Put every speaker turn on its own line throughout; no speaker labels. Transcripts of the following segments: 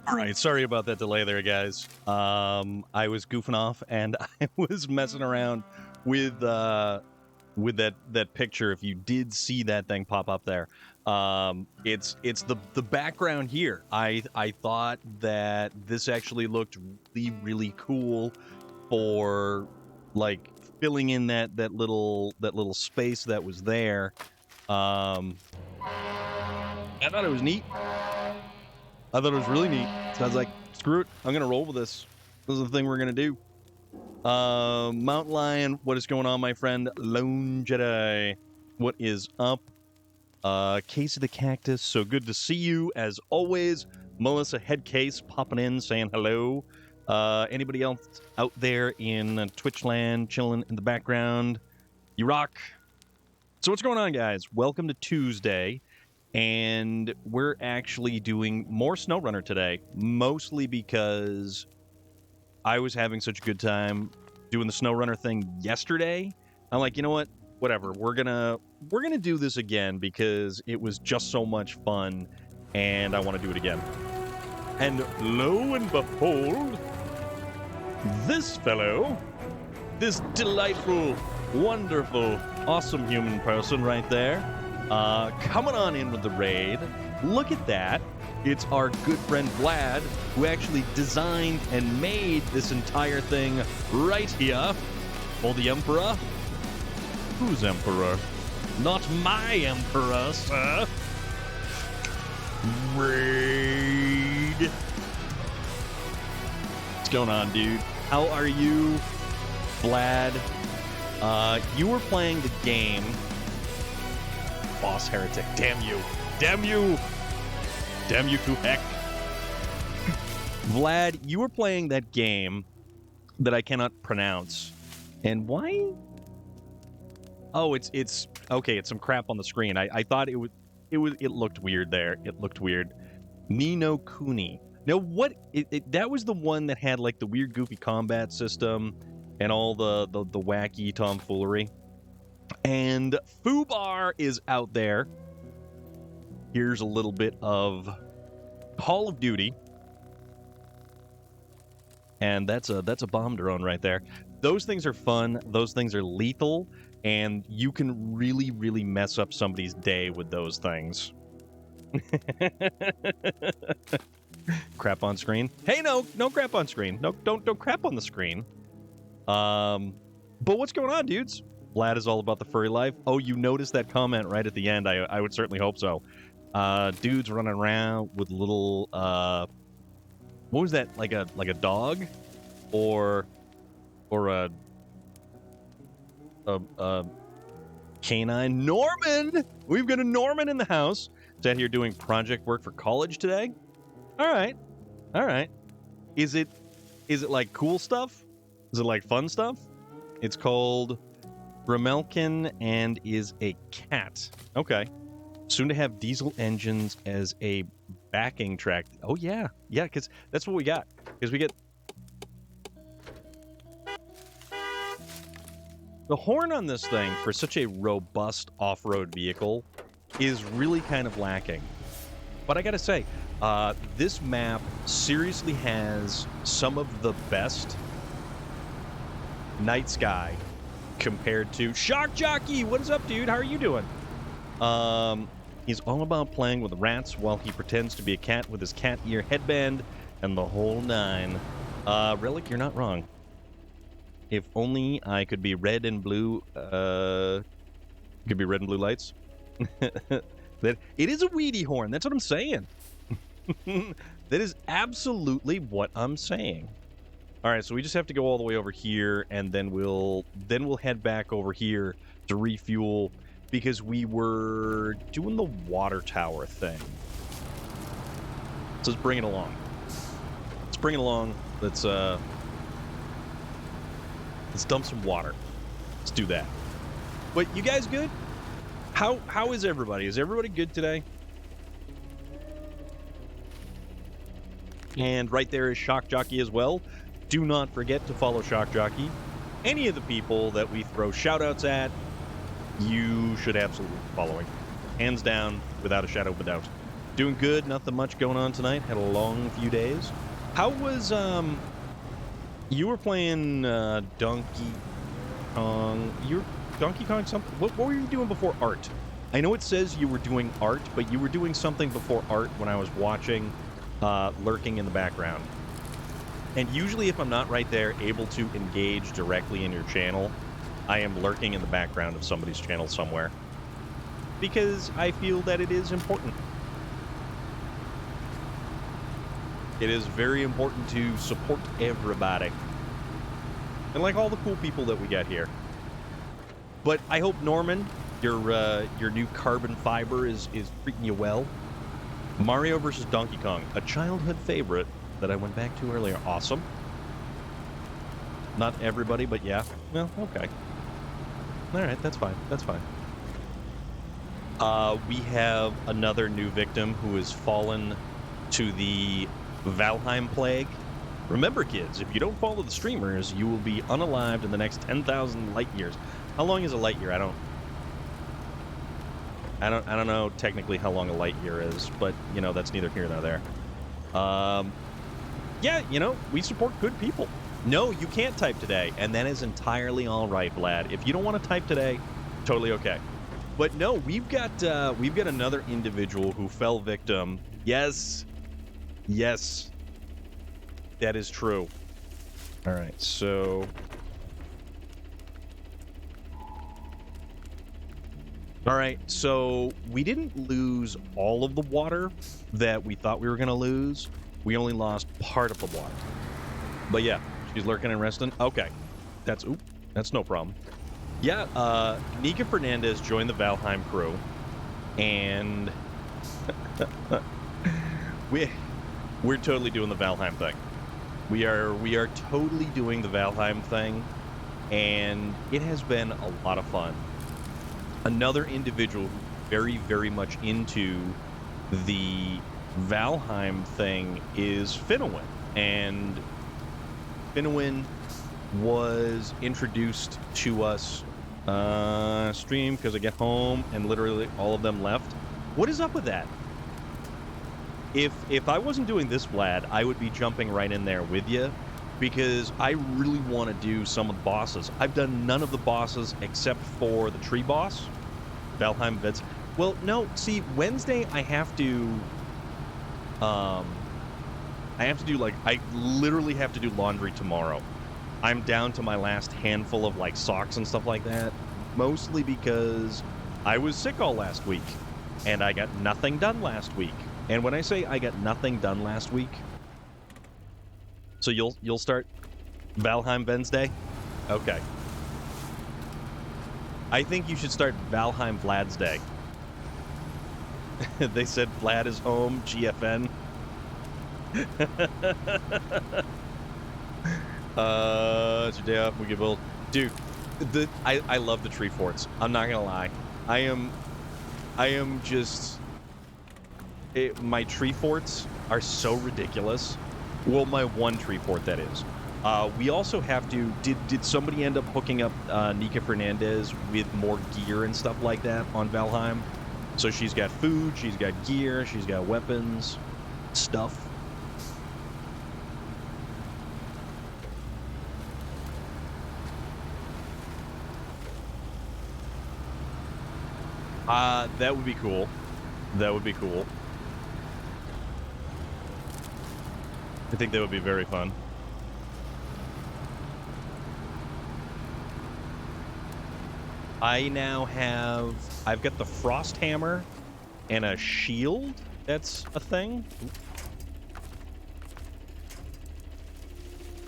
All right, sorry about that delay there, guys. I was goofing off and I was messing around with that picture. If you did see that thing pop up there, it's the background here. I thought that this actually looked really cool for like filling in that little space that was there. I thought it was neat. I thought it was really neat. So I was like, screw it. I'm going to roll with this. This is the thing we're going to do. Mountain Lion, what is going on, my friend? Lone Jedi, what is up? Case of the Cactus, so good to see you, as always. Melissa Headcase popping in, saying hello. Anybody else out there in Twitch land, chilling in the background? You rock. So what's going on, guys? Welcome to Tuesday. And we're actually doing more SnowRunner today, mostly because I was having such a good time doing the SnowRunner thing yesterday. I'm like, you know what? Whatever. We're gonna do this again because it was just so much fun, and I want to do it again. And lo and behold, this fellow, this delightful, wonderful, awesome human person right there, coming on in with the raid. Look at that. It's our good friend Vlad, who actually designed and made this entire thing right here for the Emperor. Who's Emperor? Not my Emperor, sir. Raid. What's going on, dude? How are you, Vlad? You were playing the game Boss Heretic. Damn you. Damn you. Damn you to heck. Vlad, you were playing that game that I cannot pronounce. And why? Oh, it's okay, it's some crap on the screen. I thought it looked weird there. It looked weird. Ni no Kuni. Now what that was the one that had like the weird goofy combat system and all the wacky tomfoolery. And Fubar is out there. Here's a little bit of Call of Duty. And that's a bomb drone right there. Those things are fun. Those things are lethal. And you can really, really mess up somebody's day with those things. Crap on screen. Hey, no crap on screen. No, don't crap on the screen. But what's going on, dudes? Vlad is all about the furry life. Oh, you noticed that comment right at the end. I would certainly hope so. Dudes running around with little what was that? Like a dog, or a canine. Norman, we've got a Norman in the house. Is that here doing project work for college today? All right. Is it like cool stuff? Is it like fun stuff? It's called Ramelkin and is a cat. Okay. Soon to have diesel engines as a backing track. Oh, yeah. Yeah, because that's what we got. Because we get... The horn on this thing, for such a robust off-road vehicle, is really kind of lacking. But I gotta say, this map seriously has some of the best night sky compared to Shock Jockey. What is up, dude? How are you doing? He's all about playing with rats while he pretends to be a cat with his cat ear headband and the whole nine. Relic, you're not wrong. If only I could be red and blue. Could be red and blue lights. That it is a weedy horn. That's what I'm saying. That is absolutely what I'm saying. All right, so we just have to go all the way over here, and then we'll head back over here to refuel because we were doing the water tower thing. So let's bring it along. Let's dump some water. Let's do that. But you guys good? How is everybody? Is everybody good today? And right there is Shock Jockey as well. Do not forget to follow Shock Jockey. Any of the people that we throw shout-outs at, you should absolutely be following. Hands down, without a shadow of a doubt. Doing good. Nothing much going on tonight. Had a long few days. How was, you were playing, Donkey Kong. Donkey Kong something? What were you doing before art? I know it says you were doing art, but you were doing something before art when I was watching, lurking in the background. And usually if I'm not right there able to engage directly in your channel, I am lurking in the background of somebody's channel somewhere. Because I feel that it is important. It is very important to support everybody. And like all the cool people that we got here. But I hope, Norman, your new carbon fiber is treating you well. Mario vs. Donkey Kong, a childhood favorite that I went back to earlier. Awesome. Not everybody, but yeah. Well, okay. Alright, that's fine. That's fine. We have another new victim who has fallen to the Valheim plague. Remember, kids, if you don't follow the streamers, you will be unalived in the next 10,000 light years. How long is a light year? I don't know technically how long a light year is, but you know, that's neither here nor there. Yeah, you know, we support good people. No, you can't type today, and that is entirely all right, Vlad. If you don't want to type today, totally okay. But no, we've got another individual who fell victim. Yes. Yes. That is true. All right, so all right, so we didn't lose all of the water that we thought we were going to lose. We only lost part of the water. But yeah, she's lurking and resting. Okay. That's no problem. Yeah, Nika Fernandez joined the Valheim crew, and we're totally doing the Valheim thing. We are totally doing the Valheim thing, and it has been a lot of fun. Another individual very, very much into the Valheim thing is Finowin, and Finowin was introduced to us stream because I get home and literally all of them left. What is up with that? If I wasn't doing this, Vlad, I would be jumping right in there with you because I really want to do some of the bosses. I've done none of the bosses except for the tree boss, Valheim Vids. Well, no, see, Wednesday I have to like, I literally have to do laundry tomorrow. I'm down to my last handful of like socks and stuff like that, mostly because I was sick all last week and I got nothing done last week. And when I say I got nothing done last week, so you'll start Valheim Wednesday? Okay. I think you should start Valheim Vlad's Day. They said Vlad is home, GFN. It's your day off, we get bold. Dude, I love the tree forts. I'm not gonna lie. I am just... my tree forts are so ridiculous. Well, my one tree fort, that is. We also have to... Did somebody end up hooking up Nika Fernandez with more gear and stuff like that on Valheim? So she's got food, she's got gear, she's got weapons, stuff. That would be cool. That would be cool. I think that would be very fun. I now have... I've got the frost hammer and a shield. That's a thing.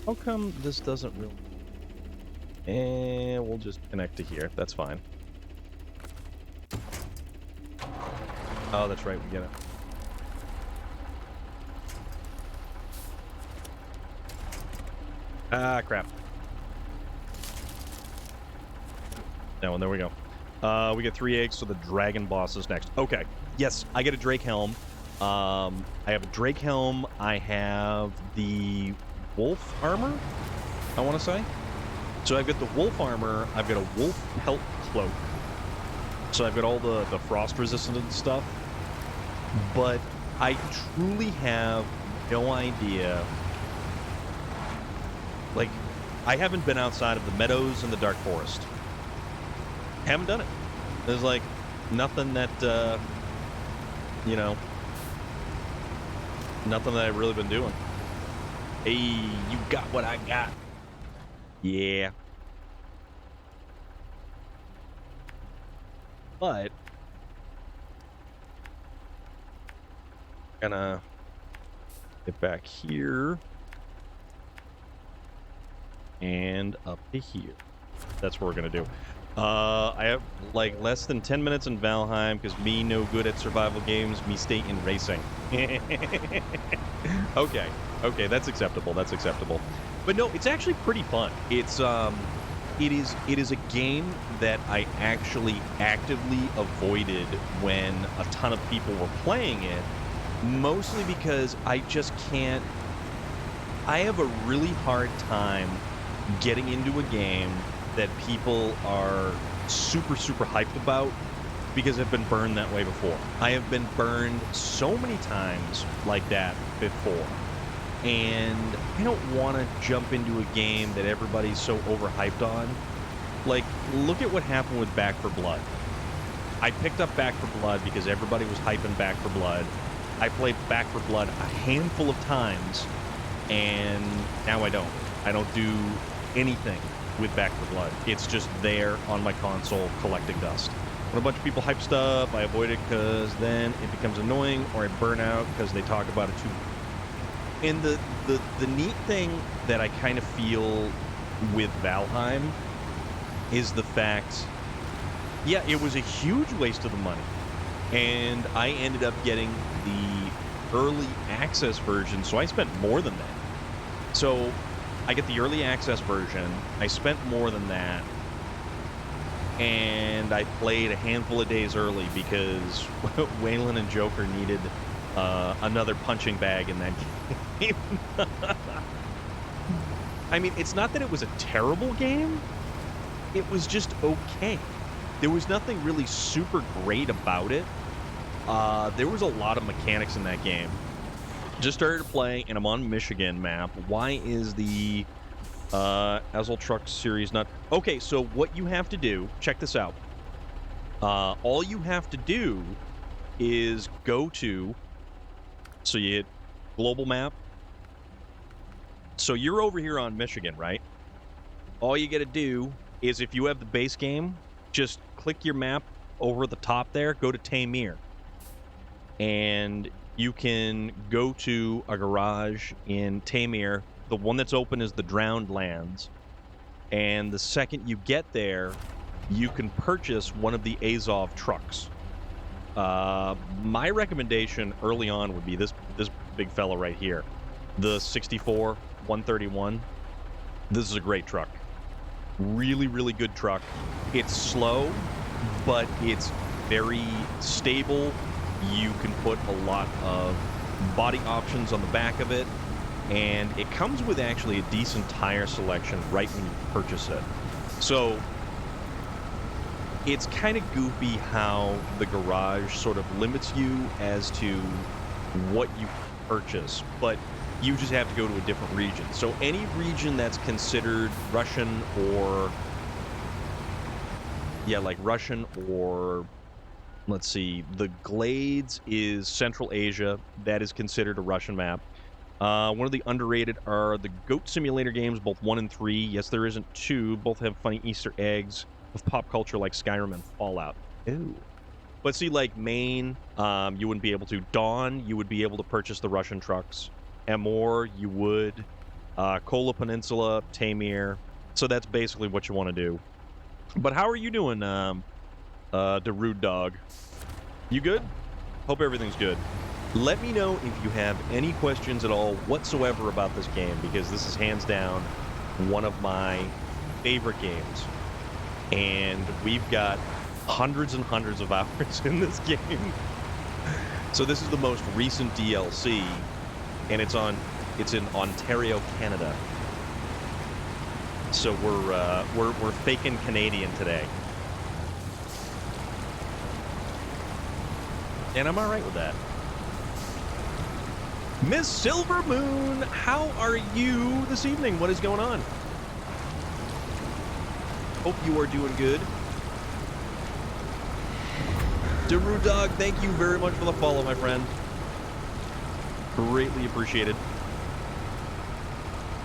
How come this doesn't really... And we'll just connect to here. That's fine. Oh, that's right. We get it. Ah, crap. That one, there we go. We get 3 eggs, so the dragon boss is next. Okay. Yes, I get a Drake helm. I have a Drake helm. I have the wolf armor, I want to say. So I've got the wolf armor. I've got a wolf pelt cloak. So I've got all the frost resistant stuff. But I truly have no idea. Like, I haven't been outside of the meadows and the dark forest. Haven't done it. There's like nothing that, you know, nothing that I've really been doing. Hey, you got what I got. Yeah. But gonna get back here and up to here. That's what we're gonna do. I have like less than 10 minutes in Valheim because me no good at survival games, me stay in racing. Okay, that's acceptable. That's acceptable. But no, it's actually pretty fun. It is a game that I actually actively avoided when a ton of people were playing it, mostly because I just can't. I have a really hard time getting into a game that people are super hyped about because I've been burned that way before. I have been burned so many times like that before. And I don't want to jump into a game that everybody's so overhyped on. Like, look at what happened with Back 4 Blood. I picked up Back 4 Blood because everybody was hyping Back 4 Blood. I played Back 4 Blood a handful of times, and now I don't. I don't do anything with Back 4 Blood. It's just there on my console collecting dust. When a bunch of people hype stuff, I avoid it because then it becomes annoying, or I burn out because they talk about it too much. And the neat thing that I kind of feel with Valheim is the fact, yeah, it was a huge waste of the money. And I ended up getting the early access version, so I spent more than that. So I get the early access version, I spent more than that, and I played a handful of days early because Waylon and Joker needed another punching bag in that game. I mean, it's not that it was a terrible game. It was just okay. There was nothing really super great about it. There was a lot of mechanics in that game. Just started to play, and I'm on Michigan map. Why is the Ezel Truck series not... Okay, so what you have to do... Check this out. All you have to do is go to... So you hit global map. So you're over here on Michigan, right? All you got to do is, if you have the base game, just click your map over the top there, go to Tamir. And you can go to a garage in Tamir. The one that's open is the Drowned Lands. And the second you get there, you can purchase one of the Azov trucks. My recommendation early on would be this big fella right here. The 64 131. This is a great truck. Really good truck. It's slow, but it's very stable. You can put a lot of body options on the back of it, and it comes with actually a decent tire selection right when you purchase it. So it's kind of goofy how the garage sort of limits you as to what you purchase, but you just have to go to a different region. So any region that's considered Russian or... Yeah, like Russian or... Let's see, the Glades is Central Asia. That is considered a Russian map. One of the underrated are the Goat Simulator games, both 1 and 3. Yes, there isn't 2. Both have funny Easter eggs of pop culture like Skyrim and Fallout. Ooh. But see, like Maine, you wouldn't be able to. Dawn, you would be able to purchase the Russian trucks. Emor, you would. Kola Peninsula, Tamir. So that's basically what you want to do. But how are you doing, the Rude Dog? You good? Hope everything's good. Let me know if you have any questions at all whatsoever about this game, because this is hands down one of my favorite games. And we've got hundreds and hundreds of hours in this game. So this is the most recent DLC, and it's in Ontario, Canada. So we're faking Canadian today. And I'm all right with that. Miss Silver Moon, how are you this evening? What is going on? Hope you are doing good. Daru Dog, thank you very much for the follow, my friend. Greatly appreciated.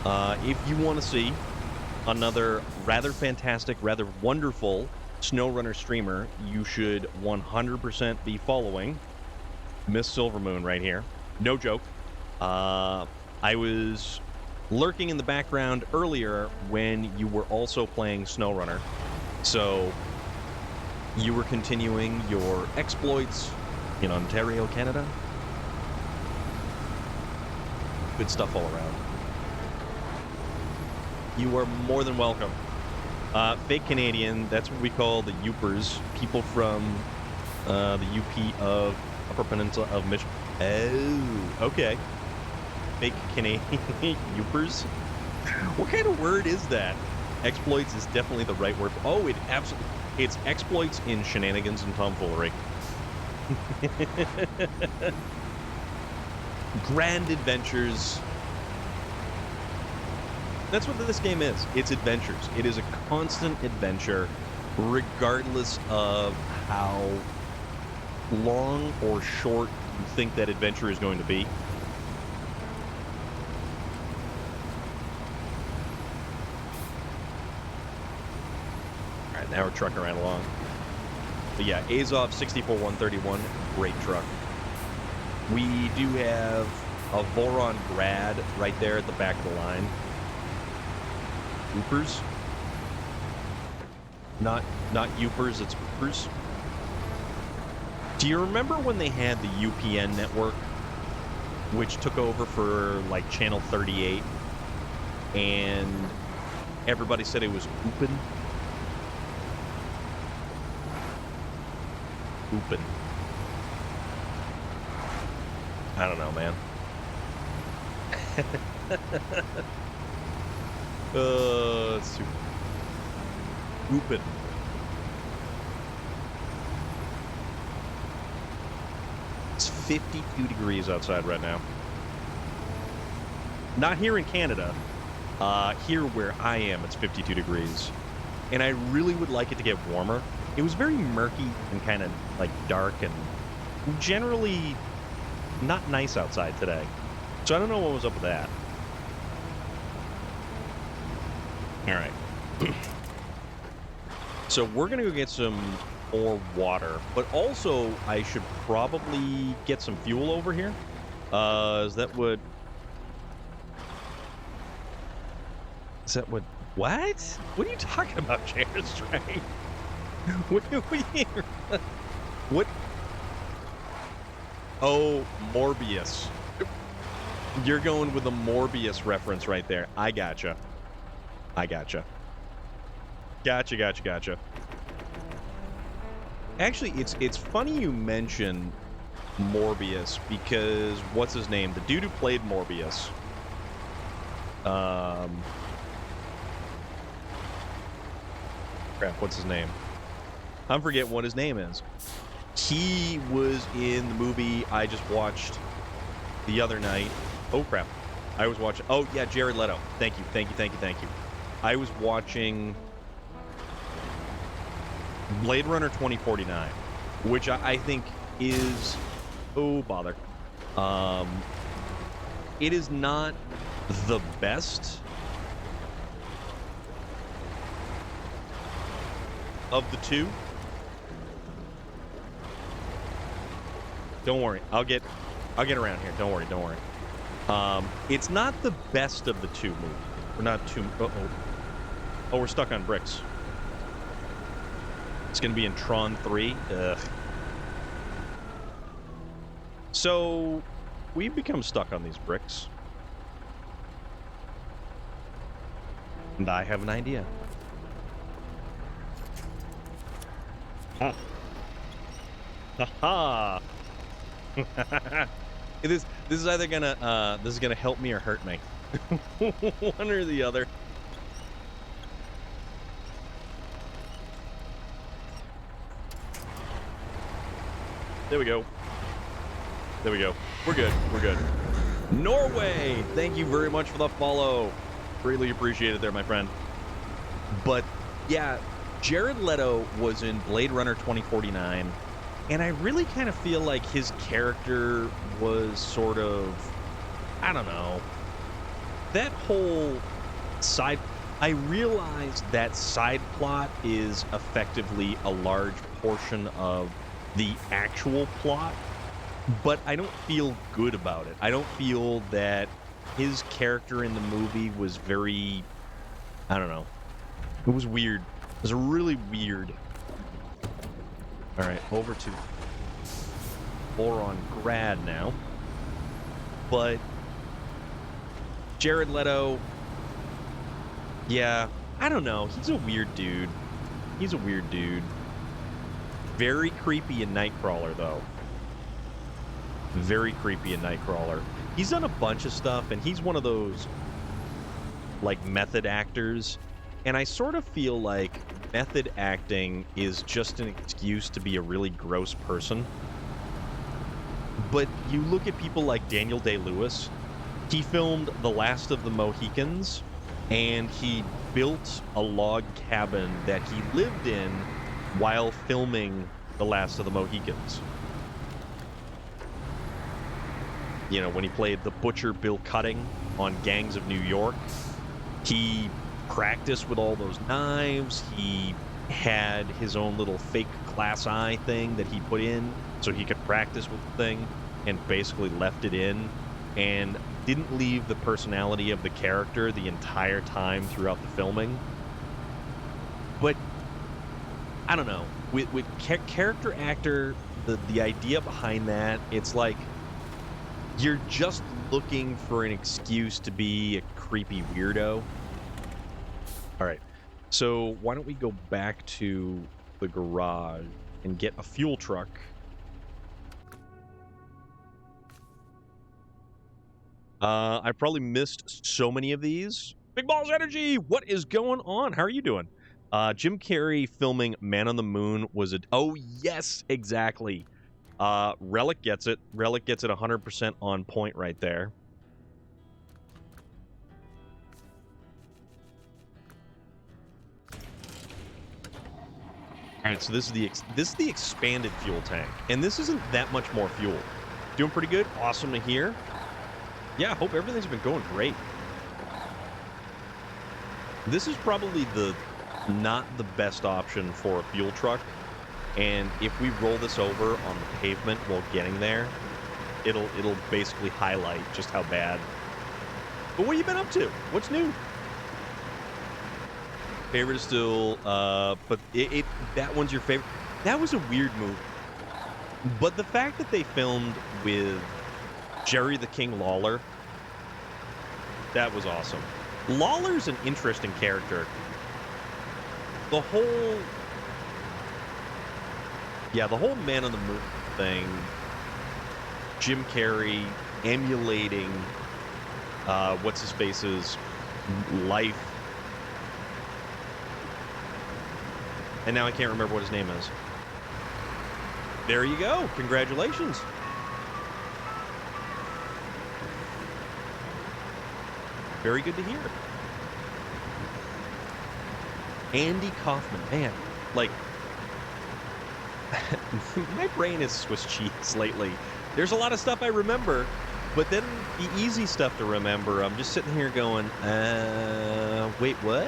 If you want to see another rather fantastic, rather wonderful SnowRunner streamer, you should 100% be following Miss Silvermoon right here. No joke. I was lurking in the background earlier when you were also playing SnowRunner. So you were continuing your exploits in Ontario, Canada. Good stuff all around. You are more than welcome. Fake Canadian, that's what we call the Yoopers. People from the UP of Upper Peninsula of Michigan. Oh, okay. Fake Canadian Yoopers? What kind of word is that? Exploits is definitely the right word. Oh, it absolutely... It's exploits in shenanigans and tomfoolery. Grand adventures. That's what this game is. It's adventures. It is a constant adventure, regardless of how long or short you think that adventure is going to be. All right, now we're trucking right along. But yeah, Azov 64131, great truck. We do have a Voron Grad right there at the back of the line. Oopers? Not Yoopers, it's Oopers. Do you remember when they had the UPN network, which took over for, like, Channel 38, and everybody said it was Oopin? Oopin. I don't know, man. Super. Oopin. It's 52 degrees outside right now. Not here in Canada. Here where I am, it's 52 degrees. And I really would like it to get warmer. It was very murky and kind of, like, dark and generally not nice outside today. So I don't know what was up with that. All right. So we're going to go get some more water, but also I should probably get some fuel over here. Is that what... What? What are you talking about, Chair Strike? What? Oh, Morbius. You're going with a Morbius reference right there. I gotcha. Gotcha. Actually, it's funny you mention Morbius because what's his name? The dude who played Morbius. Crap, what's his name? I'm forgetting what his name is. He was in the movie I just watched the other night. Oh, crap. I was watching... Oh, yeah, Jared Leto. Thank you. I was watching Blade Runner 2049, which I think is... Oh, bother. It is not the best of the two. Don't worry. I'll get around here. Don't worry. It's not the best of the two movies. We're not too... Oh, we're stuck on bricks. It's going to be in Tron 3. Ugh. So, we've become stuck on these bricks. And I have an idea. Ha. Ha-ha! This is either gonna this is gonna help me or hurt me. One or the other. There we go. We're good. Norway, thank you very much for the follow. Greatly appreciated there, my friend. But yeah, Jared Leto was in Blade Runner 2049, and I really kind of feel like his character was sort of, I don't know, that whole side. I realize that side plot is effectively a large portion of the actual plot, but I don't feel good about it. I don't feel that his character in the movie was very, I don't know. It was weird. It was really weird. All right, over to Boron Grad now. But Jared Leto, yeah, I don't know. He's a weird dude. He's a weird dude. Very creepy in Nightcrawler, though. Very creepy in Nightcrawler. He's done a bunch of stuff, and he's one of those, like, method actors. And I sort of feel like method acting is just an excuse to be a really gross person. But you look at people like Daniel Day-Lewis. He filmed The Last of the Mohicans, and he built a log cabin that he lived in while filming The Last of the Mohicans. You know, when he played the butcher Bill Cutting on Gangs of New York, he practiced with all those knives. He had his own little fake glass eye thing that he put in so he could practice with the thing, and basically left it in and didn't leave the personality of the character the entire time throughout the filming. But I don't know, with character actor, the idea behind that, it's like you're just looking for an excuse to be a creepy weirdo. All right, so why don't we go back to the garage and get a fuel truck. I probably missed so many of these. Big Balls Energy, what is going on? How are you doing? Jim Carrey filming Man on the Moon was a... Oh, yes, exactly. Relic gets it. Relic gets it 100% on point right there. All right, so this is the expanded fuel tank, and this isn't that much more fuel. Doing pretty good. Awesome to hear. Yeah, I hope everything's been going great. This is probably not the best option for a fuel truck, and if we roll this over on the pavement while getting there, it'll basically highlight just how bad. But what have you been up to? What's new? Favorite is still, but that one's your favorite. That was a weird movie. But the fact that they filmed with Jerry the King Lawler, that was awesome. Lawler's an interesting character. The whole Man on the Moon thing, Jim Carrey emulating what's-his-face's life. And now I can't remember what his name is. There you go. Congratulations. Very good to hear. Andy Kaufman. Man, like, my brain is Swiss cheese lately. There's a lot of stuff I remember, but then the easy stuff to remember, I'm just sitting here going, wait, what?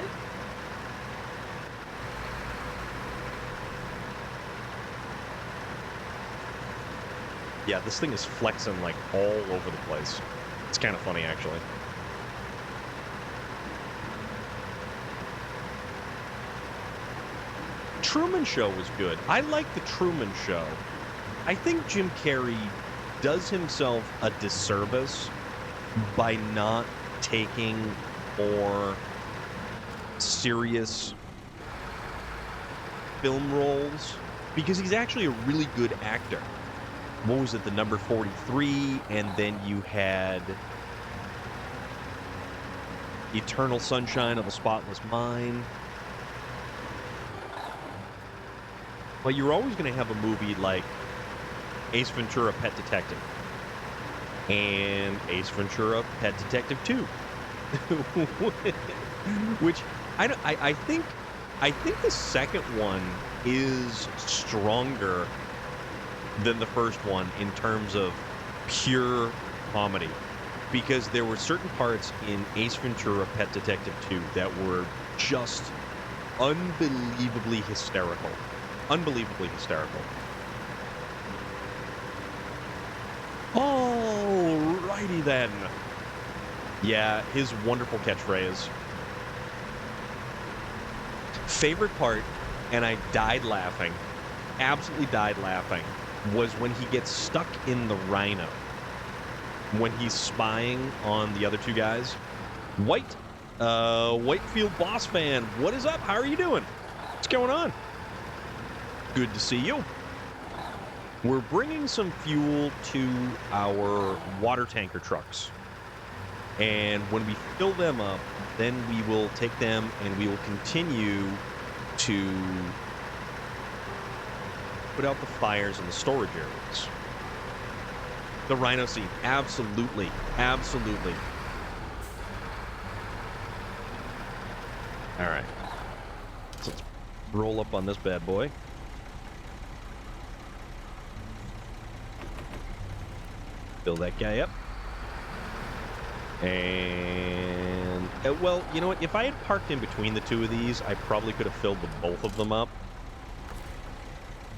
Yeah, this thing is flexing, like, all over the place. It's kind of funny, actually. Truman Show was good. I like the Truman Show. I think Jim Carrey does himself a disservice by not taking more serious film roles, because he's actually a really good actor. What was it, the number 43, and then you had Eternal Sunshine of the Spotless Mind. Well, you're always going to have a movie like Ace Ventura: Pet Detective.
and Ace Ventura: Pet Detective 2, which I think the second one is stronger than the first one in terms of pure comedy, because there were certain parts in Ace Ventura: Pet Detective 2 that were just unbelievably hysterical. Unbelievably hysterical. Alrighty then. Yeah, his wonderful catchphrase. Favorite part, and I died laughing, absolutely died laughing, was when he gets stuck in the rhino. When he's spying on the other two guys. Whitefield Boss Fan, what is up? How are you doing? What's going on? Good to see you. We're bringing some fuel to our water tanker trucks. And when we fill them up, then we will take them and we will continue to put out the fires in the storage areas. The rhino scene, absolutely, absolutely. All right, so let's roll up on this bad boy. Fill that guy up. And, well, you know what? If I had parked in between the two of these, I probably could have filled both of them up.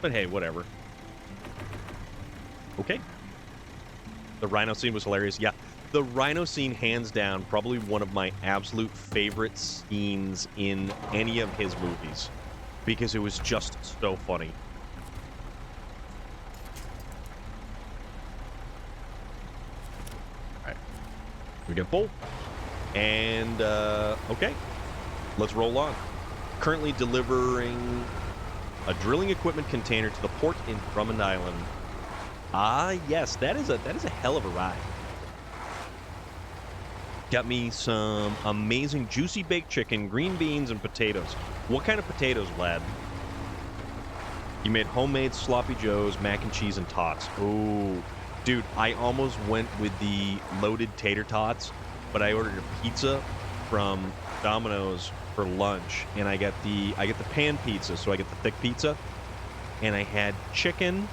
But hey, whatever. Okay. The rhino scene was hilarious. Yeah, the rhino scene, hands down, probably one of my absolute favorite scenes in any of his movies, because it was just so funny. All right. We got full. And, okay. Let's roll on. Currently delivering a drilling equipment container to the port in Drummond Island. Ah, yes, that is a hell of a ride. Got me some amazing juicy baked chicken, green beans, and potatoes. What kind of potatoes, Vlad? You made homemade sloppy joes, mac and cheese, and tots. Oh, dude, I almost went with the loaded tater tots, but I ordered a pizza from Domino's for lunch, and I get the pan pizza, so I get the thick pizza, and I had chicken.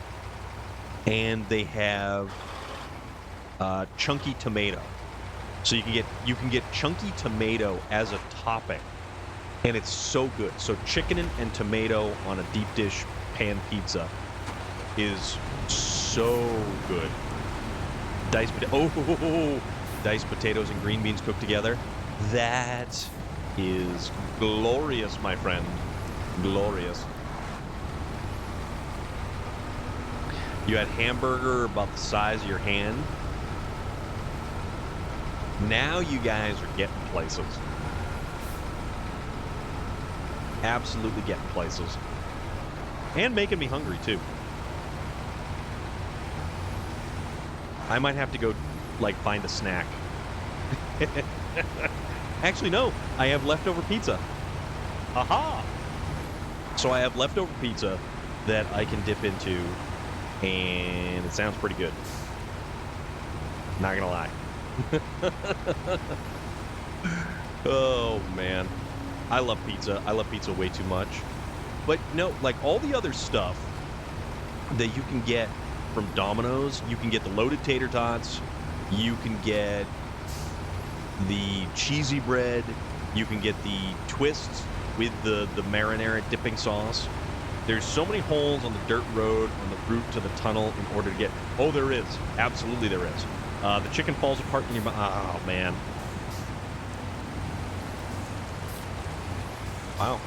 And they have chunky tomato, so you can get chunky tomato as a topping, and it's so good. So chicken and tomato on a deep dish pan pizza is so good. Diced potatoes and green beans cooked together. That is glorious, my friend. Glorious. You had hamburger about the size of your hand. Now you guys are getting places. Absolutely getting places. And making me hungry, too. I might have to go, like, find a snack. Actually, no. I have leftover pizza. Aha! So I have leftover pizza that I can dip into, and it sounds pretty good. Not gonna lie. Oh, man. I love pizza. I love pizza way too much. But no, like all the other stuff that you can get from Domino's, you can get the loaded tater tots, you can get the cheesy bread, you can get the twists with the marinara dipping sauce. There's so many holes on the dirt road on the route to the tunnel in order to get... Oh, there is. Absolutely there is. The chicken falls apart in your mouth. Oh, man. Wow.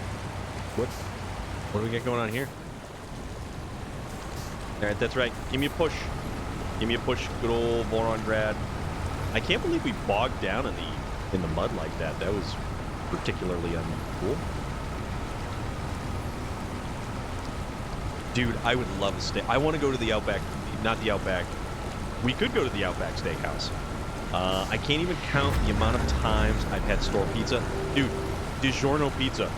What do we got going on here? All right, that's right. Give me a push. Give me a push, good old Voronggrad. I can't believe we bogged down in the mud like that. That was particularly uncool. Dude, I would love a steak. I want to go to the Outback, not the Outback. We could go to the Outback Steakhouse. I can't even count the amount of times I've had store pizza. Dude, DiGiorno pizza.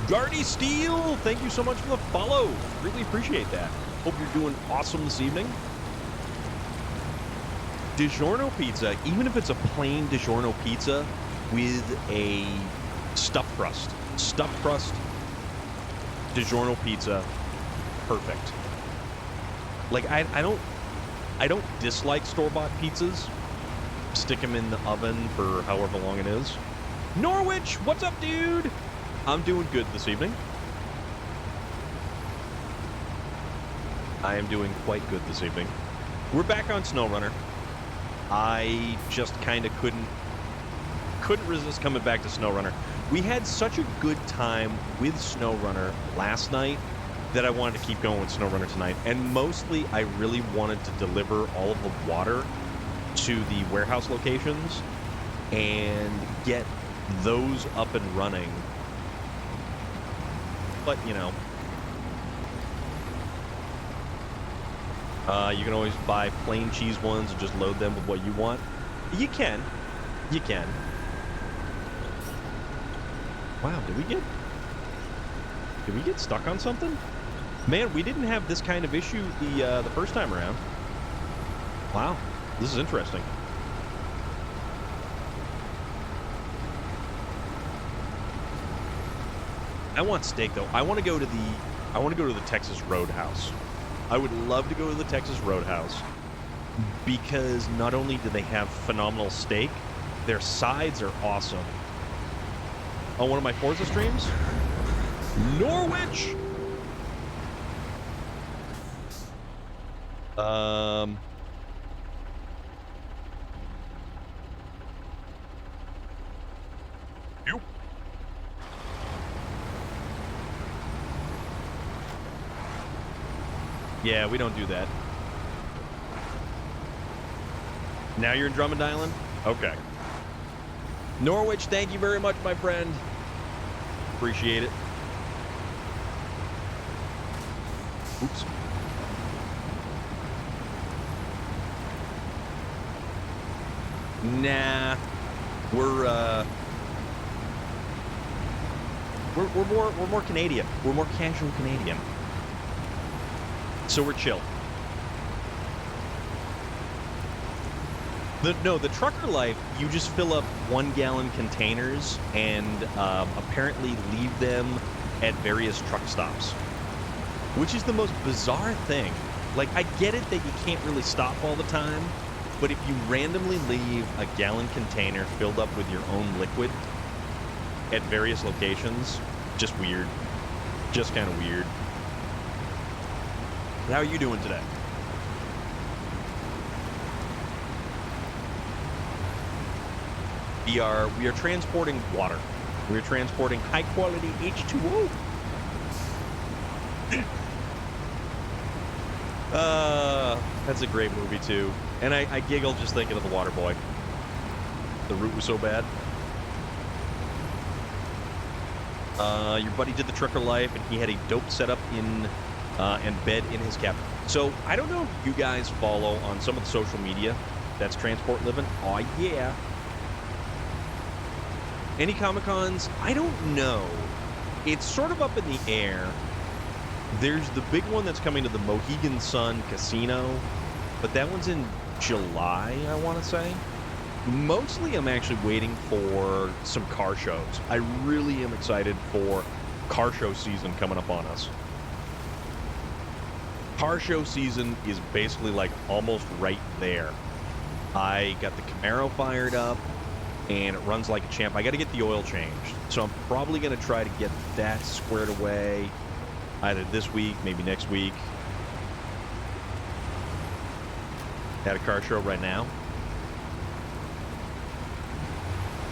Gardy Steele, thank you so much for the follow. Really appreciate that. Hope you're doing awesome this evening. DiGiorno pizza, even if it's a plain DiGiorno pizza with a stuffed crust. Stuffed crust, DiGiorno pizza, perfect. Like, I don't dislike store-bought pizzas. Stick them in the oven for however long it is. Norwich, what's up, dude? I'm doing good this evening. I am doing quite good this evening. We're back on SnowRunner. I just kind of couldn't resist coming back to SnowRunner. We had such a good time with SnowRunner last night that I wanted to keep going with SnowRunner tonight. And mostly, I really wanted to deliver all of the water to the warehouse locations and get those up and running. But, you know, you can always buy plain cheese ones and just load them with what you want. You can. You can. Wow, did we get stuck on something? Man, we didn't have this kind of issue the first time around. Wow, this is interesting. I want steak though. I want to go to the Texas Roadhouse. I would love to go to the Texas Roadhouse because not only do they have phenomenal steak, their sides are awesome. On one of my Forza streams, Norwich. You. Yeah, we don't do that. Now you're in Drummond Island? Okay. Norwich, thank you very much, my friend. Appreciate it. Oops. Nah. We're more Canadian. We're more casual Canadian. So we're chill. The trucker life, you just fill up 1-gallon containers and apparently leave them at various truck stops, which is the most bizarre thing. Like, I get it that you can't really stop all the time, but if you randomly leave a gallon container filled up with your own liquid at various locations, just weird. Just kind of weird. How are you doing today? We are transporting water. We are transporting high quality H2O. That's a great movie too. And I giggled just thinking of the Water Boy. The route was so bad. Your buddy did the trucker life, and he had a dope setup in and bed in his cabin. So I don't know if you guys follow on some of the social media that's Transport Living. Oh yeah. Any Comic-Cons? I don't know. It's sort of up in the air. There's the big one that's coming to the Mohegan Sun Casino, but that one's in July, I want to say. Mostly I'm actually waiting for some car shows. I really am excited for car show season coming up on us. Car show season is basically like almost right there. I got the Camaro fired up, and it runs like a champ. I got to get the oil changed, so I'm probably going to try to get that squared away either this week, maybe next week. At a car show right now.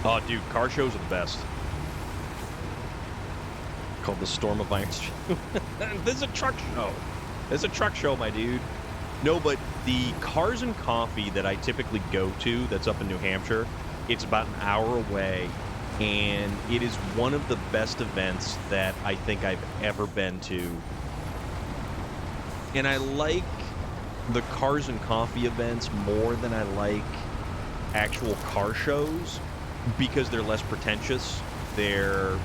Oh, dude, car shows are the best. Called the Storm of Iron. This is a truck show. This is a truck show, my dude. No, but the Cars and Coffee that I typically go to, that's up in New Hampshire, it's about an hour away, and it is one of the best events that I think I've ever been to. And I like the Cars and Coffee events more than I like actual car shows because they're less pretentious. They're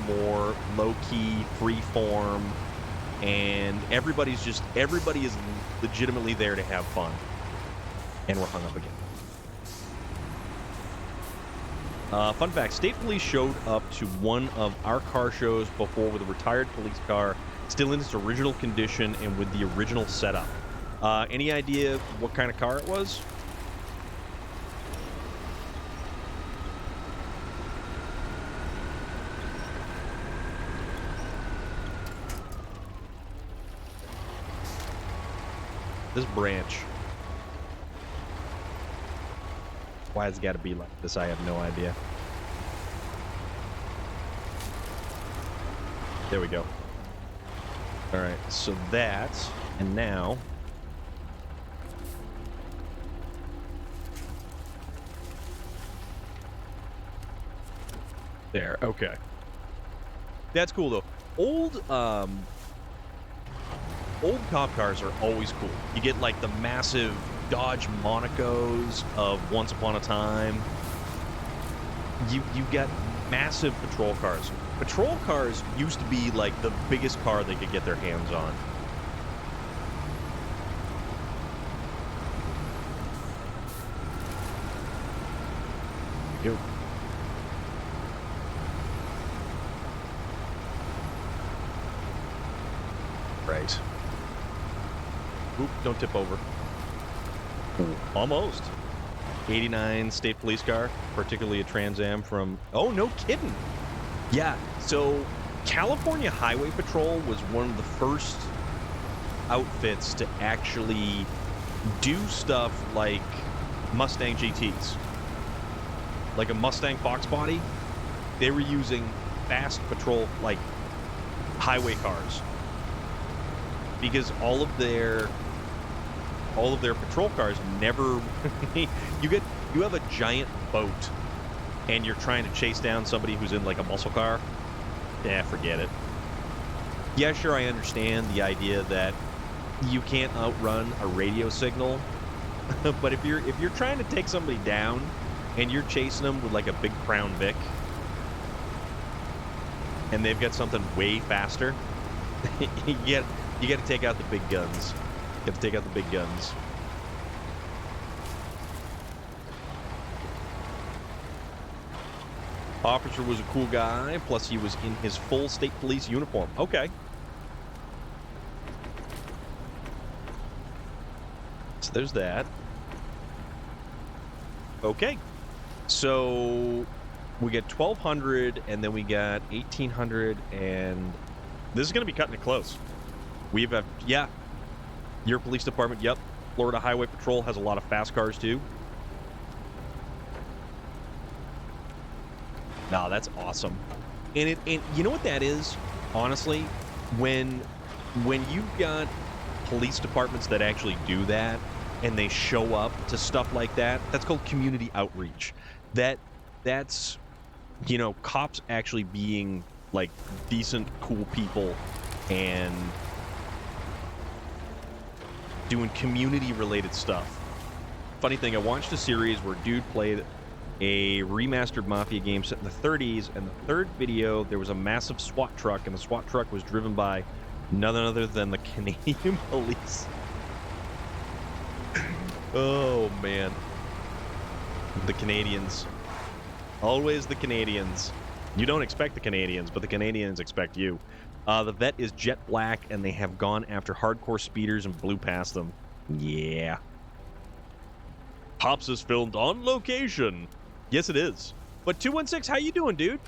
more low-key, free-form, and everybody is legitimately there to have fun. And we're hung up again. Fun fact, state police showed up to one of our car shows before with a retired police car, still in its original condition and with the original setup. Any idea what kind of car it was? This branch. Why it's got to be like this, I have no idea. There we go. All right, so that, and now... There, okay. That's cool, though. Old cop cars are always cool. You get, like, the massive Dodge Monacos of Once Upon a Time. You got massive patrol cars. Patrol cars used to be, like, the biggest car they could get their hands on. Yo. Right. Oop, don't tip over. Ooh, almost. 89 state police car, particularly a Trans Am from... Oh, no kidding. Yeah, so California Highway Patrol was one of the first outfits to actually do stuff like Mustang GTs. Like a Mustang Fox body. They were using fast patrol, like, highway cars. Because all of their patrol cars never you have a giant boat and you're trying to chase down somebody who's in like a muscle car. Yeah, forget it. Yeah, sure, I understand the idea that you can't outrun a radio signal, but if you're trying to take somebody down and you're chasing them with like a big Crown Vic and they've got something way faster, you got to take out the big guns. You have to take out the big guns. Officer was a cool guy, plus he was in his full state police uniform. Okay. So there's that. Okay. So we get 1,200, and then we got 1,800, and this is going to be cutting it close. We've got, yeah, your police department, yep. Florida Highway Patrol has a lot of fast cars, too. No, that's awesome. And you know what that is? Honestly, when you've got police departments that actually do that and they show up to stuff like that, that's called community outreach. That's you know, cops actually being like decent, cool people and doing community related stuff. Funny thing, I watched a series where a dude played a remastered Mafia game set in the 30s, and the third video, there was a massive SWAT truck, and the SWAT truck was driven by none other than the Canadian police. Oh, man. The Canadians. Always the Canadians. You don't expect the Canadians, but the Canadians expect you. The vet is jet black, and they have gone after hardcore speeders and blew past them. Yeah. Pops is filmed on location. Yes, it is. But 216, how you doing, dude?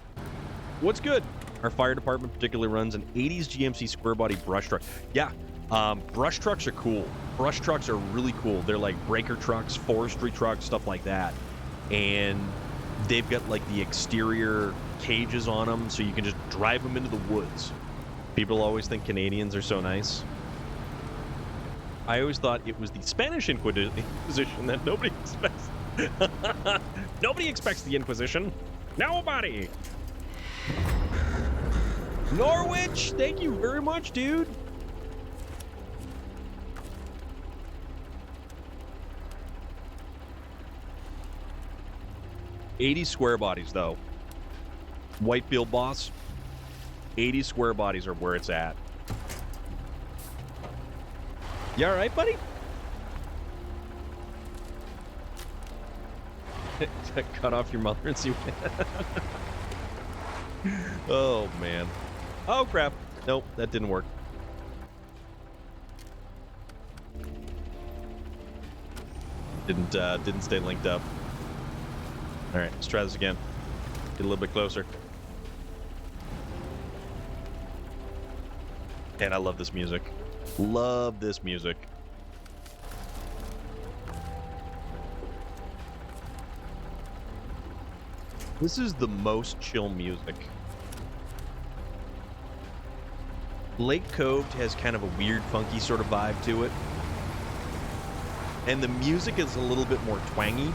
What's good? Our fire department particularly runs an 80s GMC square body brush truck. Yeah, brush trucks are cool. Brush trucks are really cool. They're like breaker trucks, forestry trucks, stuff like that. And they've got like the exterior cages on them, so you can just drive them into the woods. People always think Canadians are so nice. I always thought it was the Spanish Inquisition that nobody expects. Nobody expects the Inquisition. Nobody. Norwich, thank you very much, dude. $80 square bodies, though. Whitefield boss. 80 square bodies are where it's at. You all right, buddy? Cut off your mother and see what... Oh, man. Oh, crap. Nope, that didn't work. Didn't stay linked up. All right, let's try this again. Get a little bit closer. And I love this music. Love this music. This is the most chill music. Lake Cove has kind of a weird, funky sort of vibe to it. And the music is a little bit more twangy,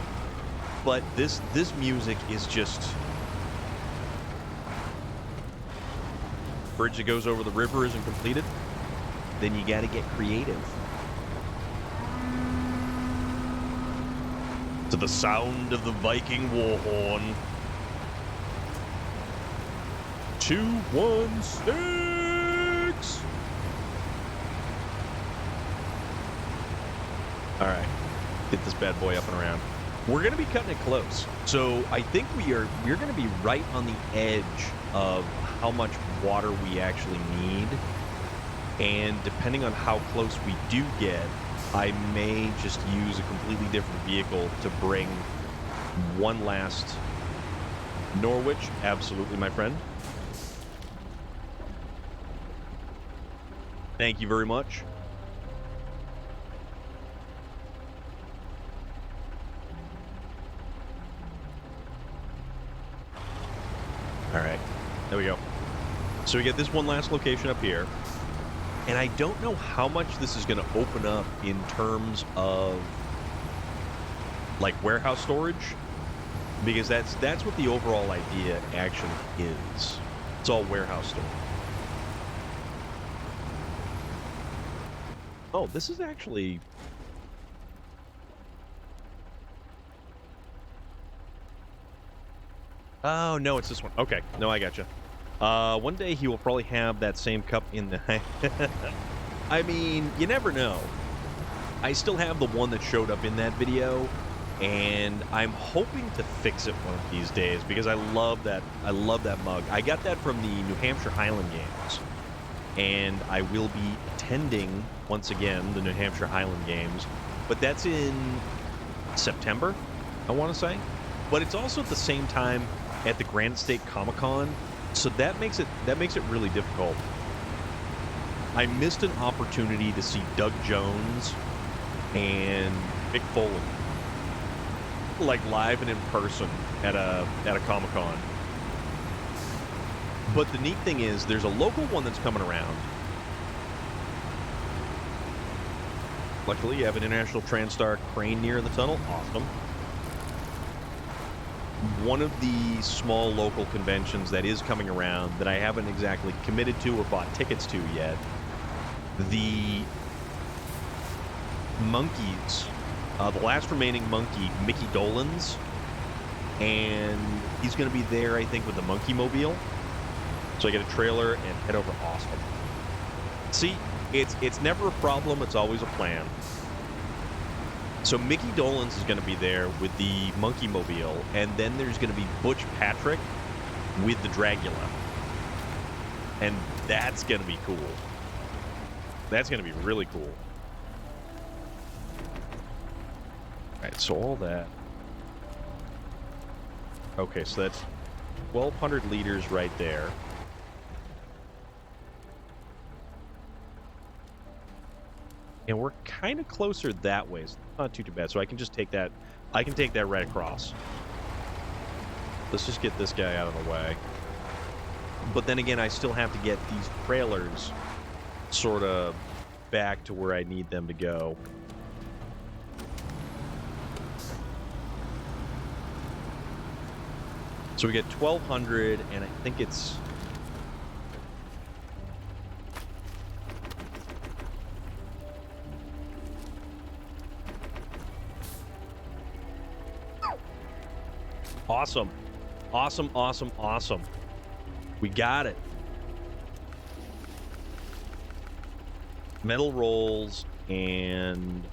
but this music is just... Bridge that goes over the river isn't completed, then you gotta get creative. To the sound of the Viking war horn. 216! Alright, get this bad boy up and around. We're going to be cutting it close. So I think we're going to be right on the edge of how much water we actually need. And depending on how close we do get, I may just use a completely different vehicle to bring one last Norwich. Absolutely, my friend. Thank you very much. All right, there we go. So we get this one last location up here. And I don't know how much this is going to open up in terms of, like, warehouse storage. Because that's what the overall idea actually is. It's all warehouse storage. Oh, this is actually... Oh, no, it's this one. Okay, no, I gotcha. One day he will probably have that same cup in the... I mean, you never know. I still have the one that showed up in that video, and I'm hoping to fix it one of these days because I love that mug. I got that from the New Hampshire Highland Games, and I will be attending, once again, the New Hampshire Highland Games, but that's in September, I want to say. But it's also at the same time at the Granite State Comic-Con, so that makes it really difficult. I missed an opportunity to see Doug Jones and Mick Foley, like, live and in person at a Comic-Con. But the neat thing is, there's a local one that's coming around. Luckily, you have an International TranStar crane near the tunnel. Awesome. One of the small local conventions that is coming around that I haven't exactly committed to or bought tickets to yet, the monkeys, the last remaining monkey, Mickey Dolenz, and he's going to be there, I think, with the Monkey Mobile. So I get a trailer and head over. Awesome. See, it's never a problem. It's always a plan. So Mickey Dolenz is going to be there with the Monkey Mobile, and then there's going to be Butch Patrick with the Dragula. And that's going to be cool. That's going to be really cool. All right, so all that. Okay, so that's 1,200 liters right there. And we're kind of closer that way. So not too bad. So I can just take that. I can take that right across. Let's just get this guy out of the way. But then again, I still have to get these trailers sort of back to where I need them to go. So we get 1,200, and I think it's... Awesome. Awesome, awesome, awesome. We got it. Metal rolls and...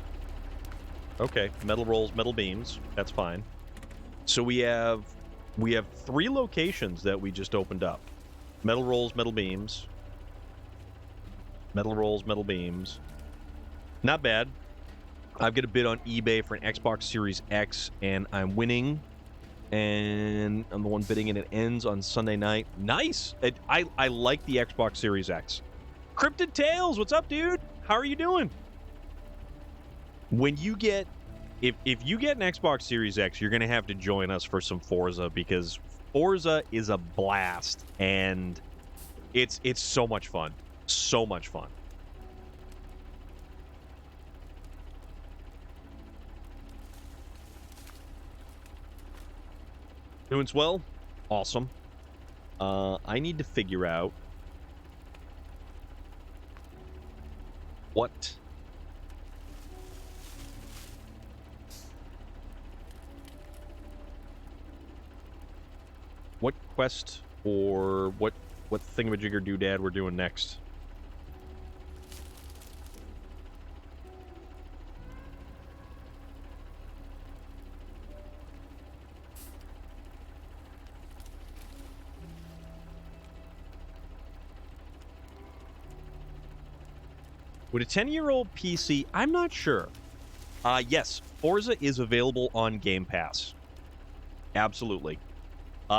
Okay, metal rolls, metal beams. That's fine. So we have 3 locations that we just opened up. Metal rolls, metal beams. Metal rolls, metal beams. Not bad. I've got a bid on eBay for an Xbox Series X, and I'm winning. And I'm the one bidding, and it ends on Sunday night. Nice! I like the Xbox Series X. Cryptid Tales, what's up, dude? How are you doing? When you get... If you get an Xbox Series X, you're going to have to join us for some Forza, because Forza is a blast, and it's so much fun. So much fun. Doing swell? Awesome. I need to figure out what quest or what thingamajigger doodad we're doing next. Would a 10-year-old PC... I'm not sure. Yes, Forza is available on Game Pass. Absolutely.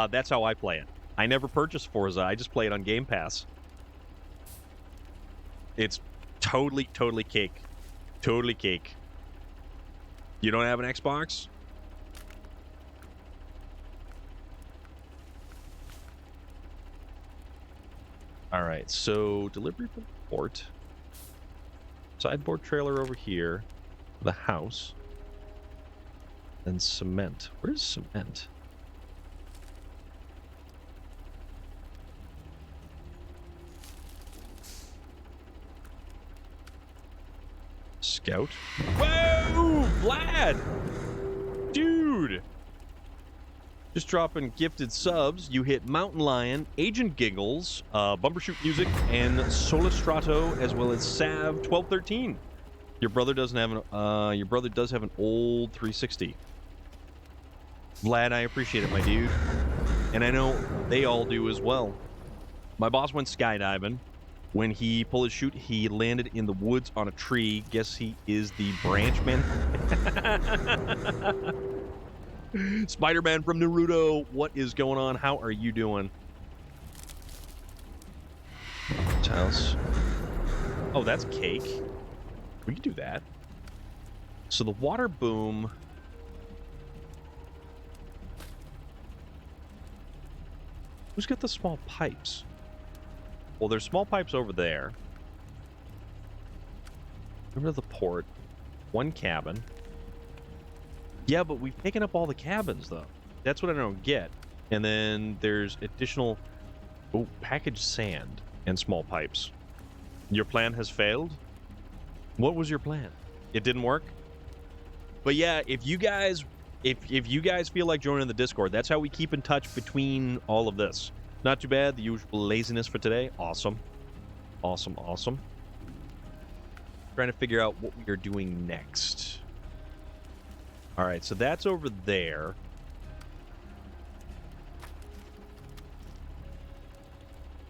That's how I play it. I never purchased Forza. I just play it on Game Pass. It's totally cake. Totally cake. You don't have an Xbox? All right, so delivery from the port. Sideboard trailer over here. The house. And cement. Where's cement? Scout. Whoa! Vlad! Dude! Just dropping gifted subs. You hit Mountain Lion, Agent Giggles, Bumbershoot Music, and Solistrato, as well as Sav 1213. Your brother doesn't have an your brother does have an old 360. Vlad, I appreciate it, my dude. And I know they all do as well. My boss went skydiving. When he pulled his chute, he landed in the woods on a tree. Guess he is the branch man. Spider-Man from Naruto, what is going on? How are you doing? House. Oh, that's cake. We can do that. So the water boom. Who's got the small pipes? Well, there's small pipes over there. Over to the port. One cabin. Yeah, but we've taken up all the cabins, though. That's what I don't get. And then there's additional... Oh, packaged sand and small pipes. Your plan has failed? What was your plan? It didn't work? But yeah, if you guys... If you guys feel like joining the Discord, that's how we keep in touch between all of this. Not too bad. The usual laziness for today. Awesome. Awesome, awesome. Trying to figure out what we are doing next. All right, so that's over there.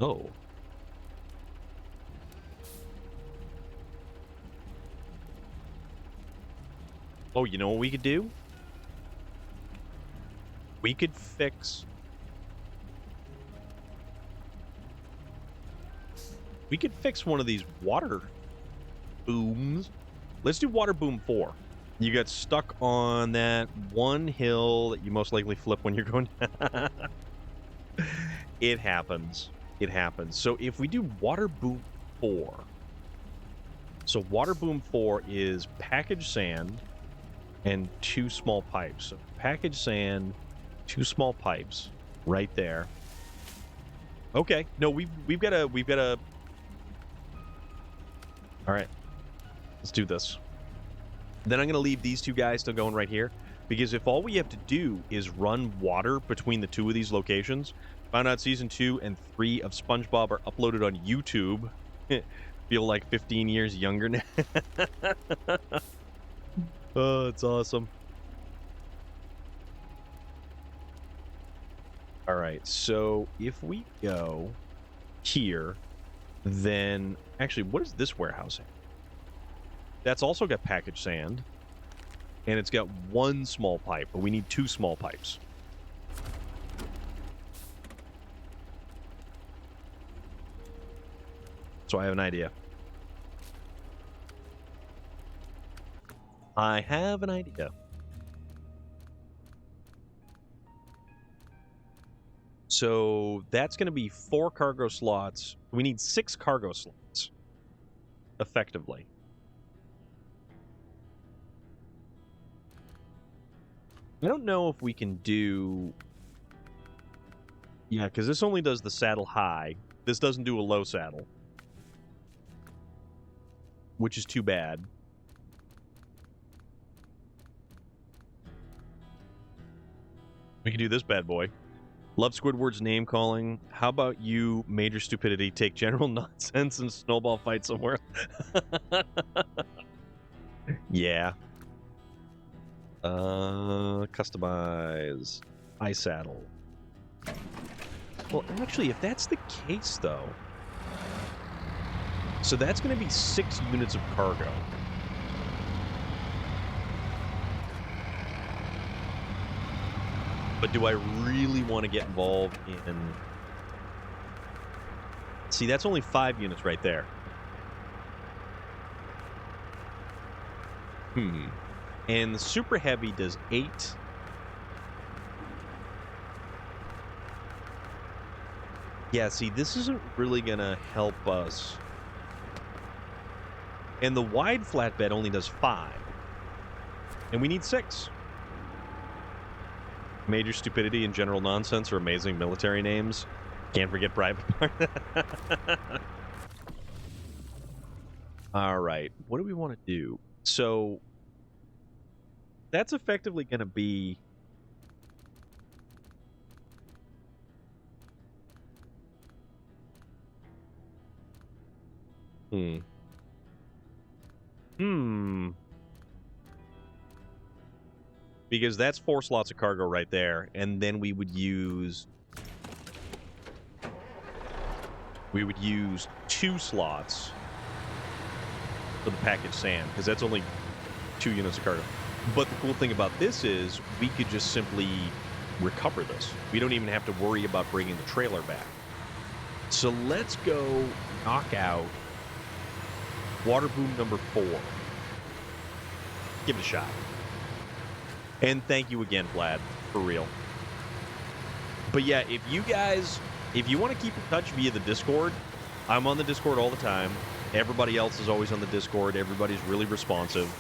Oh. Oh, you know what we could do? We could fix... We could fix one of these water booms. Let's do water boom 4. You got stuck on that one hill that you most likely flip when you're going. It happens. It happens. So if we do water boom 4. So water boom 4 is packaged sand and 2 small pipes. So packaged sand, 2 small pipes right there. Okay. No, we've got a all right, let's do this. Then I'm going to leave these 2 guys still going right here, because if all we have to do is run water between the 2 of these locations, found out season 2 and 3 of SpongeBob are uploaded on YouTube. Feel like 15 years younger now. Oh, it's awesome. All right, so if we go here, then actually, what is this warehouse in? That's also got packaged sand, and it's got one small pipe, but we need 2 small pipes. So I have an idea. I have an idea. So that's going to be 4 cargo slots. We need 6 cargo slots, effectively. I don't know if we can do... Yeah, because this only does the saddle high. This doesn't do a low saddle, which is too bad. We can do this bad boy. Love Squidward's name calling. How about you, Major Stupidity, take general nonsense and snowball fight somewhere? Yeah. Customize. High saddle. Well, actually, if that's the case, though... So that's going to be 6 units of cargo. But do I really want to get involved in... See, that's only 5 units right there. And the Super Heavy does 8. Yeah, see, this isn't really going to help us. And the wide flatbed only does 5. And we need 6. Major Stupidity and General Nonsense are amazing military names. Can't forget Private Part. All right. What do we want to do? So that's effectively going to be... Because that's 4 slots of cargo right there, and then we would use 2 slots for the packaged sand, because that's only 2 units of cargo. But the cool thing about this is we could just simply recover this. We don't even have to worry about bringing the trailer back. So let's go knock out water boom number 4. Give it a shot. And thank you again, Vlad, for real. But yeah, if you want to keep in touch via the Discord, I'm on the Discord all the time. Everybody else is always on the Discord. Everybody's really responsive.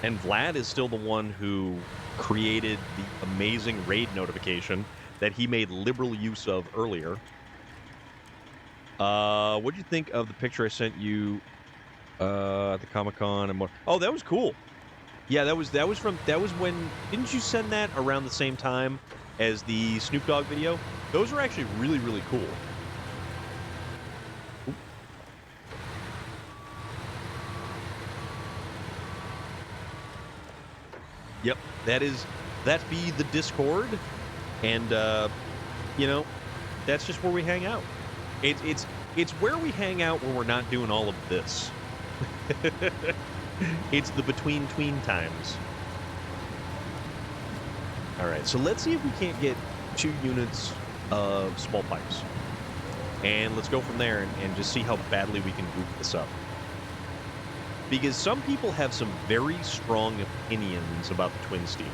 And Vlad is still the one who created the amazing raid notification that he made liberal use of earlier. What did you think of the picture I sent you at the Comic-Con and more? Oh, that was cool. Yeah, that was when, didn't you send that around the same time as the Snoop Dogg video? Those were actually really, really cool. Yep, that'd be the Discord, and that's just where we hang out. It's where we hang out when we're not doing all of this. It's the between-tween times. All right, so let's see if we can't get 2 units of small pipes. And let's go from there and just see how badly we can goof this up. Because some people have some very strong opinions about the twin steam.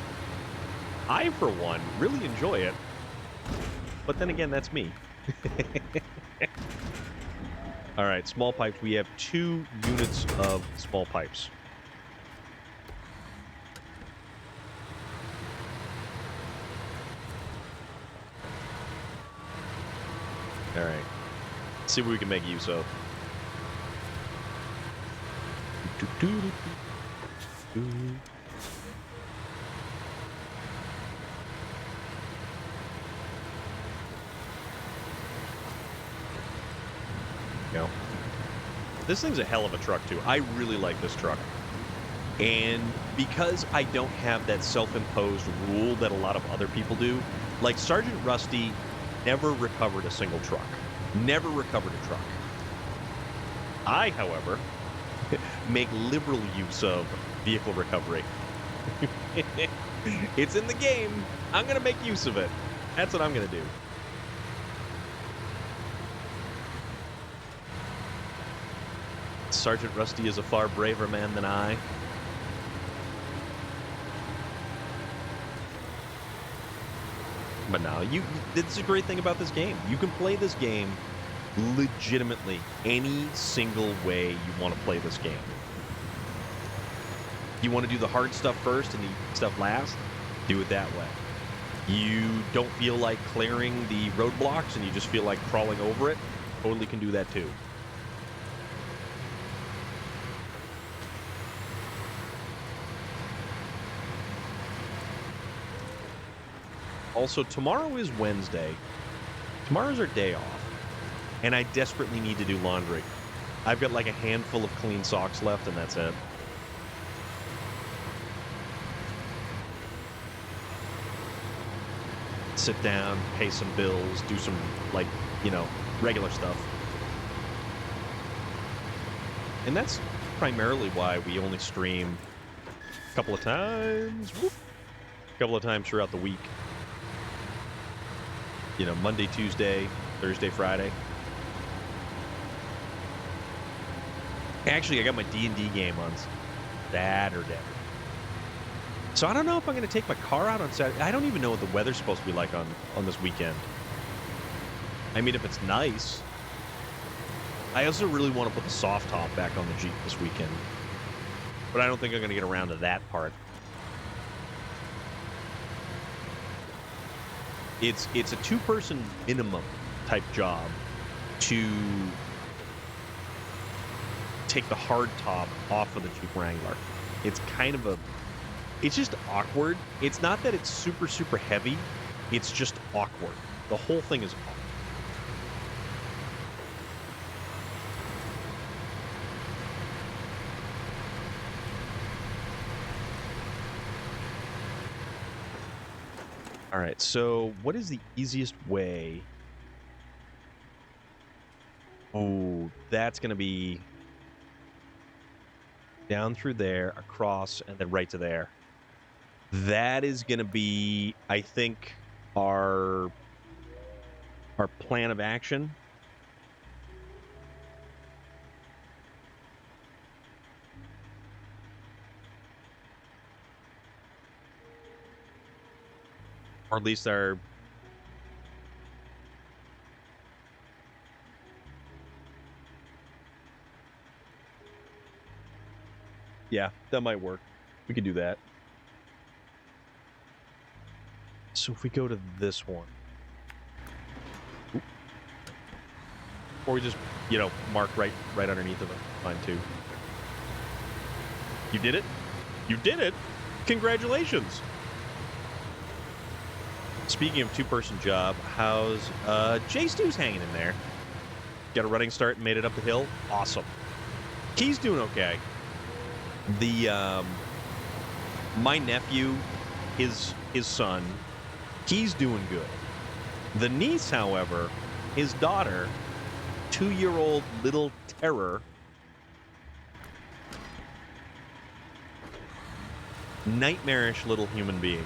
I, for one, really enjoy it. But then again, that's me. All right, small pipes. We have 2 units of small pipes. All right. Let's see what we can make use of. Go. This thing's a hell of a truck, too. I really like this truck. And because I don't have that self-imposed rule that a lot of other people do, like Sergeant Rusty never recovered a single truck. Never recovered a truck. I, however, make liberal use of vehicle recovery. It's in the game. I'm going to make use of it. That's what I'm going to do. Sergeant Rusty is a far braver man than I. But no, this is a great thing about this game. You can play this game legitimately any single way you want to play this game. You want to do the hard stuff first and the stuff last? Do it that way. You don't feel like clearing the roadblocks and you just feel like crawling over it? Totally can do that too. Also, tomorrow is Wednesday. Tomorrow's our day off. And I desperately need to do laundry. I've got like a handful of clean socks left, and that's it. Sit down, pay some bills, do some, like, regular stuff. And that's primarily why we only stream a couple of times. A couple of times throughout the week. Monday, Tuesday, Thursday, Friday. Actually, I got my D&D game on Saturday. So I don't know if I'm going to take my car out on Saturday. I don't even know what the weather's supposed to be like on this weekend. I mean, if it's nice. I also really want to put the soft top back on the Jeep this weekend. But I don't think I'm going to get around to that part. It's a two-person minimum type job to take the hard top off of the Jeep Wrangler. It's kind of it's just awkward. It's not that it's super, super heavy. It's just awkward. The whole thing is awkward. All right, so what is the easiest way? Oh, that's going to be down through there, across, and then right to there. That is going to be, I think, our plan of action. Or at least our... Yeah, that might work. We could do that. So if we go to this one. Oop. Or we just, mark right underneath of it. Fine, too. You did it? You did it? Congratulations! Speaking of two-person job, how's J Stew's hanging in there? Got a running start and made it up the hill? Awesome. Key's doing okay. My nephew, his son, he's doing good. The niece, however, his daughter, 2-year-old little terror, nightmarish little human being.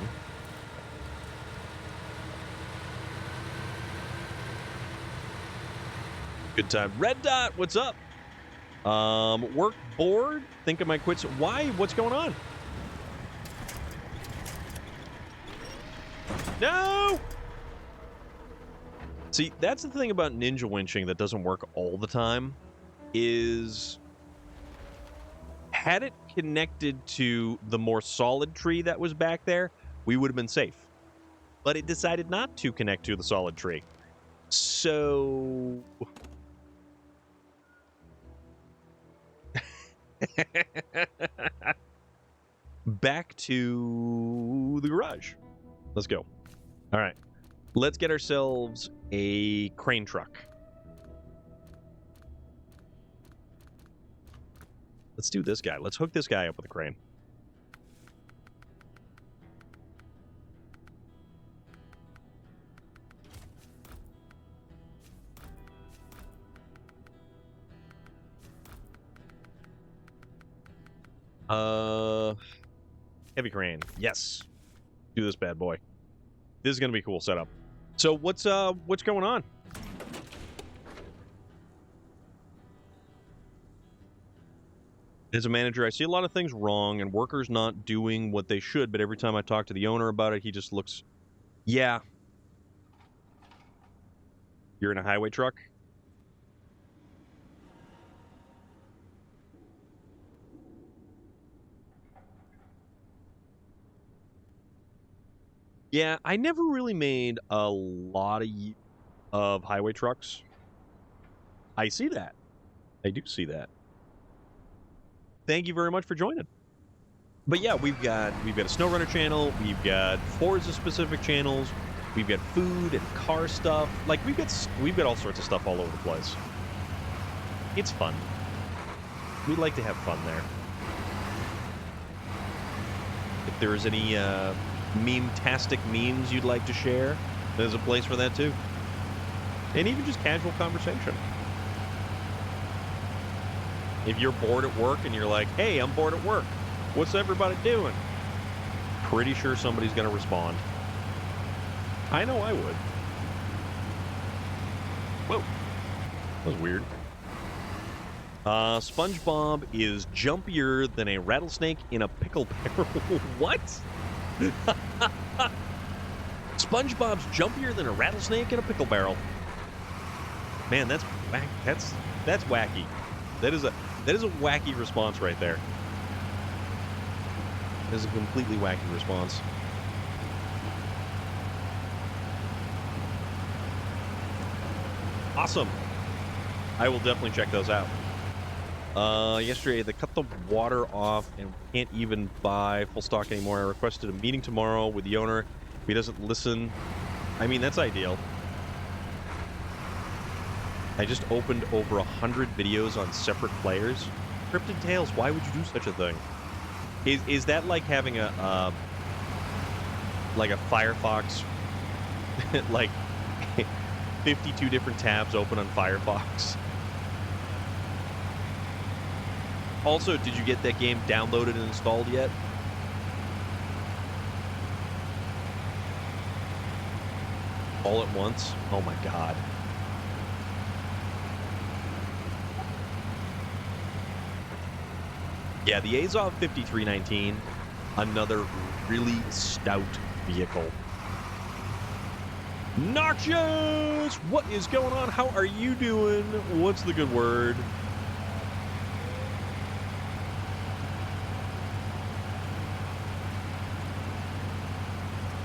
Good time. Red Dot, what's up? Work bored? Think I might quit. Why? What's going on? No! See, that's the thing about ninja winching that doesn't work all the time, is had it connected to the more solid tree that was back there, we would have been safe. But it decided not to connect to the solid tree. So... back to the garage. Let's go. All right. Let's get ourselves a crane truck. Let's do this guy. Let's hook this guy up with a crane. Heavy crane. Yes. Do this bad boy. This is gonna be a cool setup. So what's going on? As a manager, I see a lot of things wrong and workers not doing what they should, but every time I talk to the owner about it, he just looks, yeah. You're in a highway truck? Yeah, I never really made a lot of highway trucks. I see that. I do see that. Thank you very much for joining. But yeah, we've got a SnowRunner channel, we've got Forza specific channels, we've got food and car stuff. Like we've got all sorts of stuff all over the place. It's fun. We like to have fun there. If there's any meme-tastic memes you'd like to share, there's a place for that too. And even just casual conversation. If you're bored at work and you're like, hey, I'm bored at work. What's everybody doing? Pretty sure somebody's going to respond. I know I would. Whoa. That was weird. SpongeBob is jumpier than a rattlesnake in a pickle barrel. What? SpongeBob's jumpier than a rattlesnake in a pickle barrel. Man, that's wacky. That is a wacky response right there. That is a completely wacky response. Awesome. I will definitely check those out. Yesterday, they cut the water off and we can't even buy full stock anymore. I requested a meeting tomorrow with the owner. If he doesn't listen, I mean, that's ideal. I just opened over 100 videos on separate players. Cryptid Tales, why would you do such a thing? Is that like having a Firefox, like 52 different tabs open on Firefox? Also, did you get that game downloaded and installed yet? All at once? Oh my god. Yeah, the Azov 5319, another really stout vehicle. Noxious! What is going on? How are you doing? What's the good word?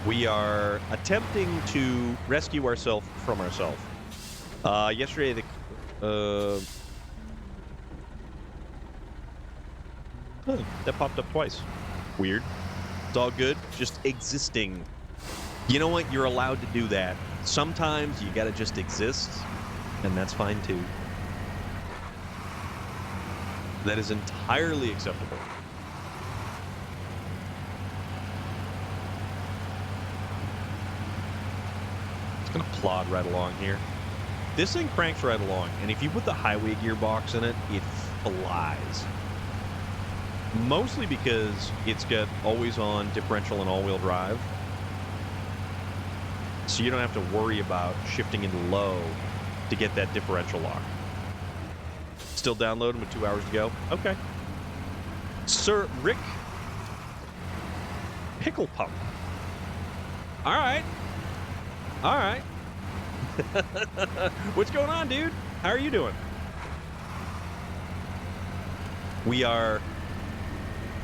We are attempting to rescue ourselves from ourselves. Yesterday, that popped up twice. Weird. It's all good. Just existing. You know what? You're allowed to do that. Sometimes you gotta just exist, and that's fine too. That is entirely acceptable. It's gonna plod right along here. This thing cranks right along, and if you put the highway gearbox in it, it flies. Mostly because it's got always-on differential and all-wheel drive. So you don't have to worry about shifting into low to get that differential lock. Still downloading with 2 hours to go? Okay. Sir Rick Pickle Pump. All right. All right. What's going on, dude? How are you doing? We are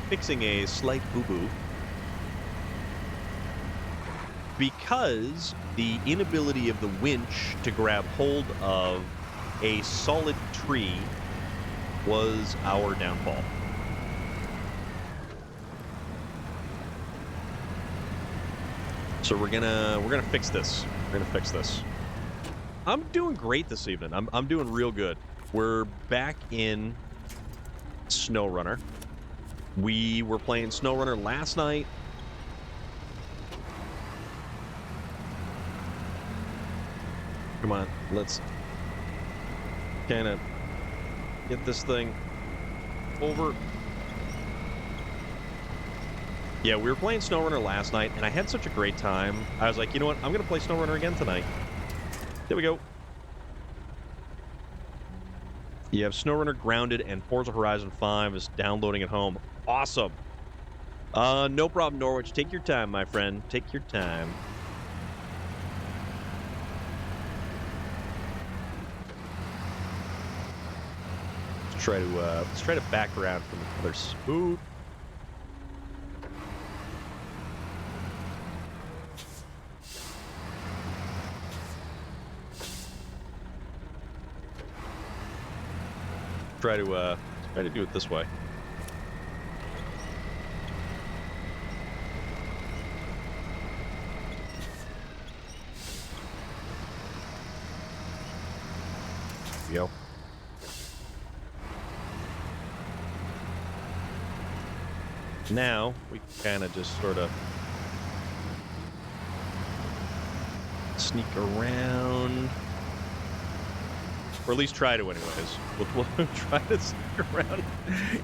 fixing a slight boo-boo because the inability of the winch to grab hold of a solid tree was our downfall. So we're gonna fix this. We're gonna fix this. I'm doing great this evening. I'm doing real good. We're back in SnowRunner. We were playing SnowRunner last night. Come on, let's kind of get this thing over. Yeah, we were playing SnowRunner last night, and I had such a great time. I was like, you know what? I'm going to play SnowRunner again tonight. There we go. You have SnowRunner Grounded and Forza Horizon 5 is downloading at home. Awesome. No problem, Norwich. Take your time, my friend. Take your time. Let's try to back around from the other spook. Try to do it this way. There we go. Now we kind of just sort of sneak around. Or at least try to anyways. We'll try to sneak around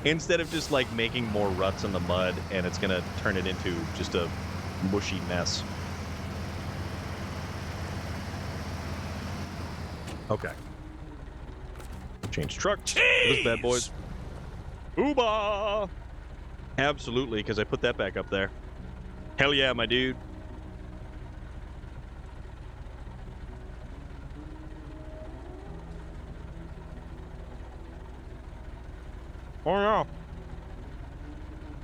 instead of just like making more ruts in the mud, and it's gonna turn it into just a mushy mess. Okay. Change truck. This bad boys. Ooba! Absolutely, because I put that back up there. Hell yeah, my dude. Oh yeah.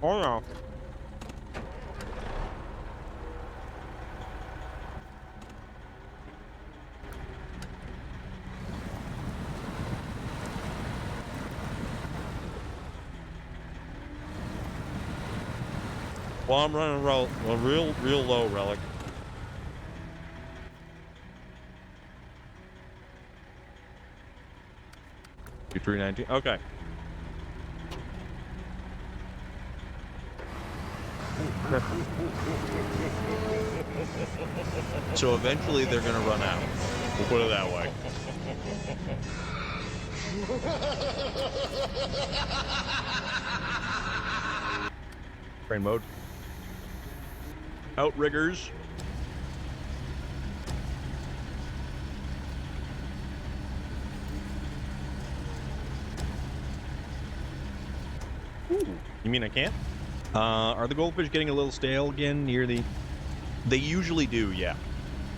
Oh yeah. Well, I'm running a real low, Relic. $319. Okay. So eventually they're gonna run out. We'll put it that way. Train mode. Outriggers. Ooh. You mean I can't? Are the goldfish getting a little stale again near the... They usually do, yeah.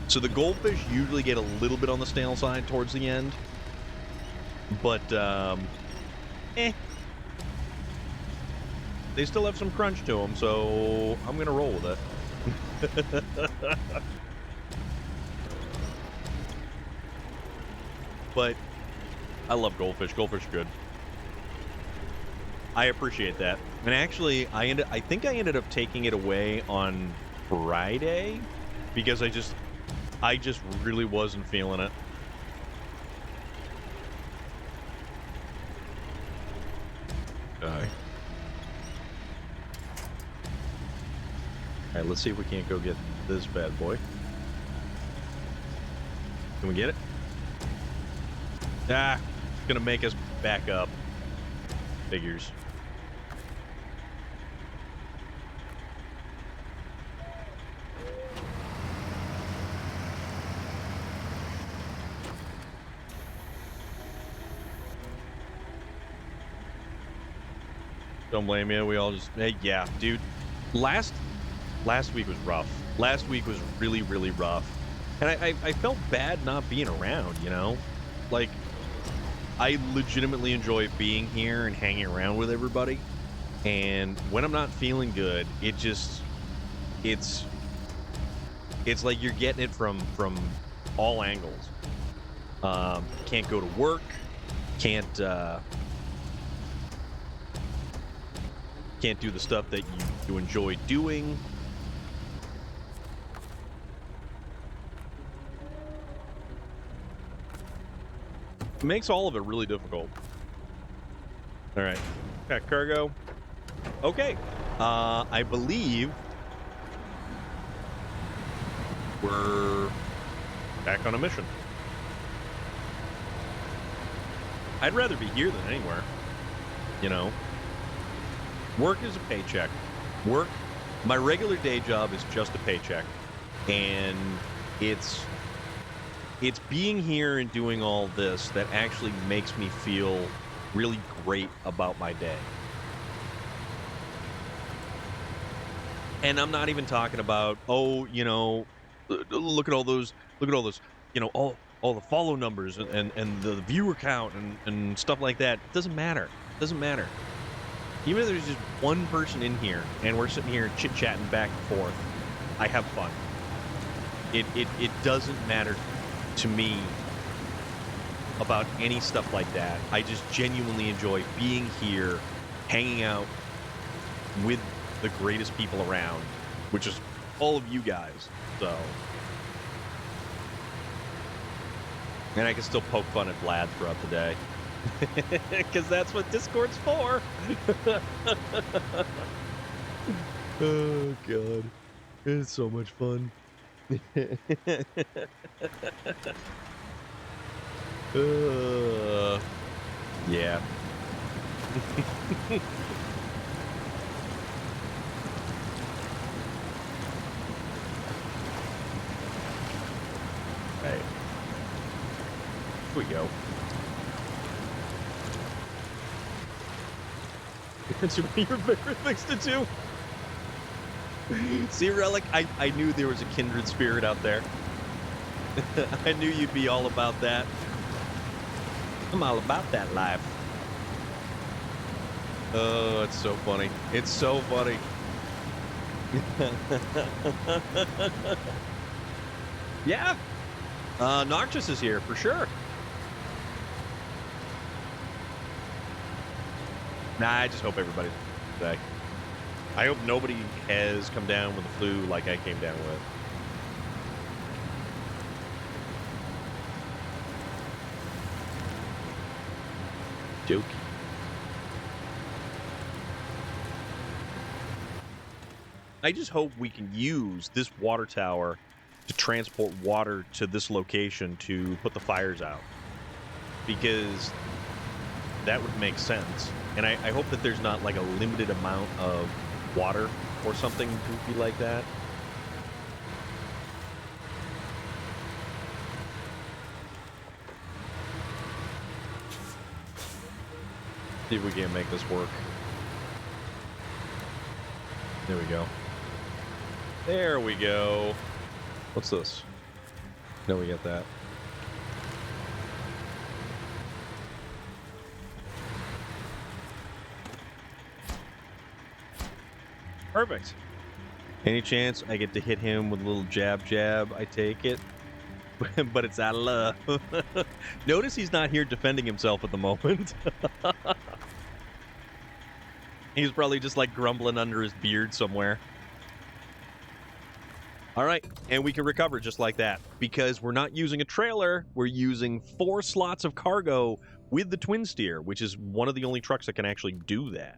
So the goldfish usually get a little bit on the stale side towards the end. But, They still have some crunch to them, so I'm going to roll with it. But I love goldfish. Goldfish are good. I appreciate that. And actually, I think I ended up taking it away on Friday because I just really wasn't feeling it. All right, let's see if we can't go get this bad boy. Can we get it? Ah, it's gonna make us back up. Figures. Don't blame you. We all just, hey, yeah, dude. Last week was rough. Last week was really, really rough. And I felt bad not being around, you know? Like, I legitimately enjoy being here and hanging around with everybody. And when I'm not feeling good, it's like you're getting it from all angles. Can't go to work. Can't do the stuff that you enjoy doing. It makes all of it really difficult. All right, got cargo. Okay, I believe we're back on a mission. I'd rather be here than anywhere, you know. Work is a paycheck. Work My regular day job is just a paycheck, and it's being here and doing all this that actually makes me feel really great about my day. And I'm not even talking about, oh, look at all those, all the follow numbers and the viewer count and stuff like that. It doesn't matter. It doesn't matter. Even if there's just one person in here and we're sitting here chit-chatting back and forth, I have fun. It doesn't matter to me about any stuff like that. I just genuinely enjoy being here, hanging out with the greatest people around, which is all of you guys. So, and I can still poke fun at Vlad throughout the day. Because that's what Discord's for. Oh, God. It's so much fun. Yeah. Right. Here we go. It's one of your favorite things to do. See, Relic, I knew there was a kindred spirit out there. I knew you'd be all about that. I'm all about that life. Oh, it's so funny. It's so funny. Yeah. Noxious is here, for sure. Nah, I just hope everybody's today. I hope nobody has come down with the flu like I came down with. Joke. I just hope we can use this water tower to transport water to this location to put the fires out. Because that would make sense. And I hope that there's not like a limited amount of water or something goofy like that. See if we can make this work. There we go. There we go. What's this? No, we get that. Perfect. Any chance I get to hit him with a little jab, I take it. But it's out of love. Notice he's not here defending himself at the moment. He's probably just like grumbling under his beard somewhere. All right, and we can recover just like that. Because we're not using a trailer, we're using 4 slots of cargo with the twin steer, which is one of the only trucks that can actually do that.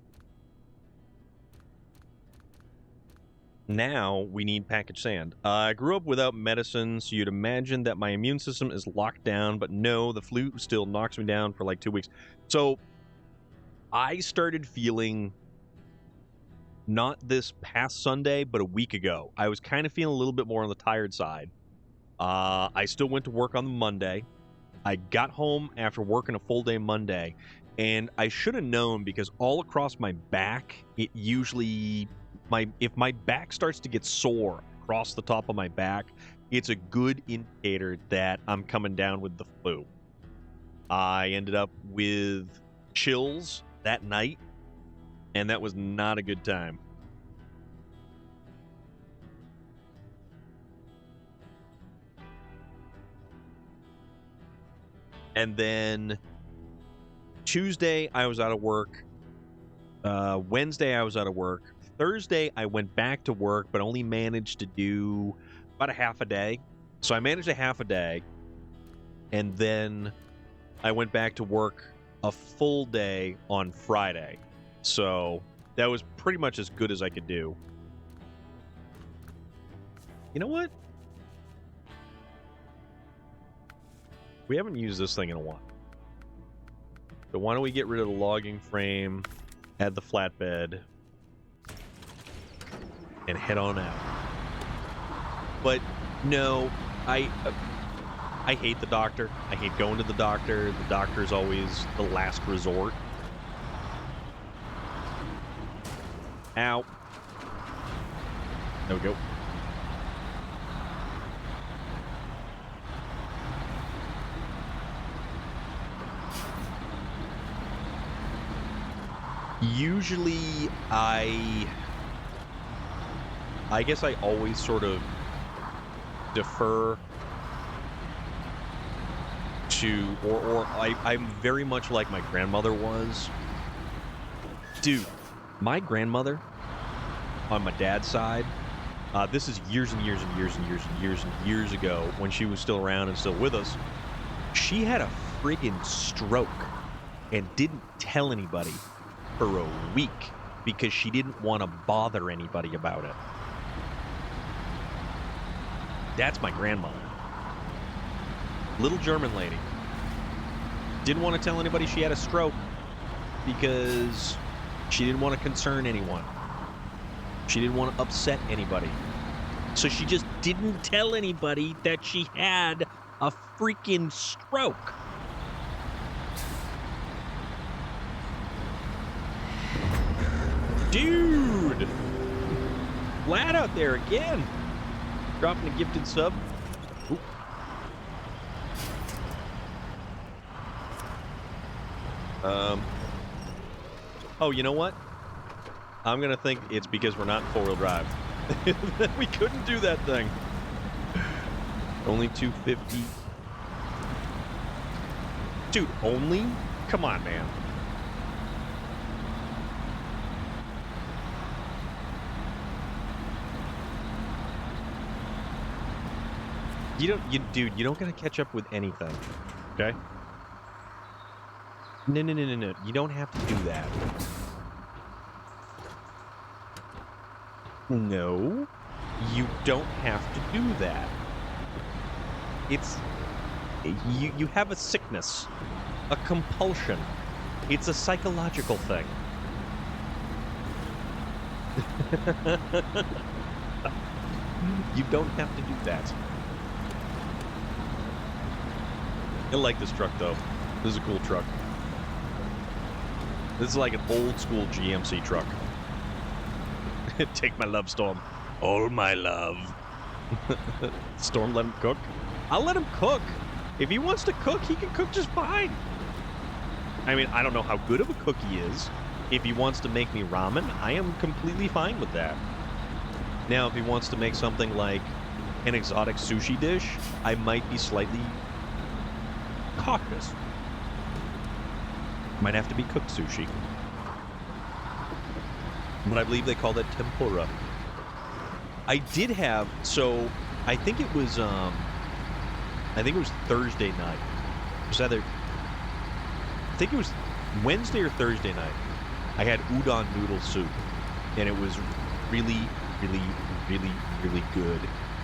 Now we need packaged sand. I grew up without medicine, so you'd imagine that my immune system is locked down, but no, the flu still knocks me down for like 2 weeks. So I started feeling, not this past Sunday, but a week ago, I was kind of feeling a little bit more on the tired side. I still went to work on Monday. I got home after working a full day Monday, and I should have known because all across my back, it usually... if my back starts to get sore across the top of my back, it's a good indicator that I'm coming down with the flu. I ended up with chills that night, and that was not a good time. And then Tuesday, I was out of work. Wednesday, I was out of work. Thursday, I went back to work, but only managed to do about a half a day. So I managed a half a day, and then I went back to work a full day on Friday. So that was pretty much as good as I could do. You know what? We haven't used this thing in a while. So why don't we get rid of the logging frame, add the flatbed. and head on out. But no, I hate the doctor. I hate going to the doctor. The doctor is always the last resort. Ow. There we go. Usually, I guess I always sort of defer to, or I'm very much like my grandmother was. Dude, my grandmother on my dad's side, this is years and years and years and years and years and years ago when she was still around and still with us. She had a friggin' stroke and didn't tell anybody for a week because she didn't want to bother anybody about it. That's my grandmother. Little German lady. Didn't want to tell anybody she had a stroke because she didn't want to concern anyone. She didn't want to upset anybody. So she just didn't tell anybody that she had a freaking stroke. Dude! Lad out there again. Dropping a gifted sub. Ooh. Oh, you know what? I'm gonna think it's because we're not in four-wheel drive. We couldn't do that thing. Only 250. Dude, only? Come on, man. Dude, you don't gotta catch up with anything. Okay? No. You don't have to do that. No. You don't have to do that. It's... You have a sickness. A compulsion. It's a psychological thing. You don't have to do that. I like this truck, though. This is a cool truck. This is like an old-school GMC truck. Take my love, Storm. All my love. Storm, let him cook? I'll let him cook. If he wants to cook, he can cook just fine. I mean, I don't know how good of a cook he is. If he wants to make me ramen, I am completely fine with that. Now, if he wants to make something like an exotic sushi dish, I might be slightly cautious. Might have to be cooked sushi. But I believe they call that tempura. I did have, so I think it was Thursday night. It was either, I think it was Wednesday or Thursday night. I had udon noodle soup, and it was really, really, really, really good.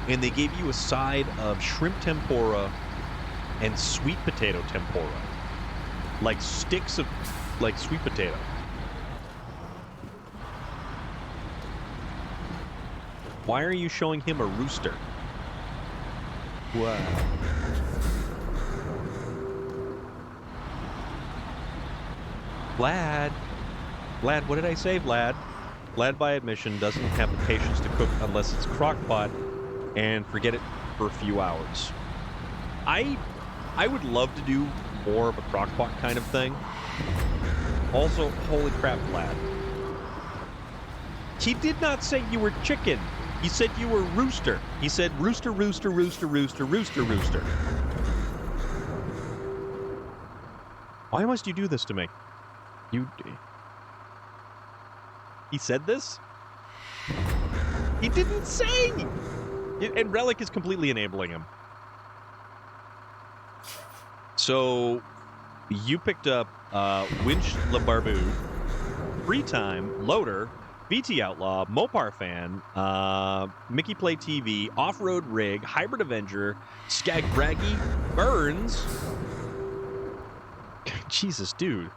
And they gave you a side of shrimp tempura and sweet potato tempura. Like sticks of, like, sweet potato. Why are you showing him a rooster? Wow. Vlad, what did I say, Vlad? Vlad, by admission, doesn't have the patience to cook unless it's crock-pot and forget it for a few hours. I would love to do more of a crock-pot kind of thing. Also, holy crap, Vlad. He did not say you were chicken. He said you were rooster. He said rooster, rooster, rooster, rooster, rooster, rooster. Why must you do this to me? He said this? He didn't say! And Relic is completely enabling him. So, you picked up Winch LeBarbu, Free Time, Loader, BT Outlaw, Mopar Fan, Mickey Play TV, Off-Road Rig, Hybrid Avenger, Skag Braggy, Burns. Jesus, dude.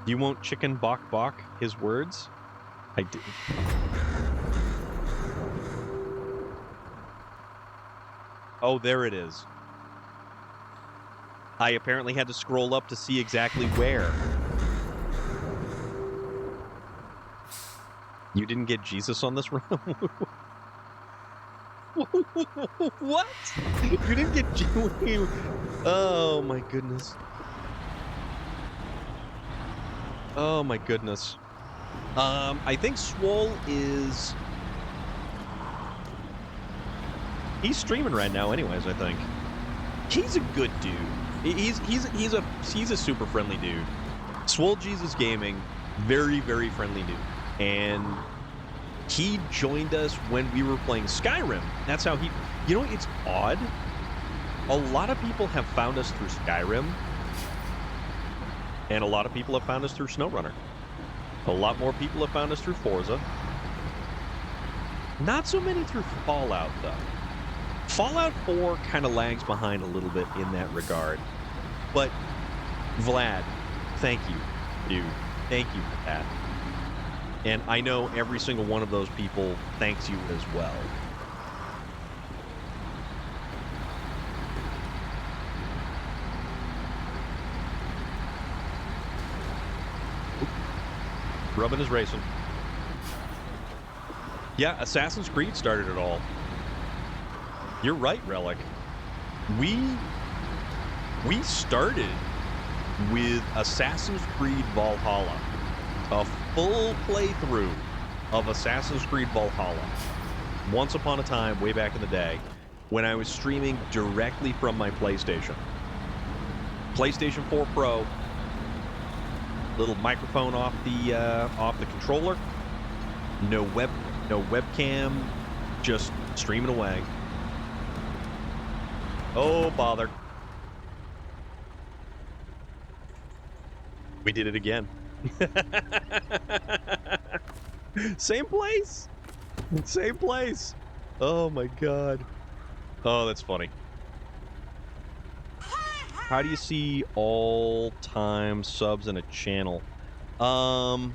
You won't chicken bok bok his words? I did. Oh, there it is. I apparently had to scroll up to see exactly where. You didn't get Jesus on this run? What? You didn't get Jesus? Oh, my goodness. Oh, my goodness. I think Swole is... He's streaming right now anyways, I think. He's a good dude. He's a super friendly dude. Swole Jesus Gaming, very, very friendly dude. And he joined us when we were playing Skyrim. That's how he... You know, it's odd. A lot of people have found us through Skyrim. And a lot of people have found us through SnowRunner. A lot more people have found us through Forza. Not so many through Fallout, though. Fallout 4 kind of lags behind a little bit in that regard. But, Vlad, thank you, dude. Thank you for that. And I know every single one of those people thanks you as well. Rubbin is racing. Yeah, Assassin's Creed started it all. You're right, Relic. We started with Assassin's Creed Valhalla. A full playthrough of Assassin's Creed Valhalla. Once upon a time, way back in the day, when I was streaming directly from my PlayStation. PlayStation 4 Pro. Little microphone off the controller. No webcam. Just streaming away. Oh, bother. We did it again. Same place. Same place. Oh, my God. Oh, that's funny. How do you see all-time subs in a channel? I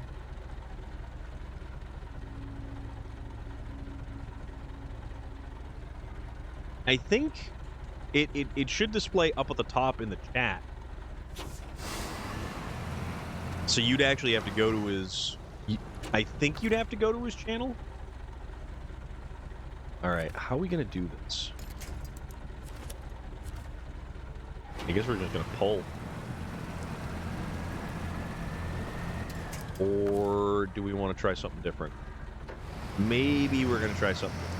think it should display up at the top in the chat. So you'd actually have to go to his... I think you'd have to go to his channel. All right, how are we going to do this? I guess we're just going to pull. Or do we want to try something different? Maybe we're going to try something different.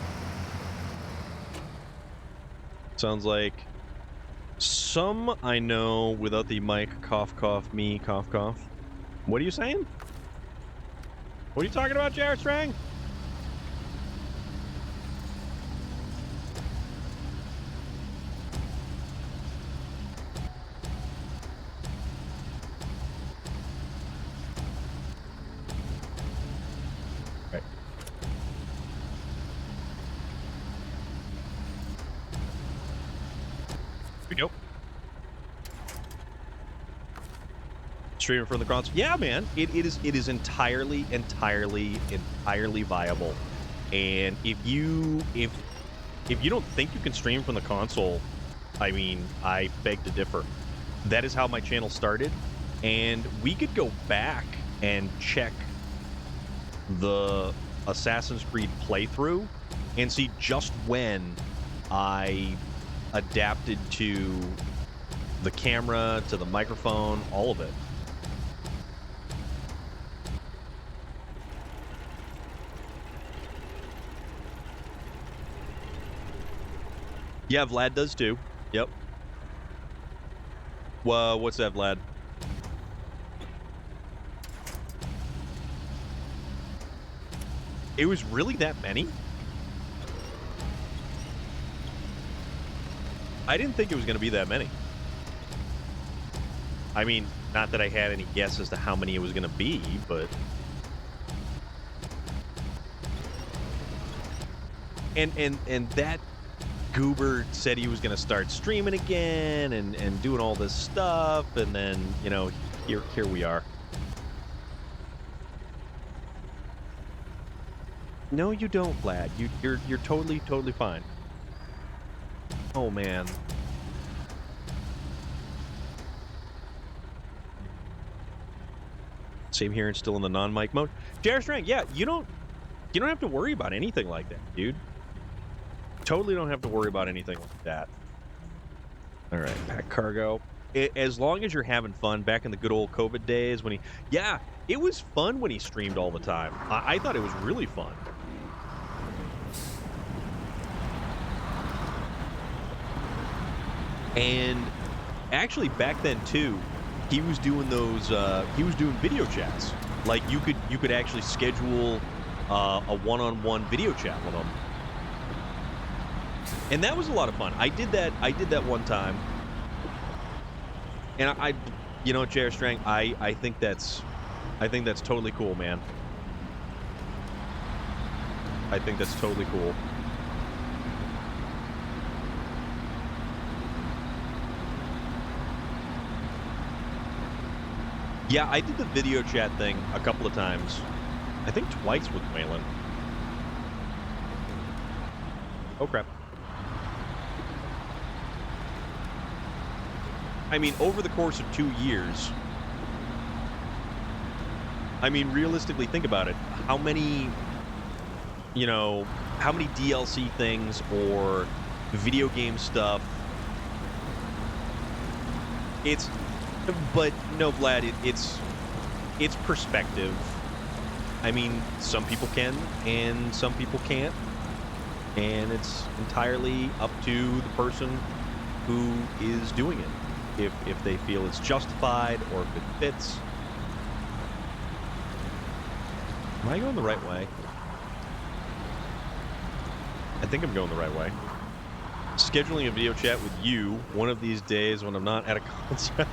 Sounds like some I know without the mic, cough, cough, me, cough, cough. What are you saying? What are you talking about, Jared Strang? Right. We go. Streaming from the console. Yeah, man. It is entirely viable. And if you don't think you can stream from the console, I mean, I beg to differ. That is how my channel started. And we could go back and check the Assassin's Creed playthrough and see just when I adapted to the camera, to the microphone, all of it. Yeah, Vlad does too. Yep. Well, what's that, Vlad? It was really that many? I didn't think it was going to be that many. I mean, not that I had any guess as to how many it was going to be, but... And that goober said he was going to start streaming again and doing all this stuff, and then, you know, here we are. No, you don't, Vlad. You're totally fine. Oh, man. Same here and still in the non-mic mode. JR Strang, yeah, you don't have to worry about anything like that, dude. Totally don't have to worry about anything like that. All right, pack cargo. As long as you're having fun, back in the good old COVID days when yeah, it was fun when he streamed all the time. I thought it was really fun. And actually back then too, he was doing those he was doing video chats. Like you could actually schedule a one-on-one video chat with him. And that was a lot of fun. I did that one time. And I you know, JR Strang, I think that's totally cool, man. I think that's totally cool. Yeah, I did the video chat thing a couple of times. I think twice with Waylon. Oh, crap. I mean, over the course of 2 years, I mean, realistically, think about it. How many DLC things or video game stuff? But no, Vlad, it's perspective. I mean, some people can and some people can't. And it's entirely up to the person who is doing it. If they feel it's justified or if it fits. Am I going the right way? I think I'm going the right way. Scheduling a video chat with you one of these days when I'm not at a concert.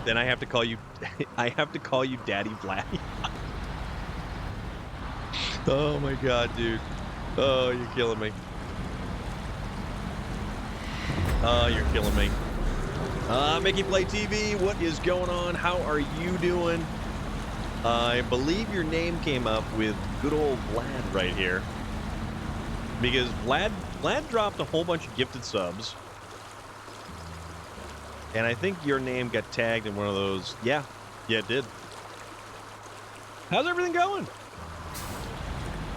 Then I have to call you Daddy Vladdy. Oh my god, dude. Oh, you're killing me. Oh, you're killing me. Mickey Play TV, what is going on? How are you doing? I believe your name came up with good old Vlad right here. Because Vlad dropped a whole bunch of gifted subs. And I think your name got tagged in one of those. Yeah, it did. How's everything going?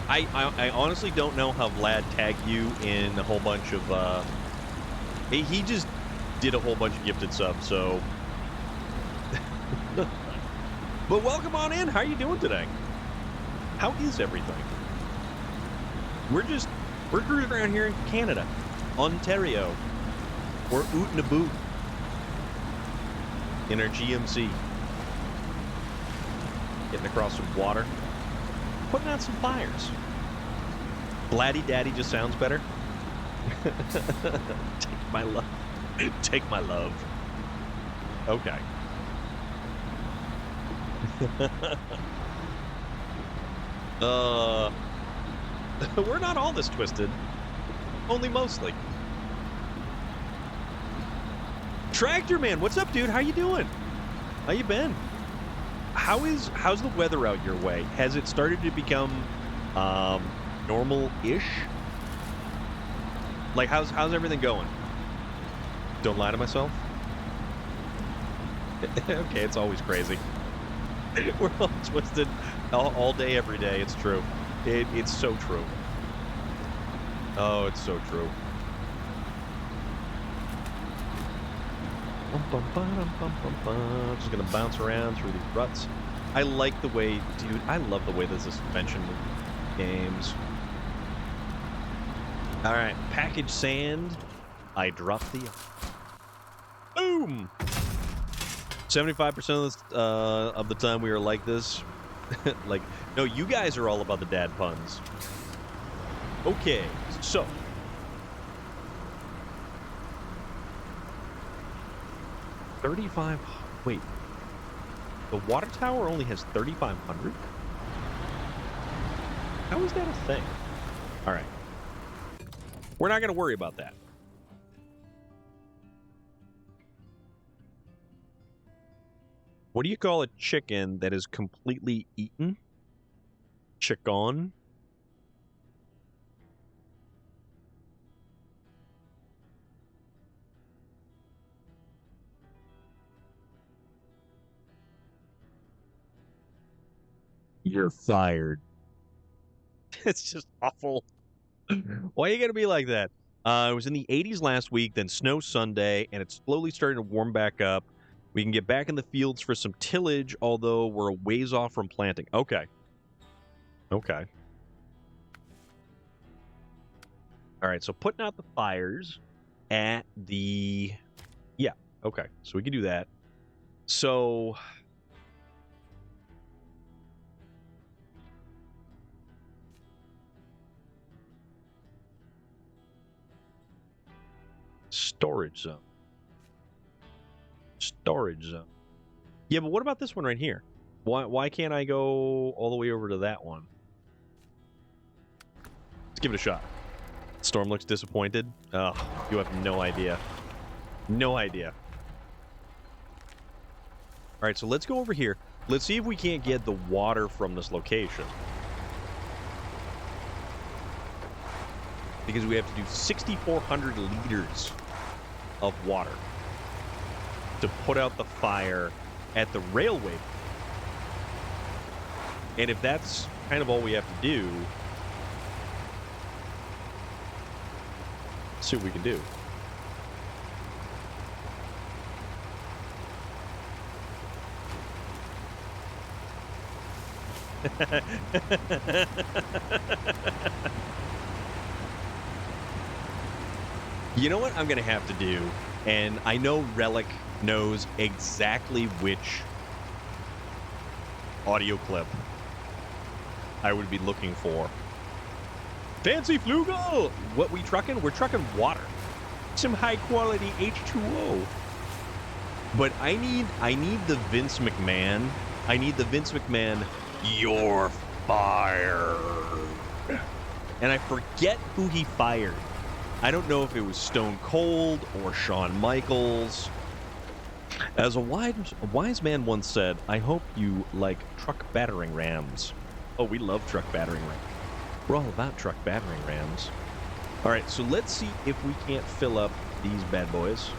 I honestly don't know how Vlad tagged you in a whole bunch of, he just did a whole bunch of gifted subs, so. But welcome on in. How are you doing today? How is everything? We're cruising around here in Canada, Ontario. We're oot and a boot in our GMC. Getting across some water. Putting out some fires. Bladdy Daddy just sounds better. Take my love. Take my love. Okay. We're not all this twisted. Only mostly. Tractor Man, what's up, dude? How you doing? How you been? How's the weather out your way? Has it started to become normal-ish? Like how's everything going? Don't lie to myself. Okay, it's always crazy. We're all twisted all day, every day. It's true. It's so true. Oh, it's so true. Just gonna bounce around through these ruts. I like the way, dude. I love the way there's a suspension games. All right, package sand. I dropped the. Boom. 75% of the time we are like this. Like, no, you guys are all about the dad puns. Okay, so. $3,500. Wait. The water tower only has 3,500? How is that a thing? All right. We're not going to worry about that. What do you call a chicken that is completely eaten? chicken. You're fired. It's just awful. Why are you gonna be like that? It was in the 80s last week, then snow Sunday, and it's slowly starting to warm back up. We can get back in the fields for some tillage, although we're a ways off from planting. Okay. Okay. All right, so putting out the fires at the... Yeah, okay. So we can do that. So... Storage zone. Storage zone. Yeah, but what about this one right here? Why can't I go all the way over to that one? Let's give it a shot. Storm looks disappointed. Oh, you have no idea. No idea. All right, so let's go over here. Let's see if we can't get the water from this location. Because we have to do 6,400 liters of water to put out the fire at the railway. And if that's kind of all we have to do, let's see what we can do. You know what I'm going to have to do? And I know Relic knows exactly which audio clip I would be looking for. Fancy Flugel! What we trucking? We're trucking water. Some high quality H2O. But I need the Vince McMahon. I need the Vince McMahon, "You're fired." And I forget who he fired. I don't know if it was Stone Cold or Shawn Michaels. As a wise man once said, "I hope you like truck battering rams." Oh, we love truck battering rams. We're all about truck battering rams. All right, so let's see if we can't fill up these bad boys.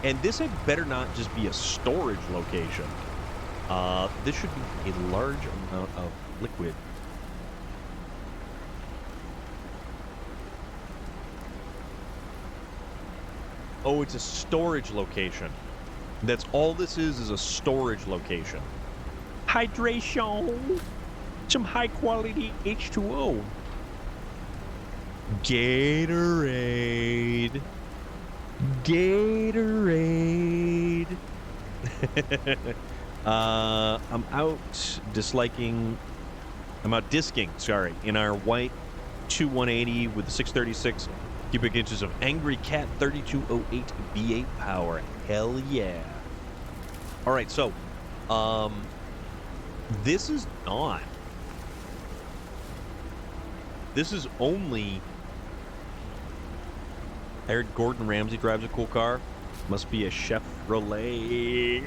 And this had better not just be a storage location. This should be a large amount of liquid. Oh, it's a storage location. That's all this is a storage location. Hydration. Some high quality H2O. Gatorade. Gatorade. I'm out disliking. I'm out disking, sorry, in our white 2180 with the 636 cubic inches of Angry Cat 3208 V8 power. Hell yeah. All right, so this is not. This is only. I heard Gordon Ramsay drives a cool car. Must be a Chevrolet.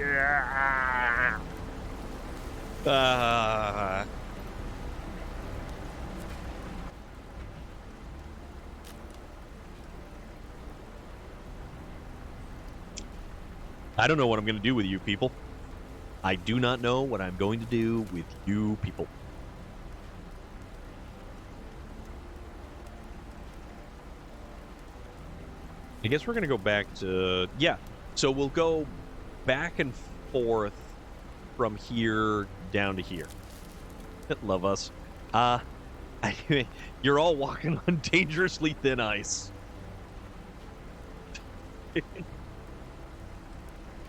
I don't know what I'm going to do with you people. I do not know what I'm going to do with you people. I guess we're going to go back to... Yeah, so we'll go back and forth from here down to here. Love us. You're all walking on dangerously thin ice.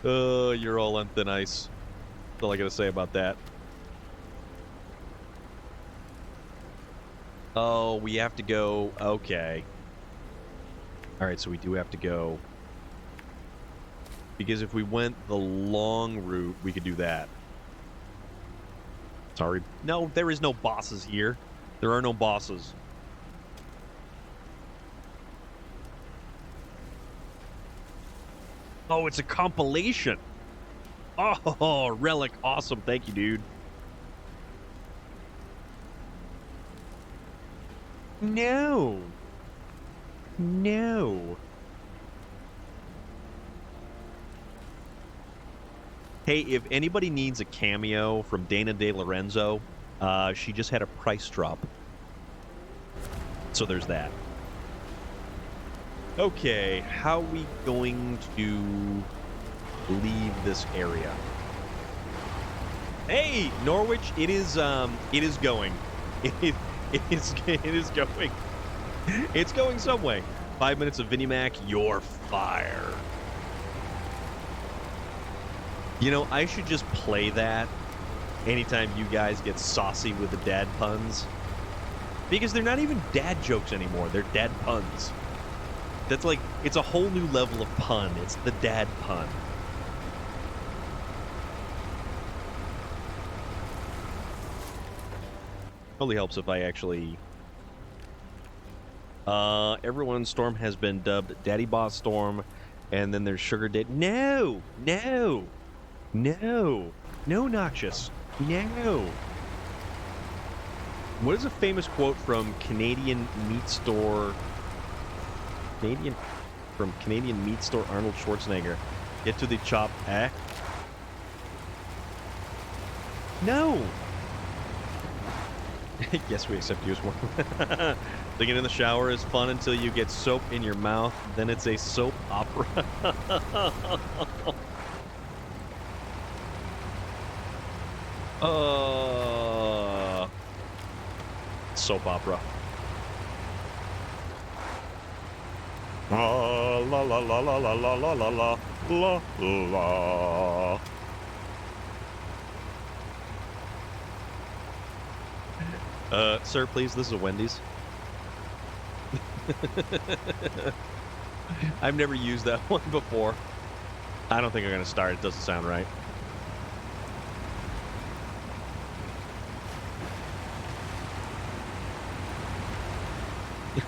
You're all on thin ice. That's all I got to say about that. Oh, we have to go... Okay. All right, so we do have to go. Because if we went the long route, we could do that. Sorry. No, there is no bosses here. There are no bosses. Oh, it's a compilation. Oh, Relic. Awesome. Thank you, dude. No. No. Hey, if anybody needs a cameo from Dana De Lorenzo, she just had a price drop. So there's that. Okay, how are we going to leave this area? Hey, Norwich, it is going. It is going. It's going some way. 5 minutes of Vinimac, you're fire. You know, I should just play that anytime you guys get saucy with the dad puns. Because they're not even dad jokes anymore. They're dad puns. That's like, it's a whole new level of pun. It's the dad pun. Probably helps if I actually... everyone's storm has been dubbed Daddy Boss Storm, and then there's Sugar Dad. No! No! No! No, Noxious! No! What is a famous quote from Canadian meat store... Canadian meat store Arnold Schwarzenegger? Get to the chop, eh? No! Yes, we accept you as one. Digging in the shower is fun until you get soap in your mouth. Then it's a soap opera. Soap opera. La la la la la la la la la la la. Sir, please, this is a Wendy's. I've never used that one before. I don't think I'm gonna start. It doesn't sound right.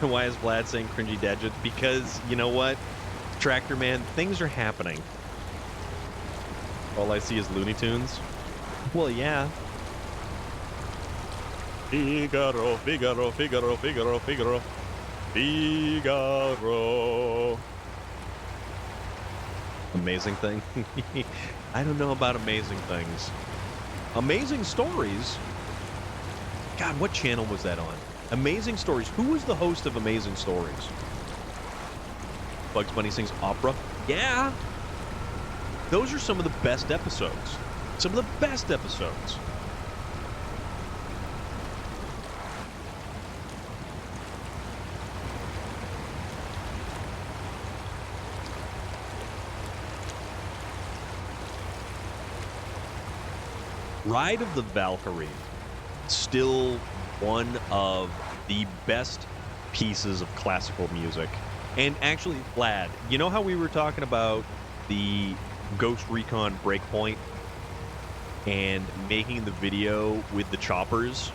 Why is Vlad saying cringy dad jokes? Because, you know what? Tractor Man, things are happening. All I see is Looney Tunes. Well, yeah. Figaro, Figaro, Figaro, Figaro, Figaro. Figaro. Amazing thing? I don't know about amazing things. Amazing Stories? God, what channel was that on? Amazing Stories. Who was the host of Amazing Stories? Bugs Bunny sings opera? Yeah! Those are some of the best episodes. Some of the best episodes. Ride of the Valkyrie, still one of the best pieces of classical music. And actually, Vlad, you know how we were talking about the Ghost Recon Breakpoint and making the video with the choppers?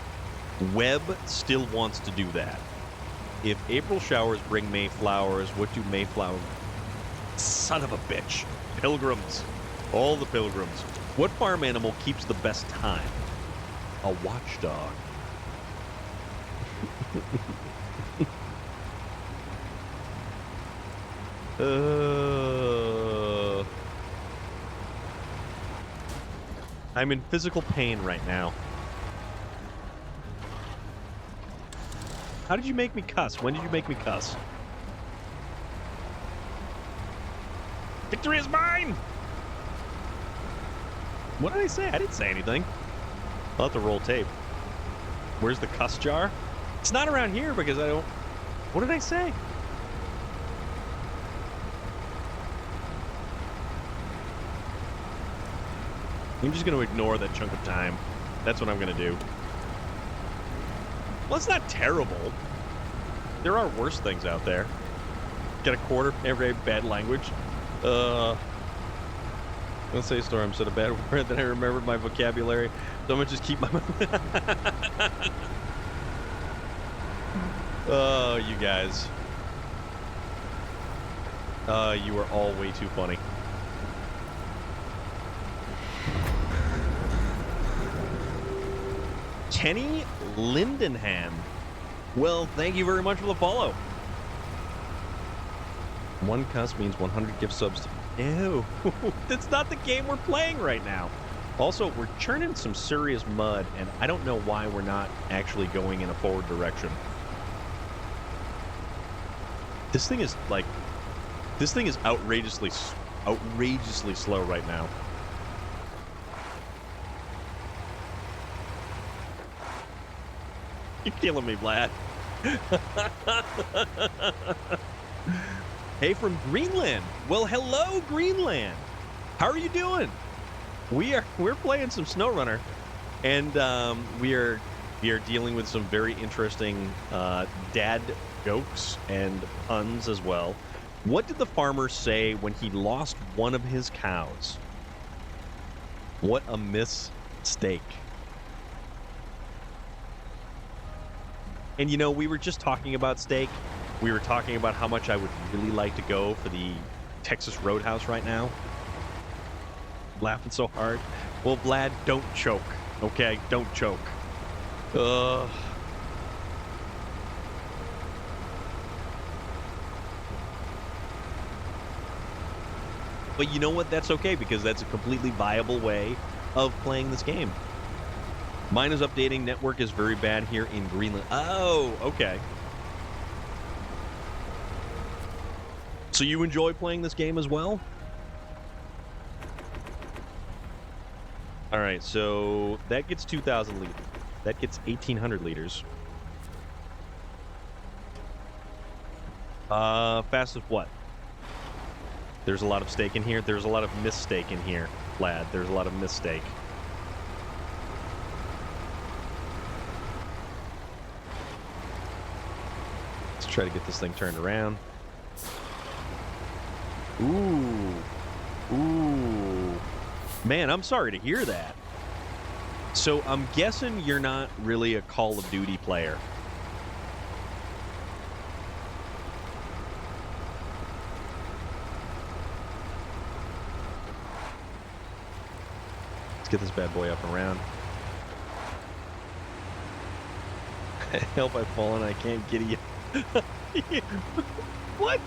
Webb still wants to do that. If April showers bring May flowers, what do Mayflower... Son of a bitch. Pilgrims. All the pilgrims. What farm animal keeps the best time? A watchdog. I'm in physical pain right now. How did you make me cuss? When did you make me cuss? Victory is mine! What did I say? I didn't say anything. I'll have to roll tape. Where's the cuss jar? It's not around here because I don't... What did I say? I'm just going to ignore that chunk of time. That's what I'm going to do. Well, it's not terrible. There are worse things out there. Get a quarter for every bad language. Let's say Storm said a bad word, then I remembered my vocabulary. So I'm going to just keep my... Oh, you guys. You are all way too funny. Kenny Lindenham. Well, thank you very much for the follow. One cuss means 100 gift subs. Ew. That's not the game we're playing right now. Also, we're churning some serious mud, and I don't know why we're not actually going in a forward direction. This thing is outrageously slow right now. You're killing me, Vlad. Hey, from Greenland. Well, hello, Greenland. How are you doing? We're playing some SnowRunner, and we are dealing with some very interesting dad jokes and puns as well. What did the farmer say when he lost one of his cows? What a mistake. And you know, we were just talking about steak. We were talking about how much I would really like to go for the Texas Roadhouse right now. Laughing so hard. Well, Vlad, don't choke, okay? Don't choke. But you know what? That's okay, because that's a completely viable way of playing this game. Mine is updating. Network is very bad here in Greenland. Oh, okay. So you enjoy playing this game as well? All right, so that gets 2,000 liters. That gets 1,800 liters. Fastest what? There's a lot of steak in here. There's a lot of mistake in here, lad. There's a lot of mistake. Let's try to get this thing turned around. Ooh. Ooh. Man, I'm sorry to hear that. So I'm guessing you're not really a Call of Duty player. Let's get this bad boy up and around. Help, I've fallen. I can't get you. What?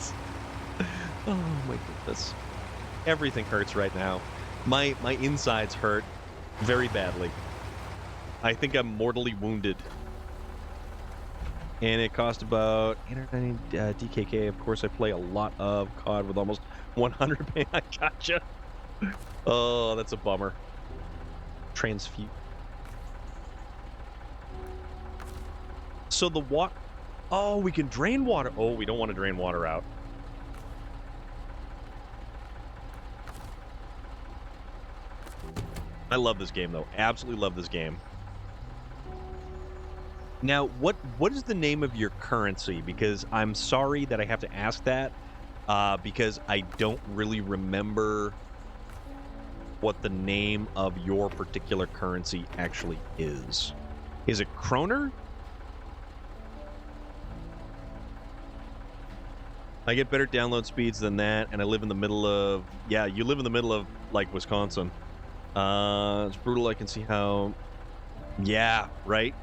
Oh my goodness. Everything hurts right now. My insides hurt very badly. I think I'm mortally wounded. And it cost about 890 DKK. Of course, I play a lot of COD with almost 100 pay. I gotcha. Oh, that's a bummer. Transfuse. So the water... Oh, we can drain water. Oh, we don't want to drain water out. I love this game, though. Absolutely love this game. Now, what is the name of your currency? Because I'm sorry that I have to ask that, because I don't really remember what the name of your particular currency actually is. Is it kroner? I get better download speeds than that, and I live in the middle of... Yeah, you live in the middle of, like, Wisconsin. It's brutal. I can see how... Yeah, right?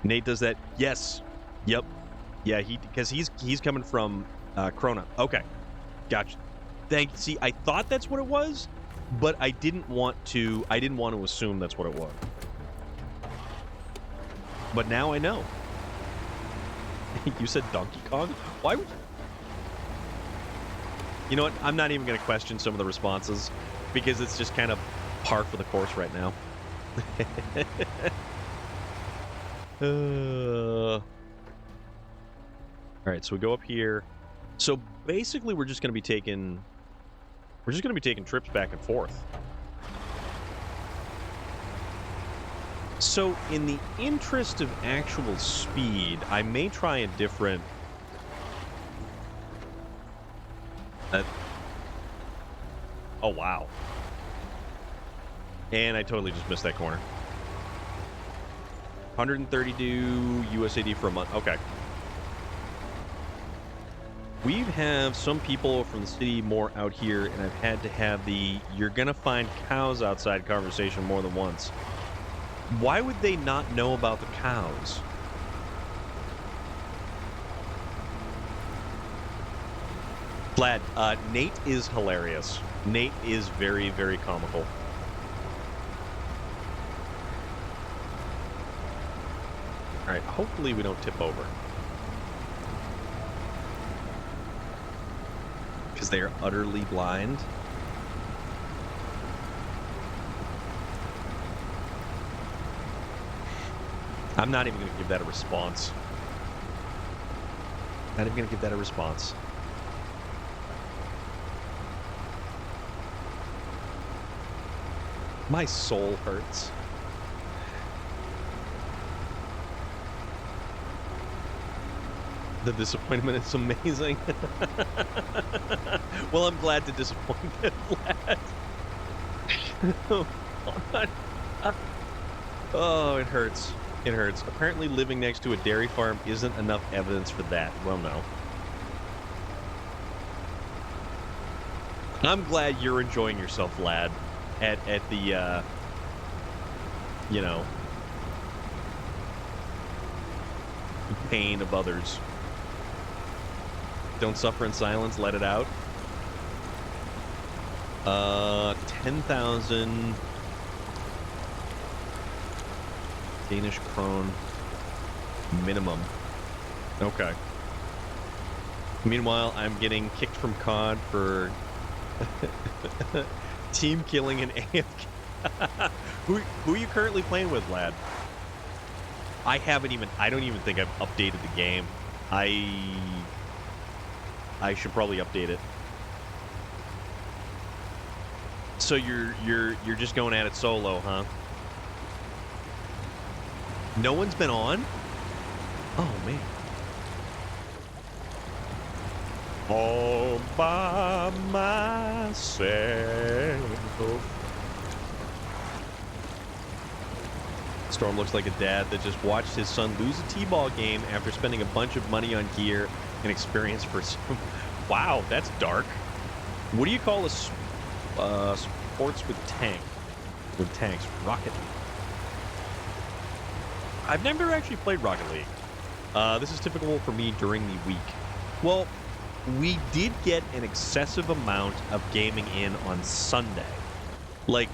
Nate does that. Yes. Yep. Yeah, because he's coming from Krona. Okay. Gotcha. See, I thought that's what it was, but I didn't want to assume that's what it was. But now I know. You said Donkey Kong? Why would... You know what? I'm not even going to question some of the responses, because it's just kind of par for the course right now. All right, so we go up here. So basically, we're just going to be taking trips back and forth. So in the interest of actual speed, I may try a different... Oh, wow. And I totally just missed that corner. 132 USAD for a month. Okay. We have some people from the city more out here, and I've had to have the "you're gonna find cows outside" conversation more than once. Why would they not know about the cows? Vlad, Nate is hilarious. Nate is very, very comical. All right, hopefully we don't tip over. Because they are utterly blind. I'm not even going to give that a response. Not even going to give that a response. My soul hurts. The disappointment is amazing. Well, I'm glad to disappoint you, Vlad. Oh, it hurts. It hurts. Apparently living next to a dairy farm isn't enough evidence for that. Well, no. I'm glad you're enjoying yourself, lad, at the, you know, pain of others. Don't suffer in silence, let it out. 10,000 Danish krone minimum. Okay. Meanwhile, I'm getting kicked from COD for team killing an AFK. Who are you currently playing with, lad? I don't even think I've updated the game. I should probably update it. So you're just going at it solo, huh? No one's been on? Oh man. All by myself. Storm looks like a dad that just watched his son lose a t-ball game after spending a bunch of money on gear and experience for some... Wow, that's dark. What do you call a sports with tanks? Rocket League. I've never actually played Rocket League. This is typical for me during the week. Well, we did get an excessive amount of gaming in on Sunday. Like,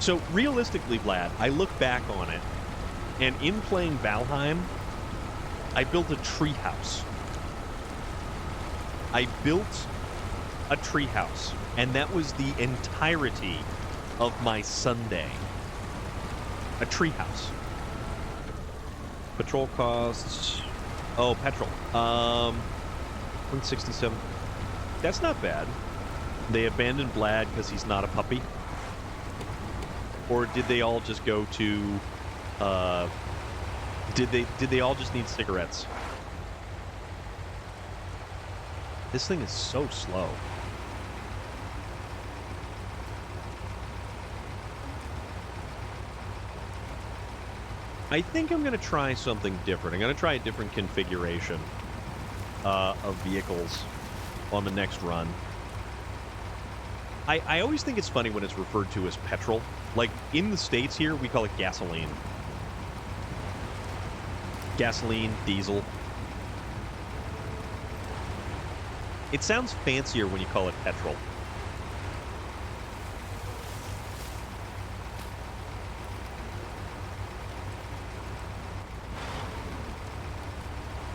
so realistically, Vlad, I look back on it, and in playing Valheim, I built a treehouse. I built a treehouse, and that was the entirety of my Sunday. A treehouse. Patrol costs... Oh, petrol. 167. That's not bad. They abandoned Vlad because he's not a puppy. Or did they all just go to... Did they all just need cigarettes? This thing is so slow. I think I'm going to try something different. I'm going to try a different configuration of vehicles on the next run. I always think it's funny when it's referred to as petrol. Like, in the States here, we call it gasoline. Gasoline, diesel. It sounds fancier when you call it petrol.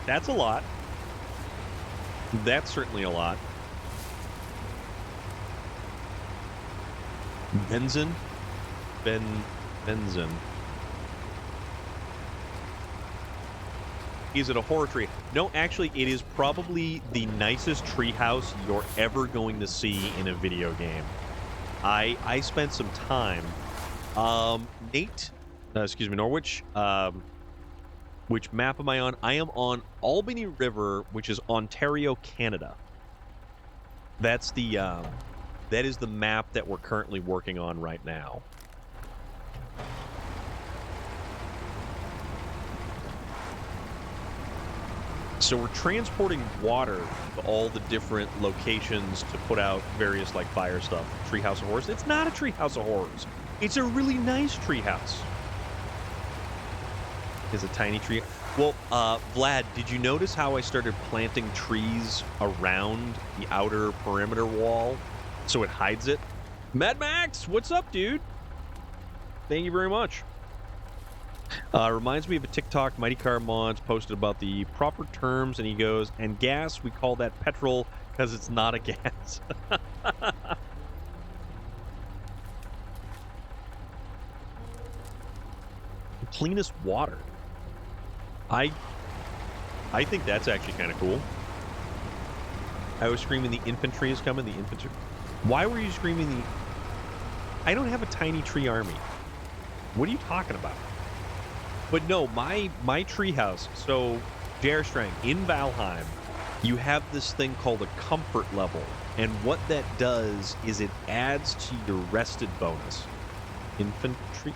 That's a lot. That's certainly a lot. Benzin? Benzin. Is it a horror tree? No, actually, it is probably the nicest treehouse you're ever going to see in a video game. I spent some time. Nate, excuse me, Norwich. Which map am I on? I am on Albany River, which is Ontario, Canada. That's the that is the map that we're currently working on right now. So we're transporting water to all the different locations to put out various, like, fire stuff. Treehouse of Horrors. It's not a Treehouse of Horrors. It's a really nice treehouse. It's a tiny tree. Well, Vlad, did you notice how I started planting trees around the outer perimeter wall so it hides it? Mad Max, what's up, dude? Thank you very much. Reminds me of a TikTok Mighty Car Mods posted about the proper terms, and he goes, and gas, we call that petrol because it's not a gas. The cleanest water. I think that's actually kind of cool. I was screaming the infantry is coming, the infantry. Why were you screaming the... I don't have a tiny tree army. What are you talking about? But no, my treehouse. So, J.R. Strang, in Valheim, you have this thing called a comfort level. And what that does is it adds to your rested bonus. Infantry?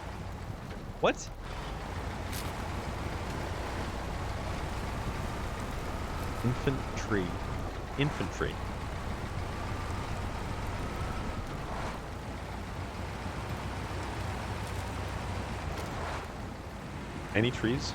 What? Infantry. Infantry. Any trees?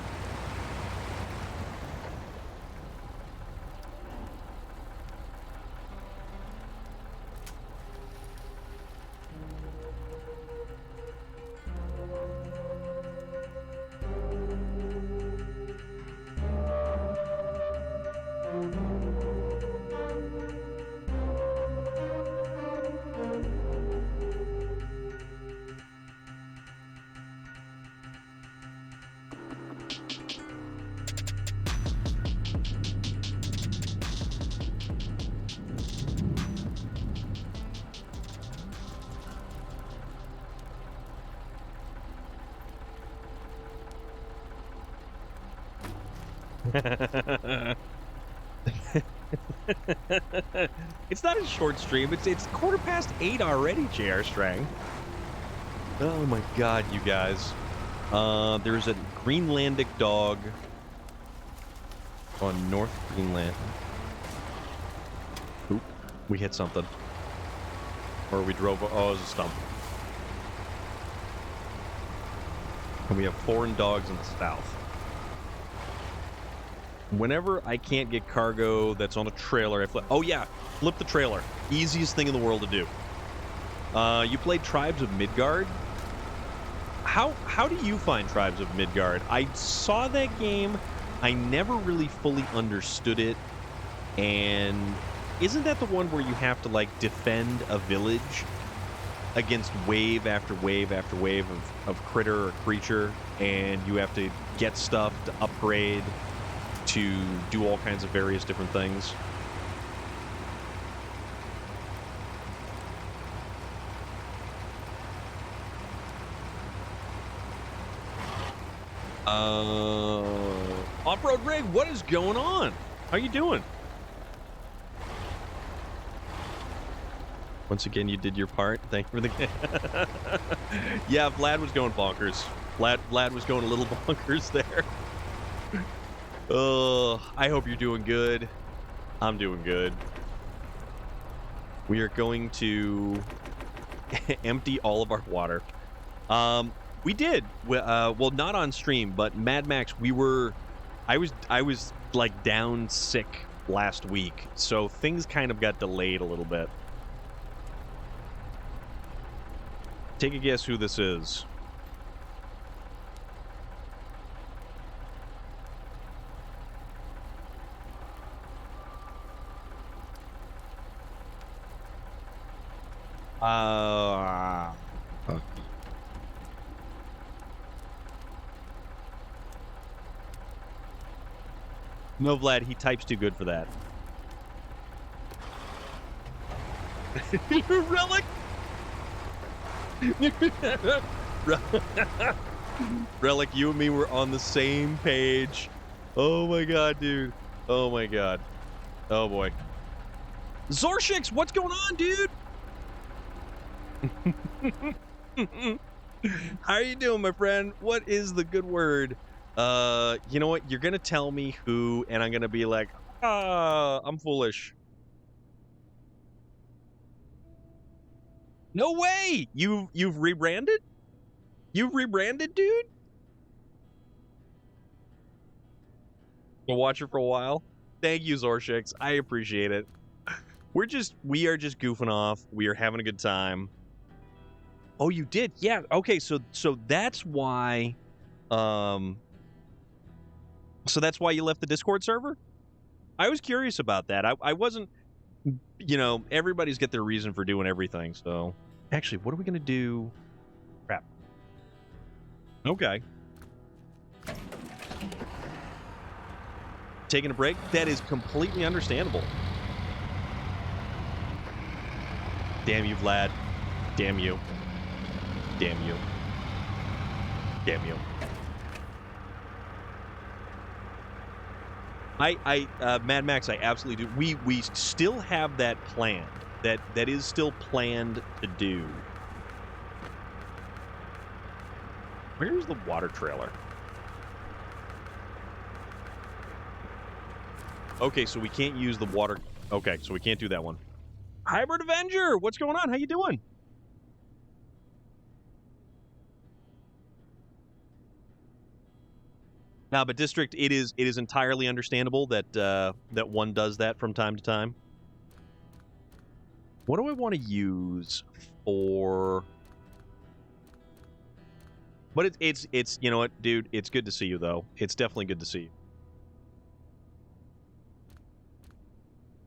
It's not a short stream. It's 8:15 already, J.R. Strang. Oh my god, you guys. There's a Greenlandic dog on North Greenland. Oop, we hit something. Or we drove... Oh, it was a stump. And we have foreign dogs in the south. Whenever I can't get cargo that's on a trailer, I flip... Oh yeah, flip the trailer. Easiest thing in the world to do. You played Tribes of Midgard? How do you find Tribes of Midgard? I saw that game. I never really fully understood it. And isn't that the one where you have to, like, defend a village against wave after wave after wave of critter or creature, and you have to get stuff to upgrade, to do all kinds of various different things? Off-Road Rig, what is going on? How you doing? Once again, you did your part. Thank you for the... Yeah, Vlad was going bonkers. Vlad was going a little bonkers there. I hope you're doing good. I'm doing good. We are going to empty all of our water. We did. Well, not on stream, but Mad Max, I was like down sick last week, so things kind of got delayed a little bit. Take a guess who this is. No, Vlad, he types too good for that. Relic? Relic, you and me were on the same page. Oh my god, dude. Oh my god. Oh boy. Zorshix, what's going on, dude? How are you doing, my friend? What is the good word? You know what? You're gonna tell me who, and I'm gonna be like, I'm foolish. No way! You've rebranded? You've rebranded, dude? We'll watch it for a while. Thank you, Zorshix. I appreciate it. We are just goofing off. We are having a good time. Oh, you did? Yeah. Okay, so that's why so that's why you left the Discord server? I was curious about that. I wasn't, everybody's got their reason for doing everything, so actually, what are we gonna do? Crap. Okay. Taking a break? That is completely understandable. Damn you, Vlad. Damn you. Damn you. Damn you. Mad Max, I absolutely do. We still have that plan. That is still planned to do. Where's the water trailer? Okay, so we can't use the water. Okay, so we can't do that one. Hybrid Avenger, what's going on? How you doing? No, but District, it is entirely understandable that that one does that from time to time. What do I want to use for? But it's you know what, dude? It's good to see you though. It's definitely good to see you.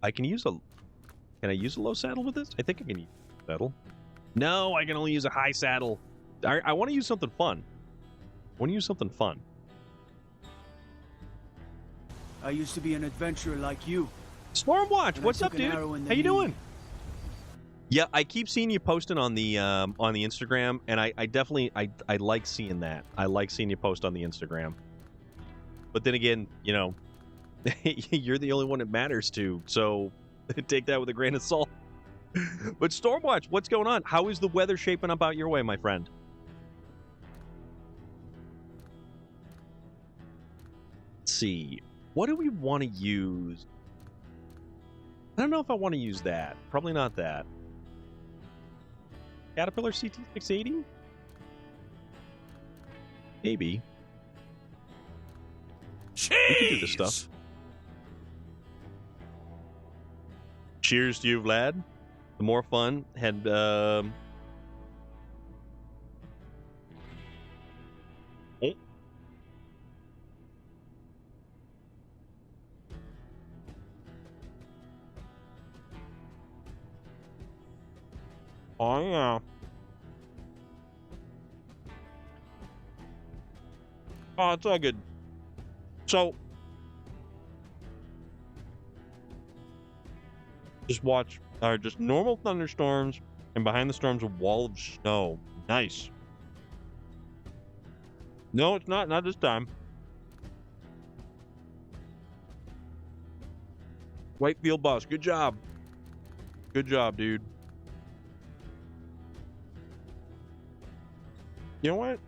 Can I use a low saddle with this? I think I can use a saddle. No, I can only use a high saddle. I want to use something fun.
I used to be an adventurer like you.
Stormwatch, what's up, dude? How you doing? Yeah, I keep seeing you posting on the Instagram, and I definitely I like seeing that. I like seeing you post on the Instagram. But then again, you're the only one it matters to, so take that with a grain of salt. But Stormwatch, what's going on? How is the weather shaping up out your way, my friend? Let's see. What do we want to use? I don't know if I want to use that. Probably not that. Caterpillar CT680? Maybe.
Jeez.
We can do this stuff. Cheers to you, Vlad. The more fun had oh. Oh yeah. Oh, it's all good. So just watch just normal thunderstorms, and behind the storms a wall of snow. Nice. No, it's not this time. Whitefield boss, good job. Good job, dude. You know what?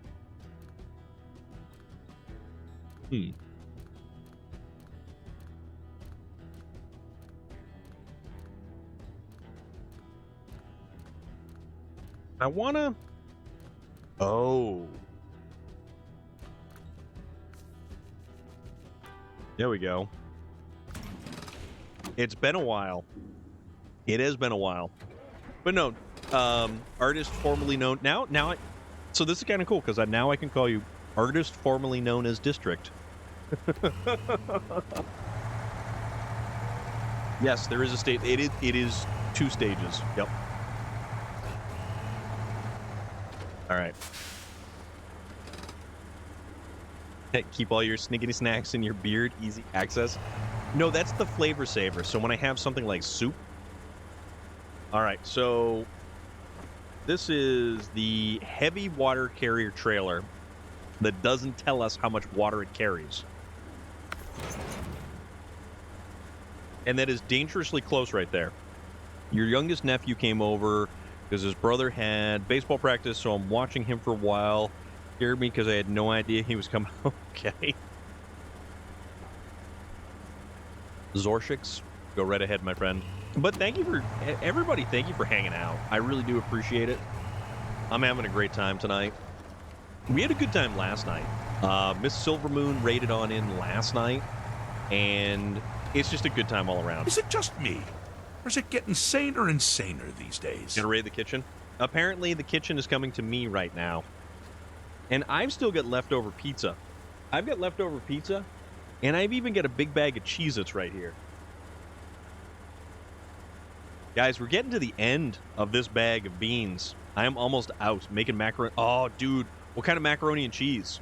I wanna... Oh. There we go. It's been a while. It has been a while. But no, artist formerly known... Now so this is kind of cool, because now I can call you artist formerly known as District. Yes, there is a state. It is 2 stages. Yep. All right. Keep all your snickety snacks in your beard. Easy access. No, that's the flavor saver. So when I have something like soup. All right. So this is the heavy water carrier trailer that doesn't tell us how much water it carries. And that is dangerously close right there. Your youngest nephew came over because his brother had baseball practice, so I'm watching him for a while. Scared me because I had no idea he was coming. Okay. Zorshix, go right ahead, my friend. But thank you for, everybody, thank you for hanging out. I really do appreciate it. I'm having a great time tonight. We had a good time last night. Miss Silvermoon raided on in last night. and it's just a good time all around.
Is it just me? Or is it getting saner and saner these days?
Gonna raid the kitchen? Apparently, the kitchen is coming to me right now. And I've still got leftover pizza. I've got leftover pizza, and I've even got a big bag of Cheez-Its right here. Guys, we're getting to the end of this bag of beans. I am almost out making macaroni. Oh, dude, what kind of macaroni and cheese?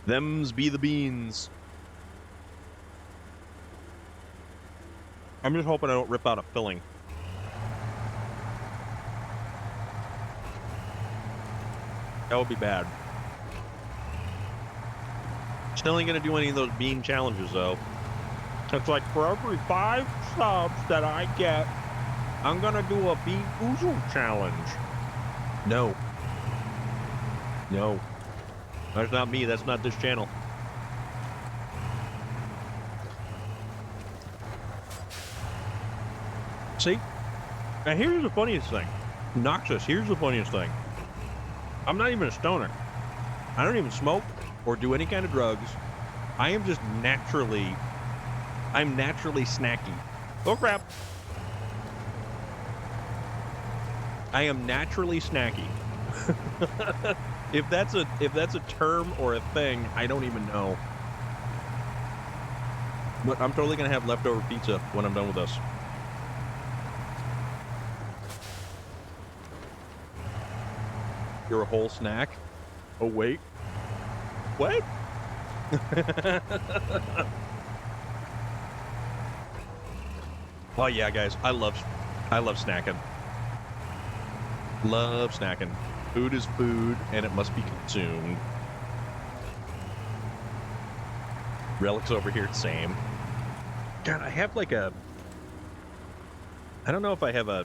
Them's be the beans. I'm just hoping I don't rip out a filling. That would be bad. Still ain't gonna do any of those bean challenges, though. It's like for every 5 subs that I get, I'm gonna do a Bean Boozled challenge. No. No. That's not me. That's not this channel. See? Now here's the funniest thing. Noxus, here's the funniest thing. I'm not even a stoner. I don't even smoke or do any kind of drugs. I am just naturally... I'm naturally snacky. Oh, crap. I am naturally snacky. If that's a term or a thing, I don't even know. But I'm totally gonna have leftover pizza when I'm done with this. You're a whole snack? Oh wait. What? Oh yeah, guys, I love snacking. Love snacking. Food is food, and it must be consumed. Relic's over here, same. God, I have like a... I don't know if I have a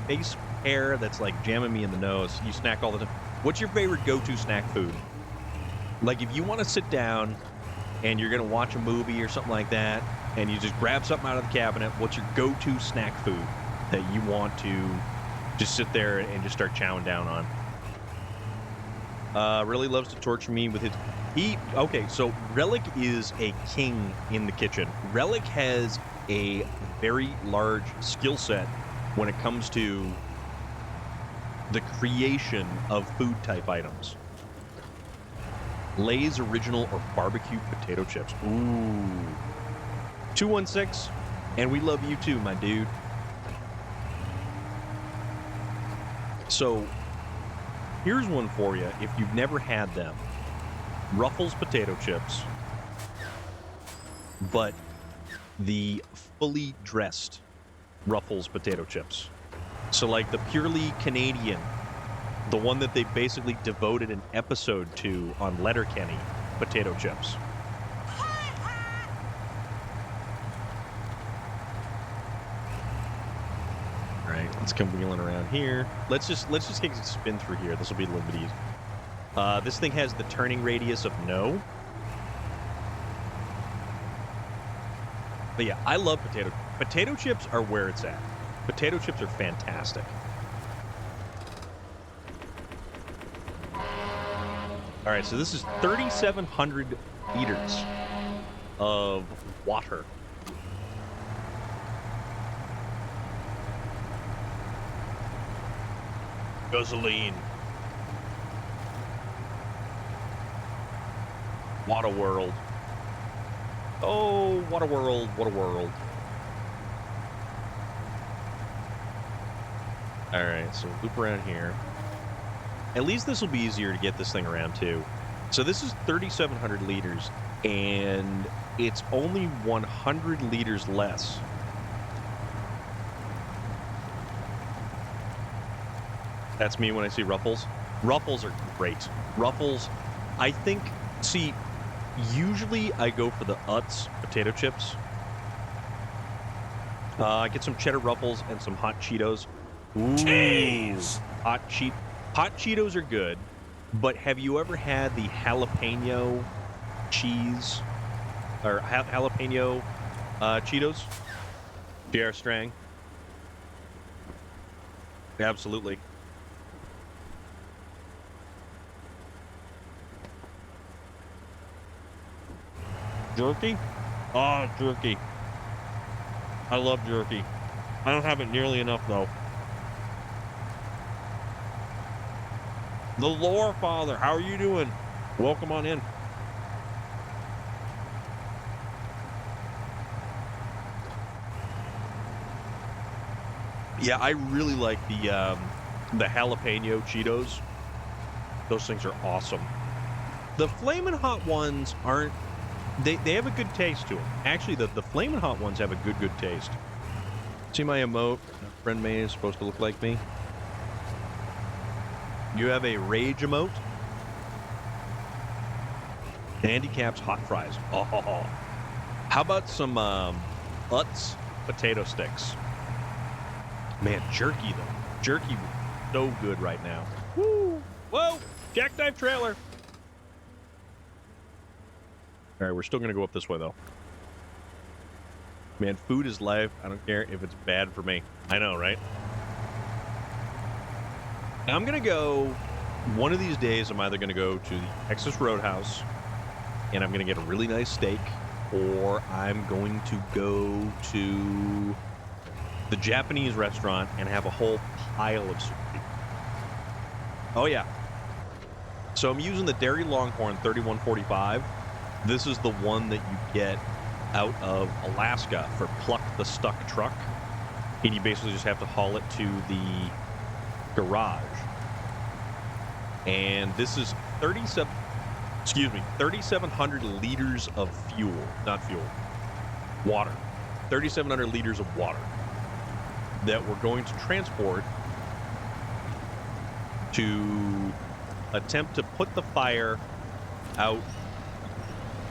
face hair that's like jamming me in the nose. You snack all the time. What's your favorite go-to snack food? Like if you want to sit down and you're going to watch a movie or something like that, and you just grab something out of the cabinet, what's your go-to snack food that you want to just sit there and just start chowing down on? Really loves to torture me with his... Okay, so Relic is a king in the kitchen. Relic has a very large skill set when it comes to the creation of food-type items. Lay's original or barbecue potato chips. Ooh. 216, and we love you too, my dude. So, here's one for you if you've never had them. Ruffles potato chips, but the fully dressed Ruffles potato chips. So like the purely Canadian, the one that they basically devoted an episode to on Letterkenny potato chips. All right, let's come wheeling around here. Let's just take a spin through here. This will be a little bit easy. This thing has the turning radius of no. But yeah, I love potato chips are where it's at. Potato chips are fantastic. All right, so this is 3,700 liters of water. Gasoline. What a world. Oh, what a world, what a world. All right, so loop around here. At least this will be easier to get this thing around, too. So this is 3,700 liters, and it's only 100 liters less. That's me when I see Ruffles. Ruffles are great. Ruffles, I think, see, usually I go for the Utz potato chips. I get some cheddar Ruffles and some hot Cheetos. Ooh,
Cheese!
Hot Cheetos are good, but have you ever had the jalapeno cheese or jalapeno Cheetos? J.R. Strang. Absolutely. Jerky? Oh, jerky. I love jerky. I don't have it nearly enough, though. The Lore Father, how are you doing? Welcome on in. Yeah, I really like the jalapeno Cheetos. Those things are awesome. The Flamin' Hot ones aren't... They have a good taste to them. Actually, the Flamin' Hot ones have a good taste. See my emote? Friend May is supposed to look like me. You have a rage emote? Handicaps hot fries. Oh. How about some Utz potato sticks? Man, jerky, though. Jerky so good right now. Woo! Whoa! Jackknife trailer! All right, we're still going to go up this way, though. Man, food is life. I don't care if it's bad for me. I know, right? I'm going to go... One of these days, I'm either going to go to the Texas Roadhouse, and I'm going to get a really nice steak, or I'm going to go to the Japanese restaurant and have a whole pile of sushi. Oh, yeah. So I'm using the Dairy Longhorn 3145. This is the one that you get out of Alaska for Pluck the Stuck truck. And you basically just have to haul it to the garage. And this is 3,700 liters of fuel. Not fuel. Water. 3,700 liters of water that we're going to transport to attempt to put the fire out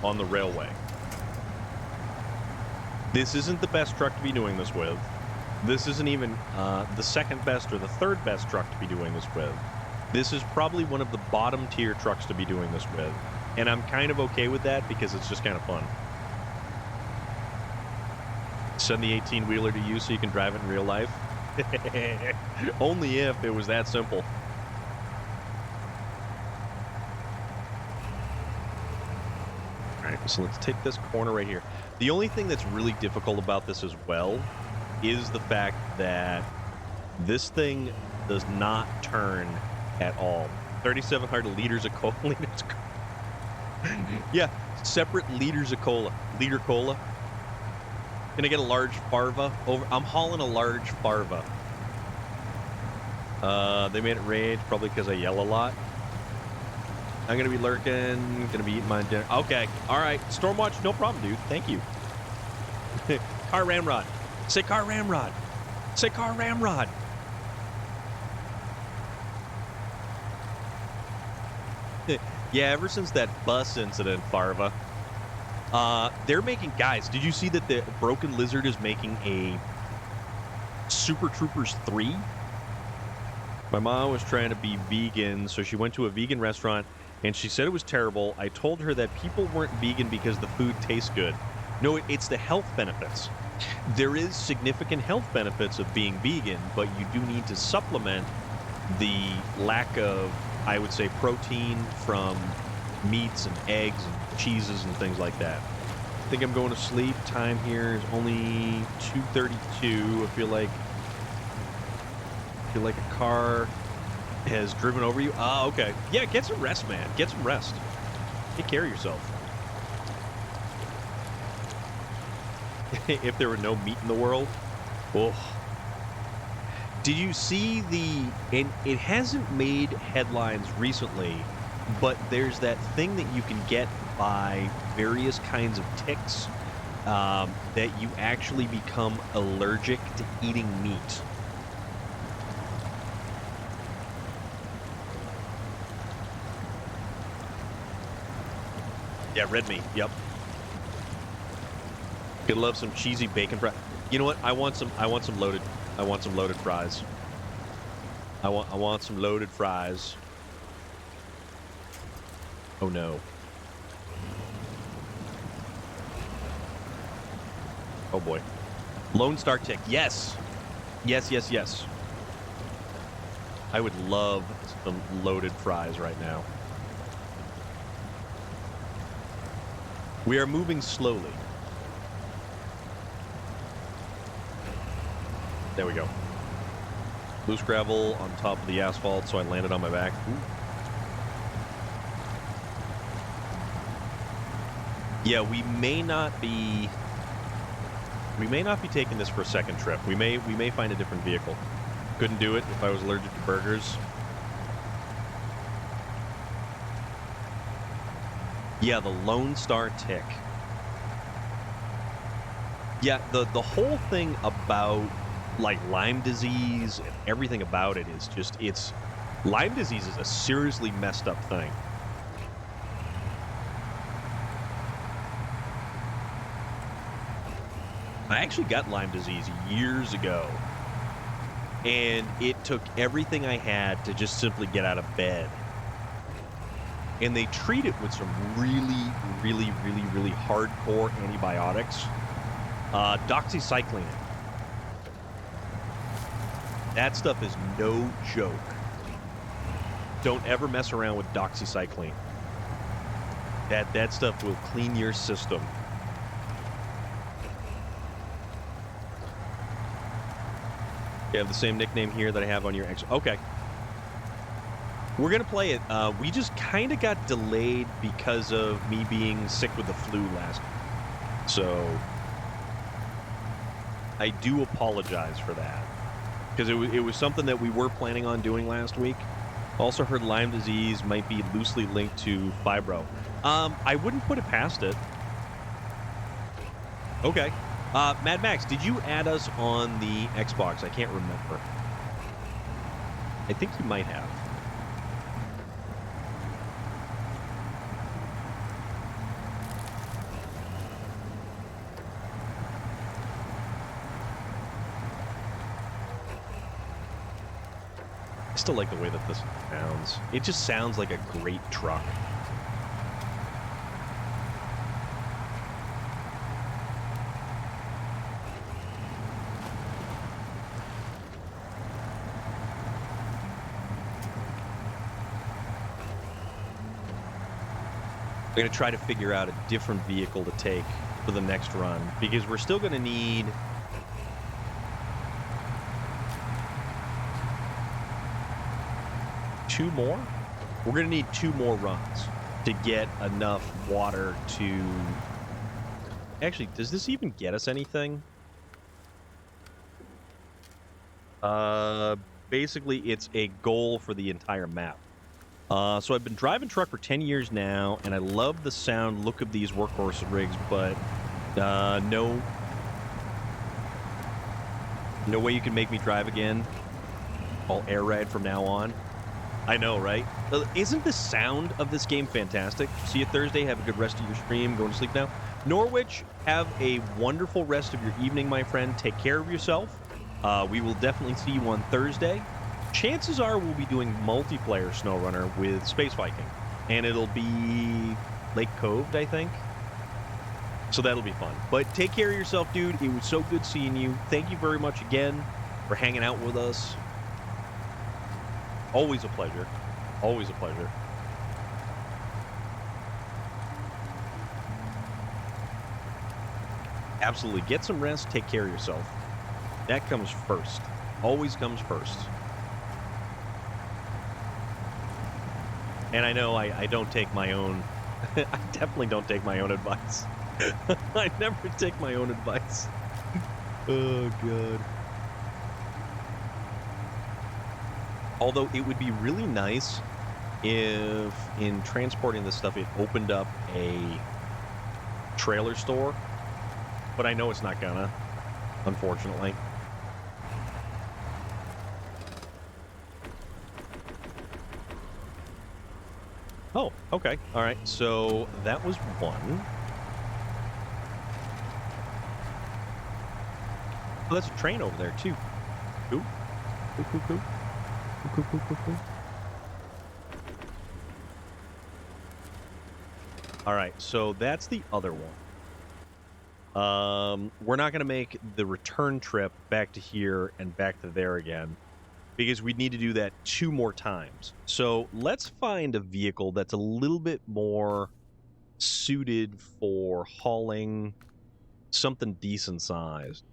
on the railway. This isn't the best truck to be doing this with. This isn't even the second best or the third best truck to be doing this with. This is probably one of the bottom tier trucks to be doing this with. And I'm kind of okay with that because it's just kind of fun. Send the 18-wheeler to you so you can drive it in real life. Only if it was that simple. So let's take this corner right here. The only thing that's really difficult about this as well is the fact that this thing does not turn at all. 3,700 liters of cola. Yeah, separate liters of cola. Liter cola. Can I get a large Farva? I'm hauling a large Farva. They made it rage probably because I yell a lot. I'm going to be lurking, going to be eating my dinner. Okay, all right. Stormwatch, no problem, dude. Thank you. Car Ramrod. Say Car Ramrod. Say Car Ramrod. Yeah, ever since that bus incident, Farva, they're making... Guys, did you see that the Broken Lizard is making a Super Troopers 3? My mom was trying to be vegan, so she went to a vegan restaurant, and she said it was terrible. I told her that people weren't vegan because the food tastes good. No, it's the health benefits. There is significant health benefits of being vegan, but you do need to supplement the lack of, I would say, protein from meats and eggs and cheeses and things like that. I think I'm going to sleep. Time here is only 2:32. I feel like a car has driven over you. Ah, okay. Yeah, get some rest, man. Get some rest. Take care of yourself. If there were no meat in the world. Oh. Did you see and it hasn't made headlines recently, but there's that thing that you can get by various kinds of ticks that you actually become allergic to eating meat. Yeah, red meat. Yep. Could love some cheesy bacon fries. You know what? I want some loaded fries. I want some loaded fries. Oh no. Oh boy. Lone Star Tick. Yes. Yes. I would love some loaded fries right now. We are moving slowly. There we go. Loose gravel on top of the asphalt, so I landed on my back. Ooh. Yeah, we may not be taking this for a second trip. We may find a different vehicle. Couldn't do it if I was allergic to burgers. Yeah, the Lone Star Tick. Yeah, the whole thing about like Lyme disease and everything about it is just Lyme disease is a seriously messed up thing. I actually got Lyme disease years ago, and it took everything I had to just simply get out of bed. And they treat it with some really, really, really, really hardcore antibiotics. Doxycycline. That stuff is no joke. Don't ever mess around with doxycycline. That stuff will clean your system. You have the same nickname here that I have on your ex. Okay. We're going to play it. We just kind of got delayed because of me being sick with the flu last week. So I do apologize for that. Because it was something that we were planning on doing last week. Also heard Lyme disease might be loosely linked to fibro. I wouldn't put it past it. Okay. Mad Max, did you add us on the Xbox? I can't remember. I think you might have. I still like the way that this sounds. It just sounds like a great truck. We're going to try to figure out a different vehicle to take for the next run, because we're still going to need two more? We're going to need 2 more runs to get enough water to... Actually, does this even get us anything? Basically, it's a goal for the entire map. So I've been driving truck for 10 years now, and I love the sound look of these workhorse rigs, but no way you can make me drive again. I'll air ride from now on. I know, right? Isn't the sound of this game fantastic? See you Thursday. Have a good rest of your stream. Going to sleep now. Norwich, have a wonderful rest of your evening, my friend. Take care of yourself. We will definitely see you on Thursday. Chances are we'll be doing multiplayer SnowRunner with Space Viking. And it'll be Lake Cove, I think. So that'll be fun. But take care of yourself, dude. It was so good seeing you. Thank you very much again for hanging out with us. Always a pleasure. Always a pleasure. Absolutely. Get some rest. Take care of yourself. That comes first. Always comes first. And I know I don't take my own... I definitely don't take my own advice. I never take my own advice. Oh, God. Although it would be really nice if, in transporting this stuff, it opened up a trailer store. But I know it's not gonna, unfortunately. Oh, okay. All right. So that was one. Oh, that's a train over there, too. Cool. Cool, cool, cool. Cool, cool, cool, cool. All right, so that's the other one. We're not going to make the return trip back to here and back to there again, because we need to do that 2 more times. So let's find a vehicle that's a little bit more suited for hauling something decent sized.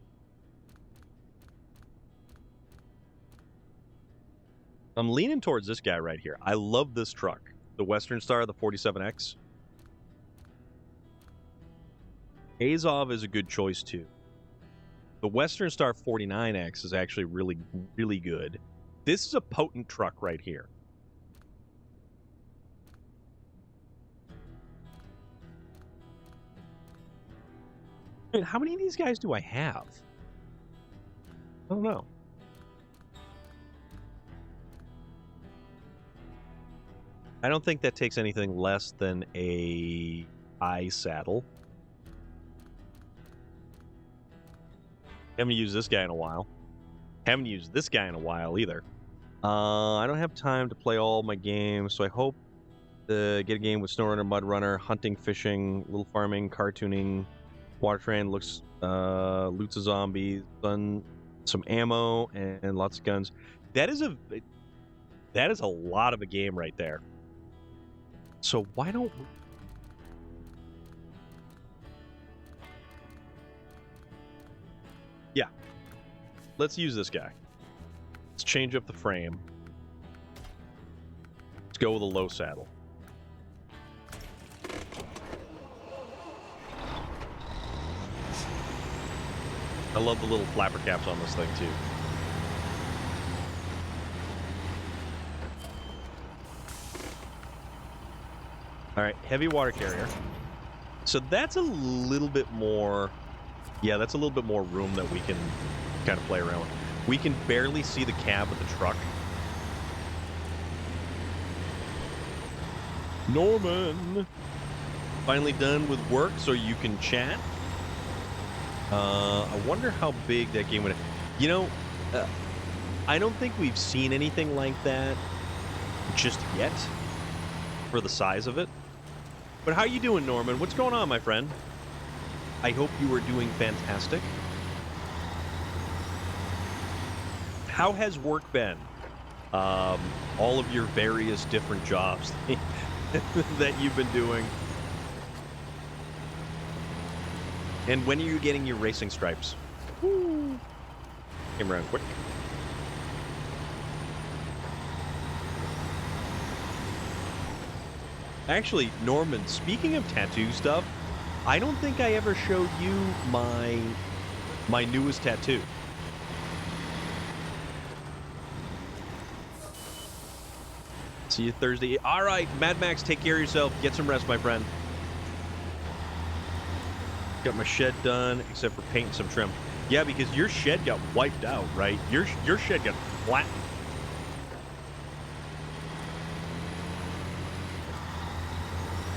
I'm leaning towards this guy right here. I love this truck. The Western Star, the 47X. Azov is a good choice too. The Western Star 49X is actually really, really good. This is a potent truck right here. I mean, how many of these guys do I have? I don't know. I don't think that takes anything less than a eye saddle. Haven't used this guy in a while. Haven't used this guy in a while either. I don't have time to play all my games, so I hope to get a game with SnowRunner, MudRunner, hunting, fishing, little farming, cartooning, water train, looks, loots of zombies, some ammo, and lots of guns. That is a lot of a game right there. So why don't we... Yeah. Let's use this guy. Let's change up the frame. Let's go with a low saddle. I love the little flapper caps on this thing too. All right, heavy water carrier. So that's a little bit more... Yeah, that's a little bit more room that we can kind of play around with. We can barely see the cab of the truck. Norman! Finally done with work so you can chat. I wonder how big that game would... You know, I don't think we've seen anything like that just yet for the size of it. But how you doing, Norman? What's going on, my friend? I hope you are doing fantastic. How has work been? All of your various different jobs that you've been doing. And when are you getting your racing stripes? Woo. Came around quick. Actually, Norman, speaking of tattoo stuff, I don't think I ever showed you my newest tattoo. See you Thursday. All right, Mad Max, take care of yourself. Get some rest, my friend. Got my shed done, except for painting some trim. Yeah, because your shed got wiped out, right? Your shed got flattened.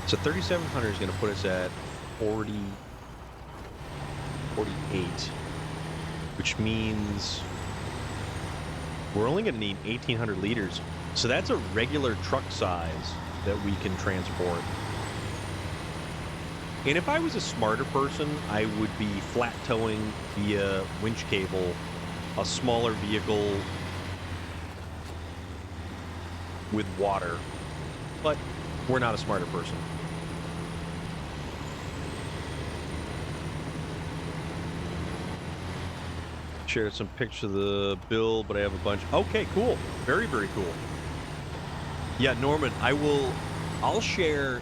So 3,700 is going to put us at 48, which means we're only going to need 1,800 liters. So that's a regular truck size that we can transport. And if I was a smarter person, I would be flat towing via winch cable a smaller vehicle with water. But we're not a smarter person. Shared some pictures of the build, but I have a bunch. Okay, cool. Very, very cool. Yeah, Norman, I'll share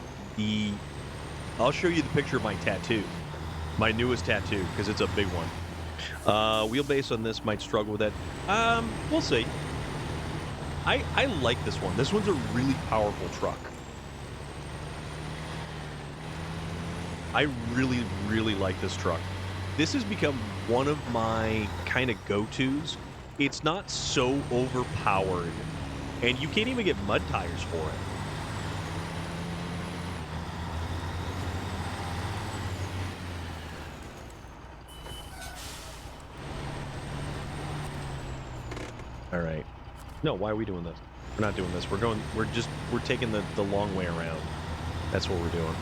I'll show you the picture of my tattoo. My newest tattoo, because it's a big one. Wheelbase on this might struggle with that. We'll see. I like this one. This one's a really powerful truck. I really, really like this truck. This has become one of my kind of go-tos. It's not so overpowered, and you can't even get mud tires for it. All right. No, why are we doing this? We're not doing this. We're taking the long way around. That's what we're doing.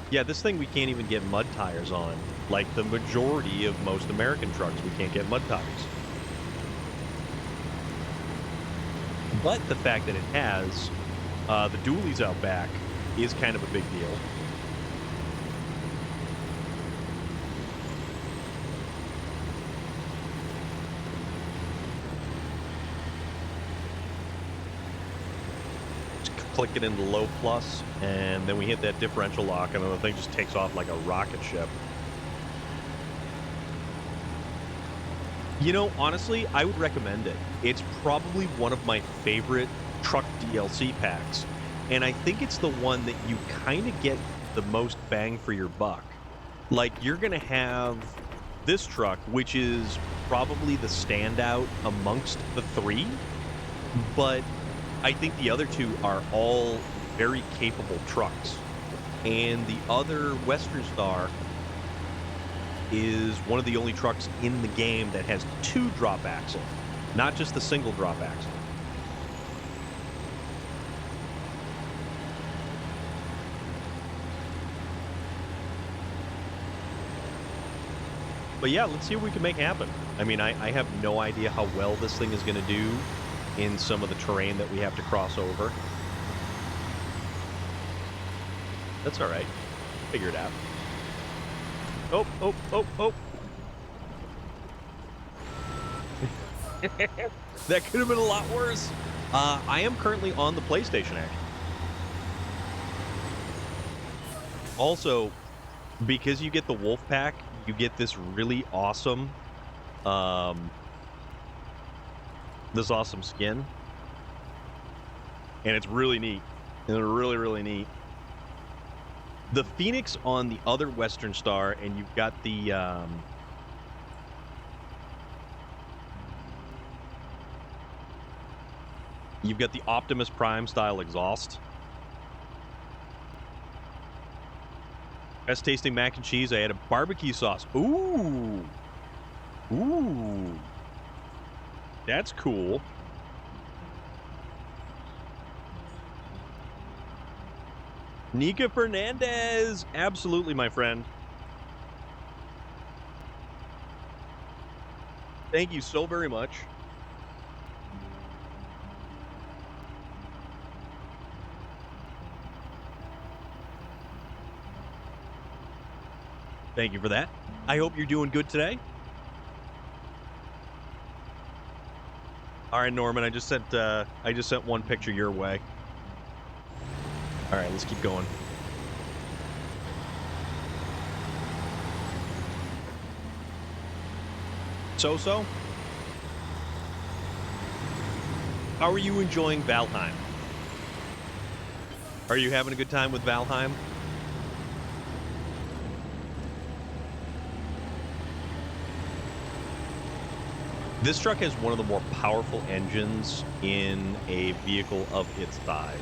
Yeah, this thing we can't even get mud tires on. Like the majority of most American trucks, we can't get mud tires. But the fact that it has the dualies out back is kind of a big deal. Click it into low plus, and then we hit that differential lock, and then the thing just takes off like a rocket ship. You know, honestly, I would recommend it. It's probably one of my favorite truck DLC packs, and I think it's the one that you kind of get the most bang for your buck. Like, you're going to have this truck, which is probably the standout amongst the three, but I think the other two are all very capable trucks. And the other Western Star is one of the only trucks in the game that has 2 drop axle, not just the single drop axle. But yeah, let's see what we can make happen. I mean, I have no idea how well this thing is going to do in some of the terrain that we have to cross over. That's all right. Figure it out. Oh, oh, oh, oh. That could have been a lot worse. I am currently on the PlayStation, actually. Also, because you get the Wolf Pack, you get this really awesome this awesome skin, and it's really neat. And really, really neat. The Phoenix on the other Western Star, and you've got the Optimus Prime style exhaust. Best tasting mac and cheese. I added barbecue sauce. Ooh, ooh. That's cool. Nika Fernandez. Absolutely, my friend. Thank you so very much. Thank you for that. I hope you're doing good today. All right, Norman, I just sent one picture your way. All right, let's keep going. So? How are you enjoying Valheim? Are you having a good time with Valheim? This truck has one of the more powerful engines in a vehicle of its size.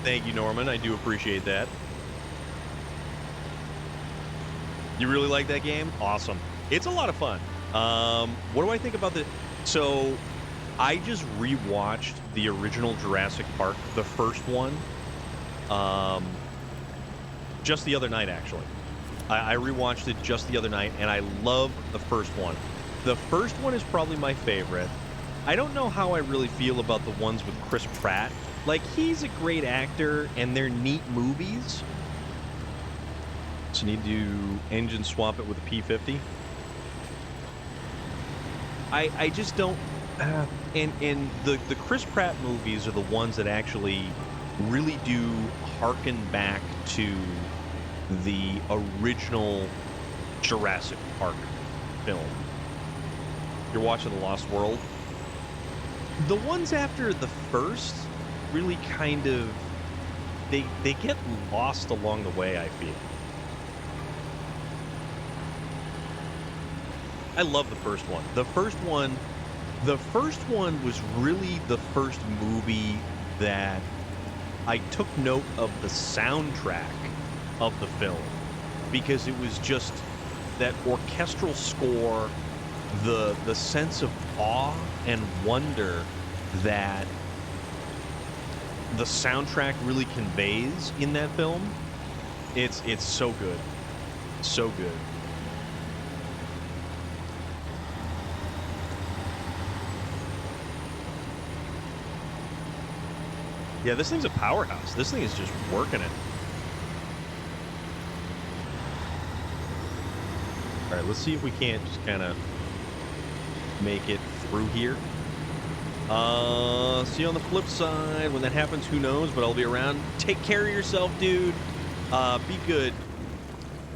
Thank you, Norman. I do appreciate that. You really like that game? Awesome. It's a lot of fun. What do I think about the... So, I just rewatched the original Jurassic Park, the first one, just the other night, actually. I rewatched it just the other night, and I love the first one. The first one is probably my favorite. I don't know how I really feel about the ones with Chris Pratt. Like, he's a great actor, and they're neat movies. So need to engine swap it with a P50. I just don't... And the Chris Pratt movies are the ones that actually really do harken back to the original Jurassic Park film. You're watching The Lost World. The ones after the first really kind of... They get lost along the way, I feel. I love the first one. The first one was really the first movie that I took note of the soundtrack of the film, because it was just that orchestral score, the sense of awe and wonder that the soundtrack really conveys in that film. It's so good. So good. Yeah, this thing's a powerhouse. This thing is just working it. All right, let's see if we can't just kind of make it through here. See you on the flip side. When that happens, who knows, but I'll be around. Take care of yourself, dude. Be good.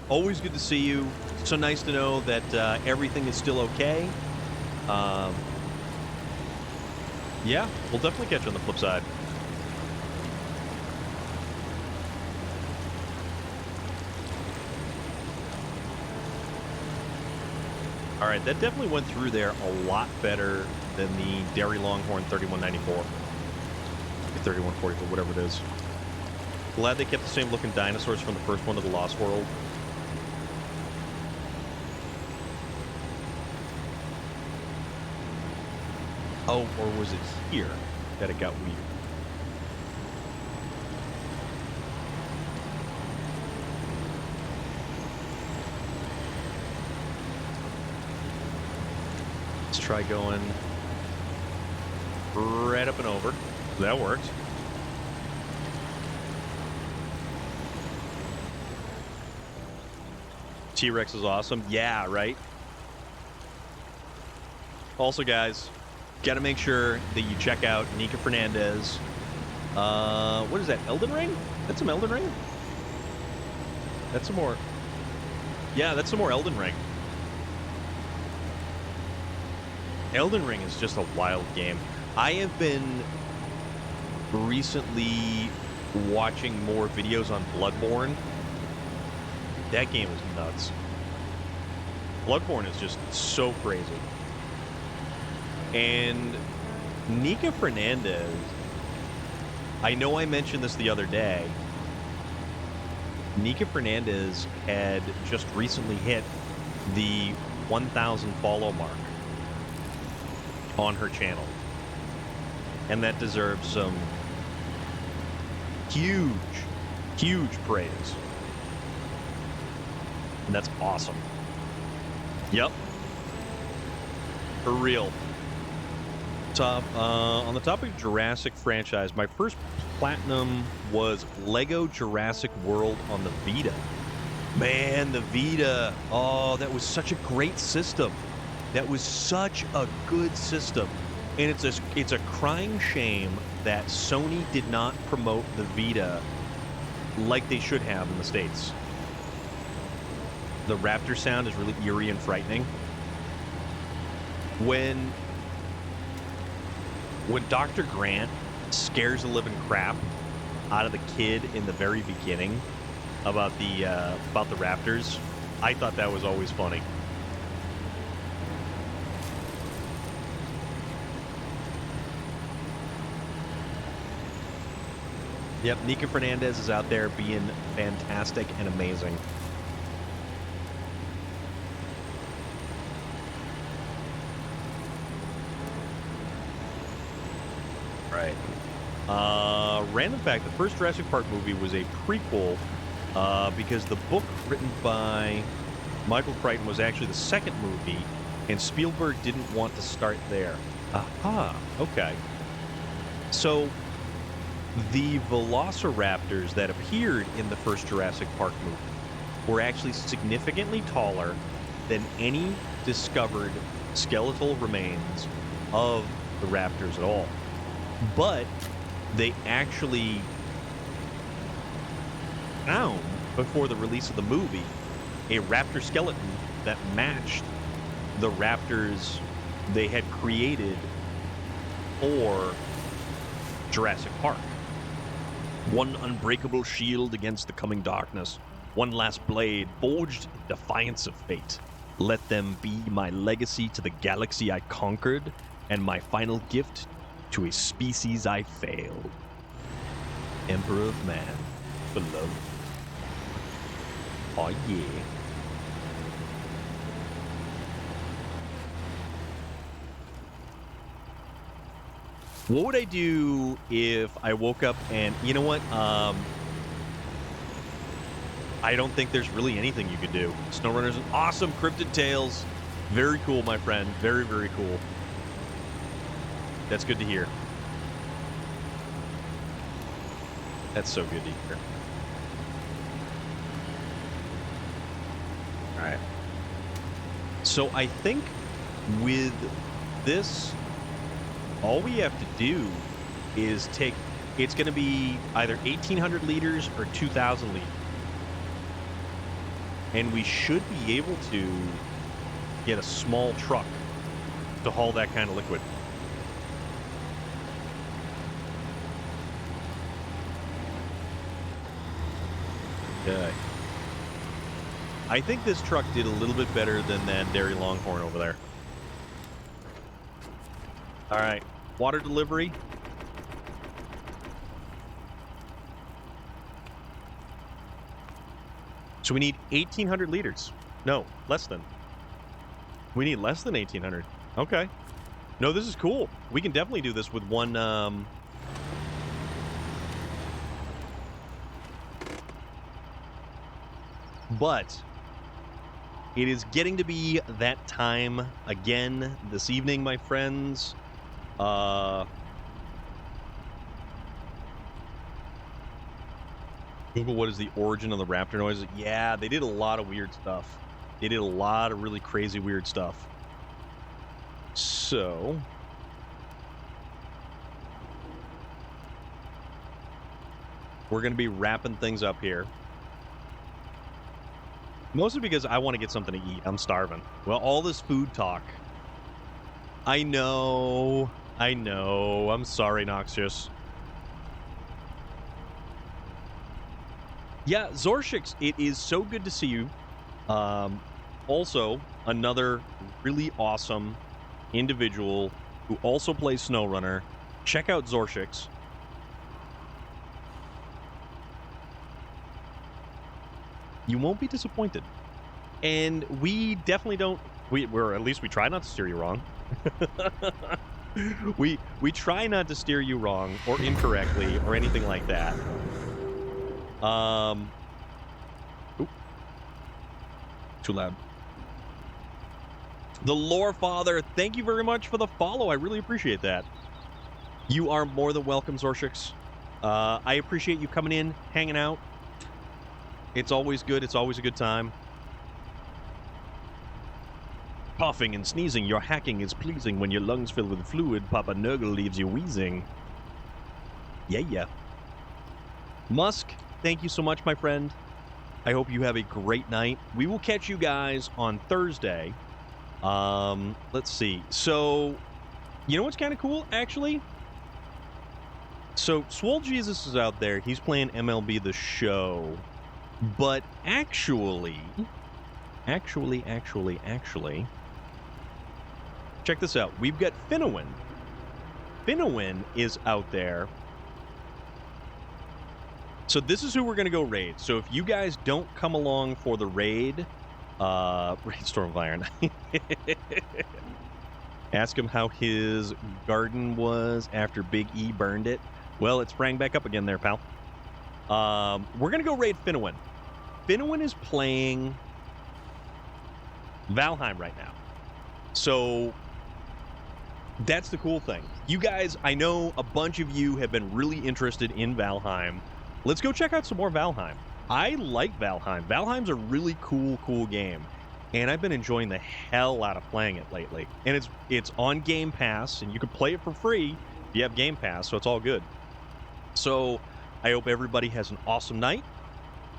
Always good to see you. So nice to know that everything is still okay. Yeah, we'll definitely catch you on the flip side. All right, that definitely went through there a lot better than the Dairy Longhorn 3194. 3144, whatever it is. Glad they kept the same looking dinosaurs from the first one to the Lost World. Oh, or was it here that it got weird? Let's try going right up and over. That worked. T-Rex is awesome. Yeah, right? Also, guys, got to make sure that you check out Nika Fernandez. What is that, Elden Ring? That's some Elden Ring? That's some more... Yeah, that's some more Elden Ring. Elden Ring is just a wild game. I have been recently watching more videos on Bloodborne. That game is nuts. Bloodborne is just so crazy. And Nika Fernandez, I know I mentioned this the other day. Nika Fernandez had just recently hit the 1,000 follow mark on her channel. And that deserves some huge, huge praise. And that's awesome. Yep. For real. On the topic of Jurassic franchise, my first platinum was Lego Jurassic World on the Vita. Man, the Vita. Oh, that was such a great system. That was such a good system. And it's a crying shame that Sony did not promote the Vita like they should have in the States. The raptor sound is really eerie and frightening. When Dr. Grant scares the living crap out of the kid in the very beginning about the raptors, I thought that was always funny. Yep, Nika Fernandez is out there being fantastic and amazing. Right. Random fact, the first Jurassic Park movie was a prequel because the book written by Michael Crichton was actually the second movie, and Spielberg didn't want to start there. Aha, okay. So, the velociraptors that appeared in the first Jurassic Park movie were actually significantly taller than any discovered skeletal remains of the raptors at all. But they actually found, before the release of the movie, a raptor skeleton that matched the raptors they had created for Jurassic Park. One unbreakable shield against the coming darkness. One last blade forged in defiance of fate. Let them be my legacy to the galaxy I conquered, and my final gift to a species I failed. Emperor of Man, beloved. Oh yeah. What would I do if I woke up and, you know what? I don't think there's really anything you could do. SnowRunner's an awesome cryptid tales. Very cool, my friend. Very, very cool. That's good to hear. That's so good to hear. All right. So I think with this, all we have to do is take, it's going to be either 1,800 liters or 2,000 liters. And we should be able to get a small truck to haul that kind of liquid. Okay. I think this truck did a little bit better than that Dairy Longhorn over there. All right, water delivery. So we need 1,800 liters. No, less than. We need less than 1,800. Okay. No, this is cool. We can definitely do this with one, but it is getting to be that time again this evening, my friends. Google, what is the origin of the raptor noise? Yeah, they did a lot of weird stuff. They did a lot of really crazy weird stuff. So we're going to be wrapping things up here. Mostly because I want to get something to eat. I'm starving. Well, all this food talk. I know. I'm sorry, Noxious. Yeah, Zorshix, it is so good to see you. Also, another really awesome individual who also plays SnowRunner. Check out Zorshix. You won't be disappointed. And we definitely don't, we're at least we try not to steer you wrong. we try not to steer you wrong or incorrectly or anything like that. Oop. Too loud. The Lore Father, thank you very much for the follow. I really appreciate that. You are more than welcome, Zorshix. I appreciate you coming in, hanging out. It's always good. It's always a good time. Coughing and sneezing, your hacking is pleasing. When your lungs fill with fluid, Papa Nurgle leaves you wheezing. Yeah. Musk, thank you so much, my friend. I hope you have a great night. We will catch you guys on Thursday. Let's see. So, you know what's kind of cool, actually? So, Swole Jesus is out there. He's playing MLB The Show. But actually, check this out. We've got Finowin. Finowin is out there. So this is who we're going to go raid. So if you guys don't come along for the raid, Raid Storm of Iron. Ask him how his garden was after Big E burned it. Well, it sprang back up again there, pal. We're going to go raid Finowin. Finowin is playing Valheim right now. So that's the cool thing. You guys, I know a bunch of you have been really interested in Valheim. Let's go check out some more Valheim. I like Valheim. Valheim's a really cool game. And I've been enjoying the hell out of playing it lately. And it's on Game Pass, and you can play it for free if you have Game Pass, so it's all good. So I hope everybody has an awesome night.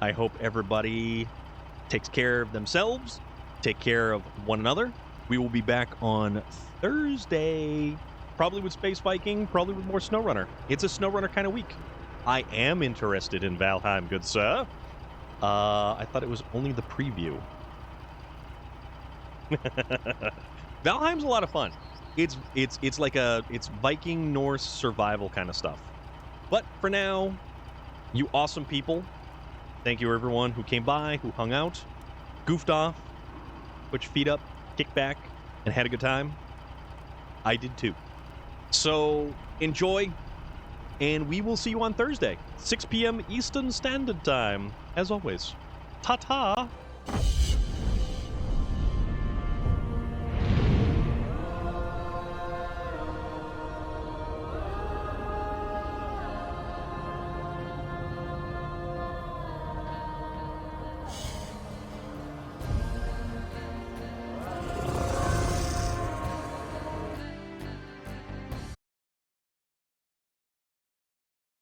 I hope everybody takes care of themselves, take care of one another. We will be back on Thursday, probably with Space Viking, probably with more SnowRunner. It's a SnowRunner kind of week. I am interested in Valheim, good sir. I thought it was only the preview. Valheim's a lot of fun. It's like it's Viking Norse survival kind of stuff. But for now, you awesome people, thank you everyone who came by, who hung out, goofed off, put your feet up, kicked back, and had a good time. I did too. So enjoy, and we will see you on Thursday, 6 p.m. Eastern Standard Time, as always. Ta-ta!